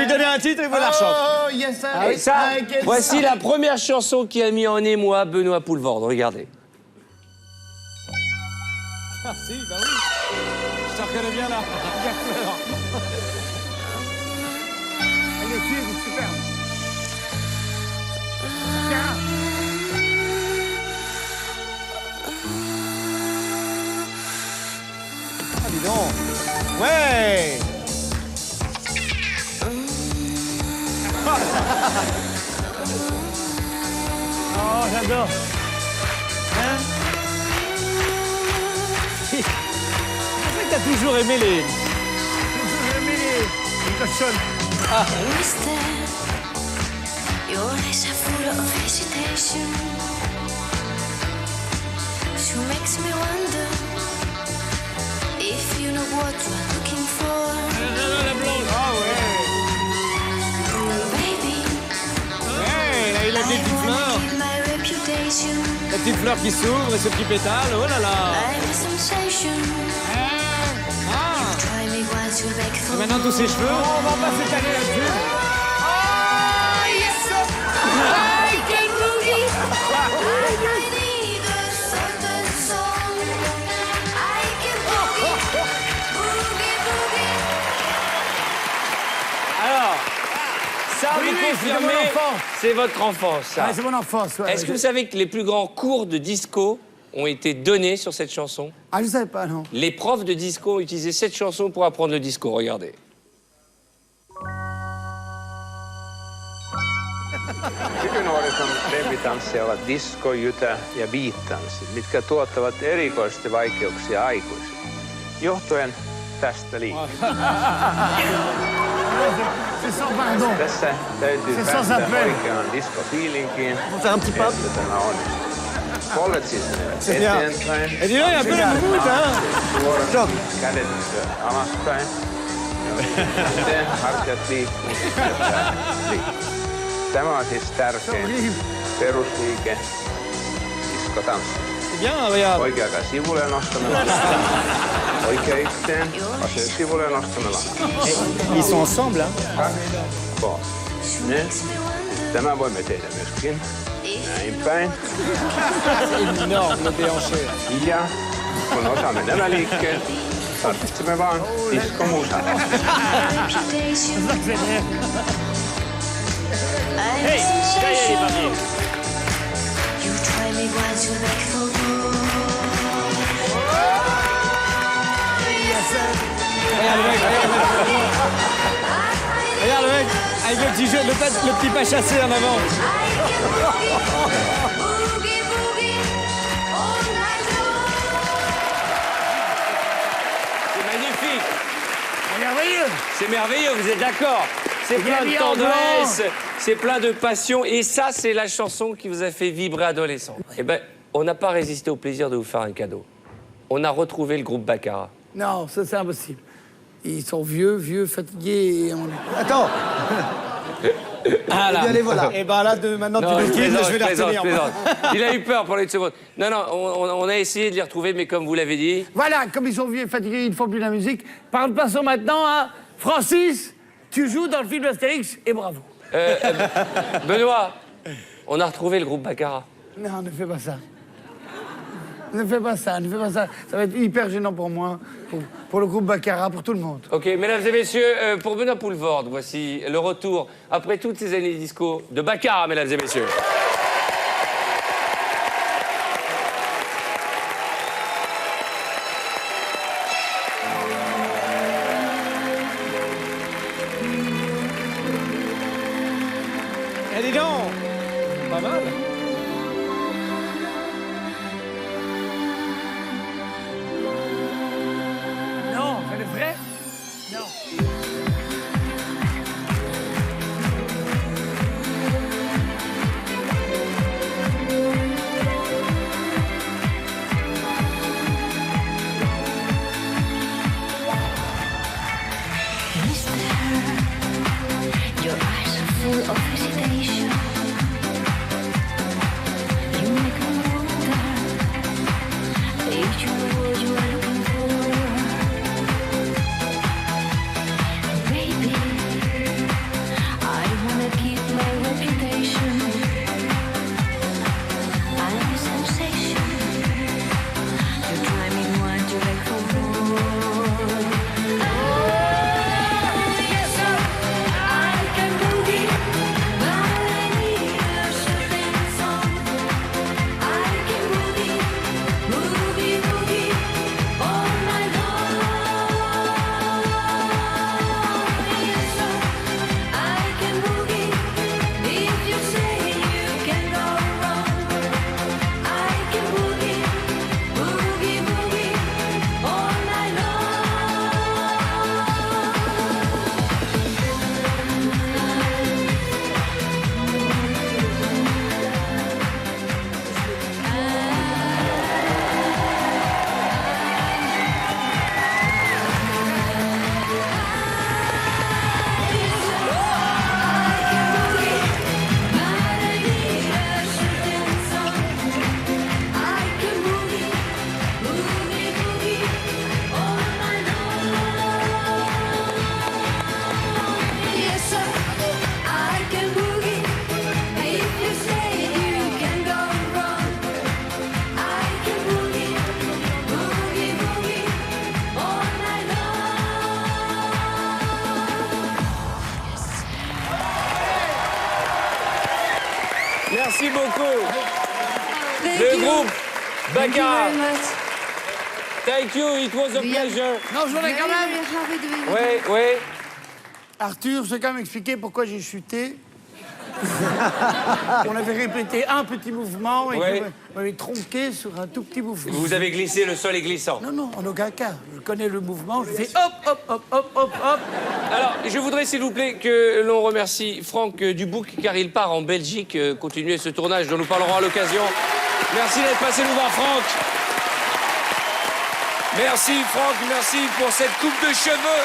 donnez un titre et vous la rechante. Oh, yes, sir, Et ça, I can... voici la première chanson qui a mis en émoi Benoît Poulvorde. Regardez. Ah si, bah oui. Je te reconnais bien là. Regarde Fleur. Elle est super. Ah, dis donc. Ouais. Oh, j'adore. Hein? T'as toujours aimé les... J'ai aimé les cochonnes. Ah. Your eyes are full of hesitation. She makes me wonder if you know what you're looking for. Ah ouais. Baby, Ouais, là, il a des petites fleurs. keep my reputation. La petite fleur qui s'ouvre et ce petit pétale, oh là là. I have a sensation. Try me once, you'll beg for Et maintenant tous ses cheveux. On va pas s'étaler là-dessus. Oh, yes, sir. I can boogie. I need a certain song. I can boogie. Boogie, boogie. Alors, ça, Oui, vous oui, c'est confirmez, mon enfance. c'est votre enfance, ça. Ouais, c'est mon enfance, ouais. Est-ce que vous savez que les plus grands cours de disco ont été donnés sur cette chanson? Ah, je savais pas, non. Les profs de disco ont utilisé cette chanson pour apprendre le disco. Regardez. Nykynuorison lempitansseja ovat disco, jytä ja beattanssit, mitkä tuottavat erikoisesti vaikeuksia aikuisille. Johtuen tästä liikkeen. Tässä täytyy C'est sans päästä appel. oikeaan diskofiilinkiin, faire un petit pas. että tämä onnistuu. Polvet siis C'est bien. eteenpäin. Et dis donc, il y a un peu la moumoute, hein. Suorat kädet alaspäin. Sitten hartiat liikkuu ja pää liikkuu. Tämä on siis tärkein perusliike diskotanssissa. Bien, regarde. Oikea käsi sivulle ja nostamalla. Oikea yhteen, vasen sivulle ja nostamalla. Ils sont ensemble, hein. 2, 3. Tämä voimme tehdä myöskin. Näin päin. Énorme déhanché. Ja kun osaamme nämä liikkeet, tarvitsemme vaan diskomusaa. Hey, ça y est, il est parti. You try me once, you'll beg for more. Regarde le mec, regarde le mec, avec le petit jeu, le petit pas chassé en avant. C'est magnifique. Merveilleux. C'est merveilleux, vous êtes d'accord? C'est plein de tendresse, c'est plein de passion. Et ça, c'est la chanson qui vous a fait vibrer adolescent. Eh ben, on n'a pas résisté au plaisir de vous faire un cadeau. On a retrouvé le groupe Baccarat. Non, ça c'est impossible. Ils sont vieux, fatigués. Et on... Attends. Ah là. Eh bien, les voilà. Et ben là, maintenant, Non, tu me quittes, je vais la plaisante, retenir. plaisante. Il a eu peur pendant une seconde. Non, on a essayé de les retrouver, mais comme vous l'avez dit... Voilà, comme ils sont vieux et fatigués, ils ne font plus de la musique. Passons maintenant à Francis. Tu joues dans le film Astérix et bravo. Benoît, on a retrouvé le groupe Baccarat. Non, ne fais pas ça. Ne fais pas ça, ne fais pas ça. Ça va être hyper gênant pour moi, pour le groupe Baccarat, pour tout le monde. Ok, mesdames et messieurs, pour Benoît Poulvord, voici le retour, après toutes ces années de disco, de Baccarat, mesdames et messieurs. Eh, dis donc. Pas mal. Non, c'est le vrai? Non. Your eyes are full of hesitation. You make me wonder if you know what you are looking for. Baby, I wanna keep my reputation. I like the sensation. You drive me one to beg for more. Yes, sir. I can boogie, but I need a certain song. I can boogie, boogie, boogie all night long. Yes, sir. I can boogie if you say you can go wrong. I can boogie, boogie, boogie all night long. Yes, sir, I can boogie. If you say you can go wrong, I can boogie, boogie, boogie all night long. Merci beaucoup. Le groupe Baccarat. Thank you, it was a pleasure. Non, je voudrais quand même... Oui. Arthur, je vais quand même expliquer pourquoi j'ai chuté. On avait répété un petit mouvement et Ouais. on m'avait tronqué sur un tout petit mouvement. Vous avez glissé, le sol est glissant. Non, en aucun cas. Je connais le mouvement, je fais hop, hop, hop, hop, hop, hop. Alors, je voudrais, s'il vous plaît, que l'on remercie Franck Dubouc, car il part en Belgique continuer ce tournage dont nous parlerons à l'occasion. Merci d'être passé nous voir, Franck. Merci, Franck, merci pour cette coupe de cheveux.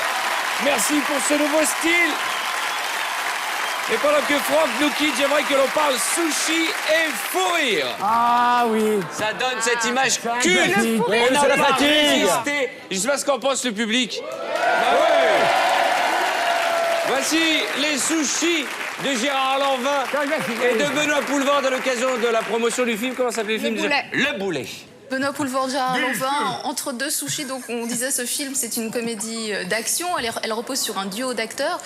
Merci pour ce nouveau style. Et pendant que Franck nous quitte, j'aimerais que l'on parle sushi et fou rire. Ah oui. Ça donne cette image culte. Oui, On c'est la n'a pas fatigue. résisté. Je sais pas ce qu'en pense le public. Bah ouais. Voici les sushis de Gérard Lanvin et de Benoît Poulvord à l'occasion de la promotion du film. Comment s'appelait le film déjà Boulet. Le Boulet. Benoît Poulvord, Gérard Lanvin, entre deux sushis, donc on disait ce film c'est une comédie d'action, elle repose sur un duo d'acteurs.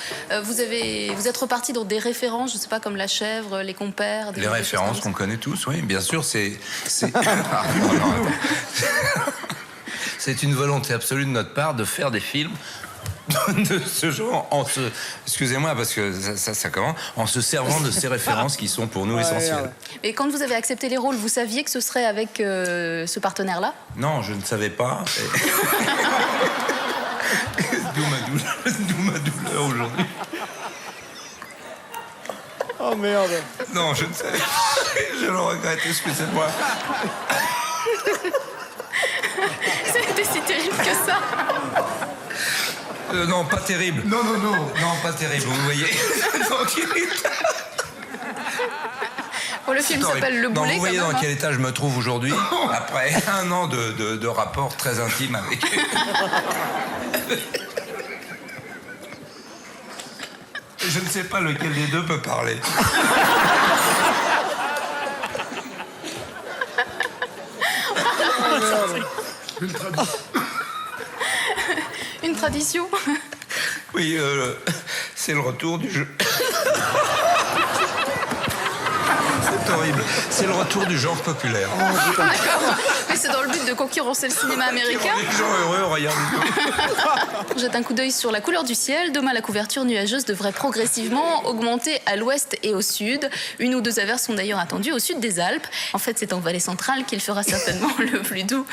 Vous êtes reparti dans des références, je sais pas, comme La Chèvre, Les Compères. Les références qu'on connaît tous, oui, bien sûr, c'est c'est une volonté absolue de notre part de faire des films de ce genre, excusez-moi parce que ça commence, en se servant de ces références qui sont pour nous essentielles. Et quand vous avez accepté les rôles, vous saviez que ce serait avec ce partenaire-là? Non, je ne savais pas. D'où ma douleur aujourd'hui. Oh merde. Non, je ne sais. Je le regrette, excusez-moi. C'était si terrible que ça. Non, pas terrible. Non. Non, pas terrible, vous voyez. Bon, le film s'appelle Le Non, Boulet. vous voyez quand même, dans quel état je me trouve aujourd'hui, après un an de rapport très intime avec... Je ne sais pas lequel des deux peut parler. Une tradition. Oui, c'est le retour du jeu. C'est horrible. C'est le retour du genre populaire. D'accord. Mais c'est dans le but de concurrencer le cinéma américain. Les gens heureux, regarde. Jette un coup d'œil sur la couleur du ciel. Demain, la couverture nuageuse devrait progressivement augmenter à l'ouest et au sud. Une ou deux averses sont d'ailleurs attendues au sud des Alpes. En fait, c'est en vallée centrale qu'il fera certainement le plus doux.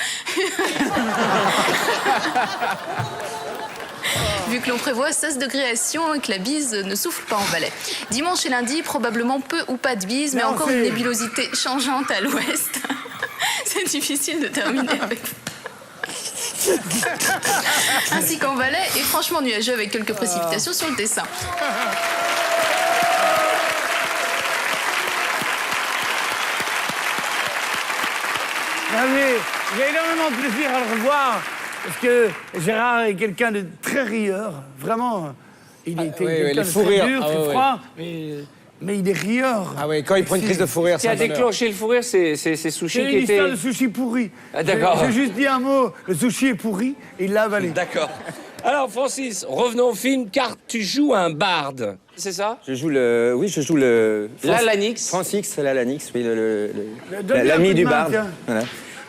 Vu que l'on prévoit 16 degrés à Sion et que la bise ne souffle pas en Valais. Dimanche et lundi, probablement peu ou pas de bise, mais Non, encore c'est- une nébulosité changeante à l'ouest. C'est difficile de terminer avec... Ainsi qu'en Valais, et franchement nuageux avec quelques précipitations sur le Tessin. J'ai énormément de plaisir à le revoir parce que Gérard est quelqu'un de très rieur. Vraiment, il était oui, quelqu'un les de fous très rires. dur, Ah, très ouais, froid, mais il est rieur. Ah oui, quand il prend une crise de fou rire, Ce qui a c'est un bonheur. déclenché le fou rire, c'est Sushi C'est qui une histoire était... de sushi pourri. Ah, d'accord. J'ai juste dit un mot, le sushi est pourri, et il l'a avalé. D'accord. Alors, Francis, revenons au film, car tu joues un barde. C'est ça? Je joue le... L'Alanix. Francis L'Alanix, oui, Donne-lui un l'ami coup de du main, barde. tiens. Voilà.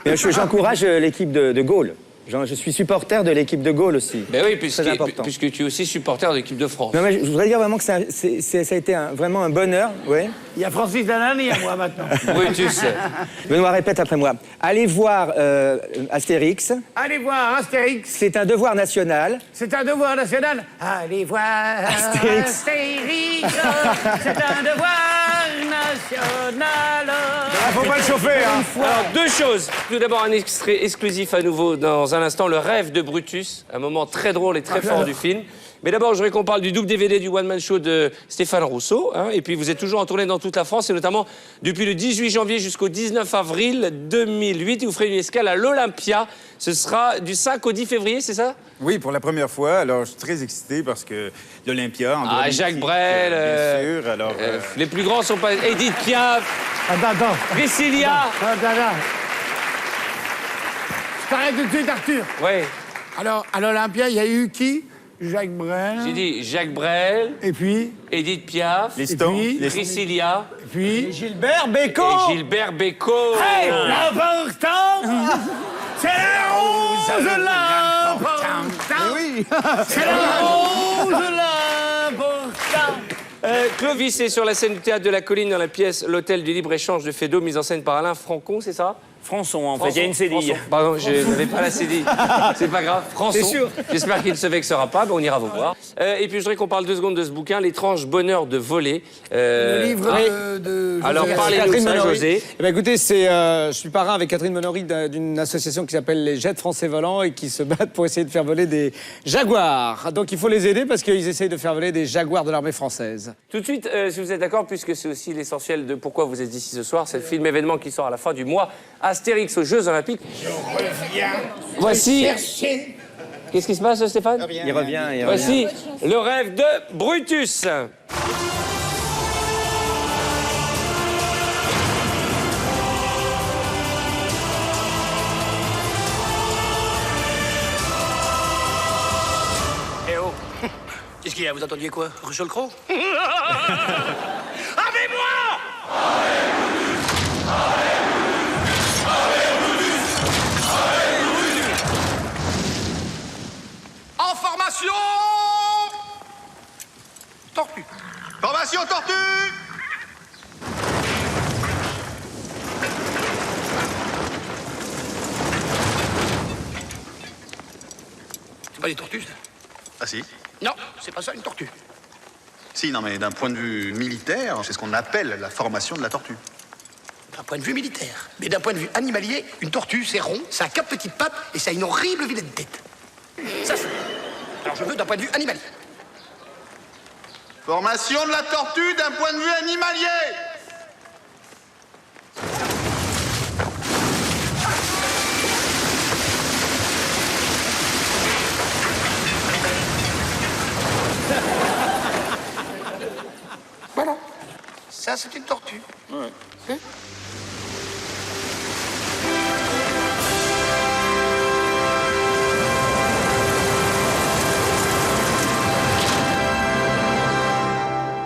Mais j'encourage l'équipe de Gaulle. Je suis supporter de l'équipe de Gaulle aussi. Ben oui, Très important. puisque tu es aussi supporter de l'équipe de France. Non, mais je voudrais dire vraiment que ça a été vraiment un bonheur. Ouais. Il y a Francis Dalani à moi maintenant. Oui, tu sais. Benoît, répète après moi. Allez voir Astérix. Allez voir Astérix. C'est un devoir national. C'est un devoir national. Allez voir Astérix. Astérix. C'est un devoir national. Faut pas le chauffer, hein. Alors, deux choses. Tout d'abord, un extrait exclusif à nouveau dans un instant, Le rêve de Brutus, un moment très drôle et très fort du film. Mais d'abord, je voudrais qu'on parle du double DVD du One Man Show de Stéphane Rousseau. Hein, et puis, vous êtes toujours en tournée dans toute la France, et notamment depuis le 18 janvier jusqu'au 19 avril 2008. Et vous ferez une escale à l'Olympia. Ce sera du 5 au 10 février, c'est ça? Oui, pour la première fois. Alors, je suis très excité parce que l'Olympia... Ah, Jacques Brel, bien sûr. Alors, les plus grands sont pas... Edith Piaf, Attends. Priscilla. Attends. Je t'arrête tout de suite, Arthur. Oui. Alors, à l'Olympia, il y a eu qui? Jacques Brel. J'ai dit Jacques Brel, Et puis? Edith Piaf, Et puis? Priscilla Et puis? Gilbert Bécaud. et Gilbert Bécaud. Hey, l'important, c'est la rose, l'important. Oui. C'est la rose, l'important. Clovis est sur la scène du Théâtre de la Colline dans la pièce L'Hôtel du Libre-Échange de Feydeau, mise en scène par Alain Francon, c'est ça? Françon, en fait, il y a une cédille. Françon. Pardon, je n'avais pas la cédille. C'est pas grave. Françon. C'est sûr. J'espère qu'il ne se vexera pas, mais on ira vous voir. Et puis je voudrais qu'on parle 2 secondes de ce bouquin, L'étrange bonheur de voler. Le livre oui. de Alors José parlez-nous Catherine ça, Monory. José. Eh ben, écoutez, je suis parrain avec Catherine Monory d'une association qui s'appelle les Jets Français Volants et qui se battent pour essayer de faire voler des Jaguars. Donc il faut les aider parce qu'ils essayent de faire voler des Jaguars de l'armée française. Tout de suite, si vous êtes d'accord, puisque c'est aussi l'essentiel de pourquoi vous êtes ici ce soir, c'est le film événement qui sort à la fin du mois, Astérix aux Jeux Olympiques. Voici. Qu'est-ce qui se passe, Stéphane? Il revient. Voici le rêve de Brutus. Eh oh. Qu'est-ce qu'il y a? Vous attendiez quoi? Russell Crowe? En formation Tortue. Formation tortue. C'est pas des tortues, ça? Ah si. Non, c'est pas ça, une tortue. Si, non, mais d'un point de vue militaire, c'est ce qu'on appelle la formation de la tortue. D'un point de vue militaire. Mais d'un point de vue animalier, une tortue, c'est rond, ça a 4 petites pattes et ça a une horrible vilaine tête. Ça, c'est... Alors je veux d'un point de vue animalier. Formation de la tortue d'un point de vue animalier. Voilà. Ça, c'est une tortue. Ouais. Hein?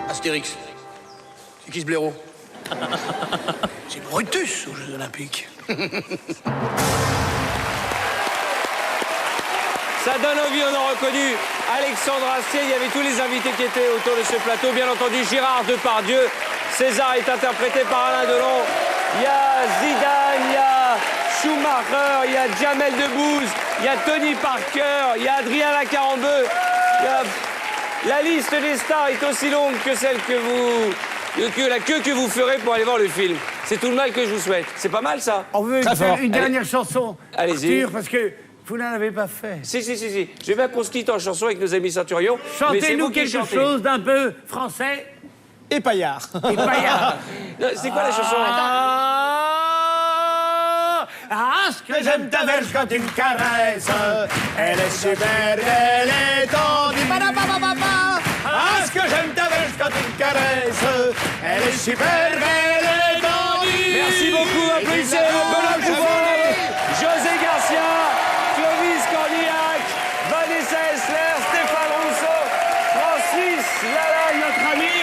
Astérix. C'est qui ce blaireau? C'est Brutus aux Jeux Olympiques. Ça donne envie, on a reconnu Alexandre Astier, il y avait tous les invités qui étaient autour de ce plateau, bien entendu Gérard Depardieu, César est interprété par Alain Delon, il y a Zidane, il y a Schumacher, il y a Jamel Debbouze, il y a Tony Parker, il y a Adrien Lacarambeu, la liste des stars est aussi longue que celle que la queue que vous ferez pour aller voir le film. C'est tout le mal que je vous souhaite. C'est pas mal ça? On veut faire une dernière chanson. Allez-y. Arthur, parce que vous n'en avez pas fait. Si. Je vais bien qu'on se quitte en chanson avec nos amis Centurion. Chantez-nous quelque chose d'un peu français. Et Paillard. Et Paillard. C'est quoi la chanson? Ce que j'aime ta verge quand tu me caresses, elle est super belle et tendue. Ce que j'aime ta verge quand tu me caresses, elle est super belle et tendue. Merci beaucoup, applaudissez Benoît Pouvon, José Garcia, Clovis Cornillac, Vanessa Essler, Stéphane Rousseau, Francis Lala, notre ami.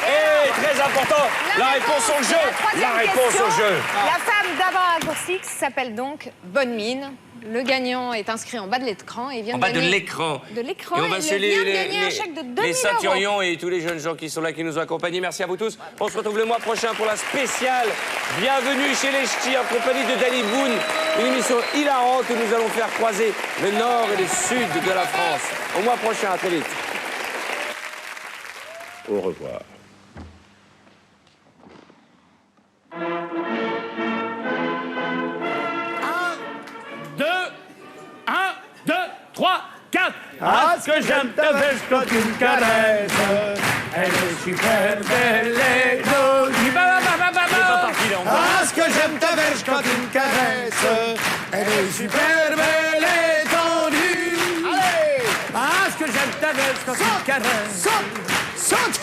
Et très important, la réponse au jeu. La réponse au jeu. La femme d'avant Acoustics s'appelle donc Bonne Mine. Le gagnant est inscrit en bas de l'écran et vient En de bas de gagner... l'écran. De l'écran. Et on va il vient de gagner un chèque de 2000 les €. Centurions et tous les jeunes gens qui sont là, qui nous ont accompagnés. Merci à vous tous. On se retrouve le mois prochain pour la spéciale Bienvenue chez les Ch'tis en compagnie de Danny Boone. Une émission hilarante où nous allons faire croiser le nord et le sud de la France. Au mois prochain, à très vite. Au revoir. 3, 4. Ce que j'aime ta verge quand tu me caresses, elle est super belle et jolie. Ce que j'aime ta verge quand tu me caresses, elle est super belle et tendue. Allez! Ce que j'aime ta verge quand tu me caresses. Saute!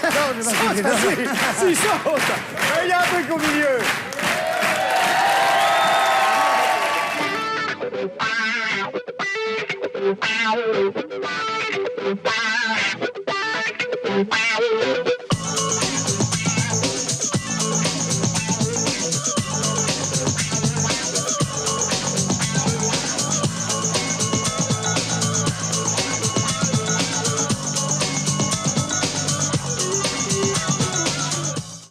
Si, saute! Il y a un truc au milieu. Wow.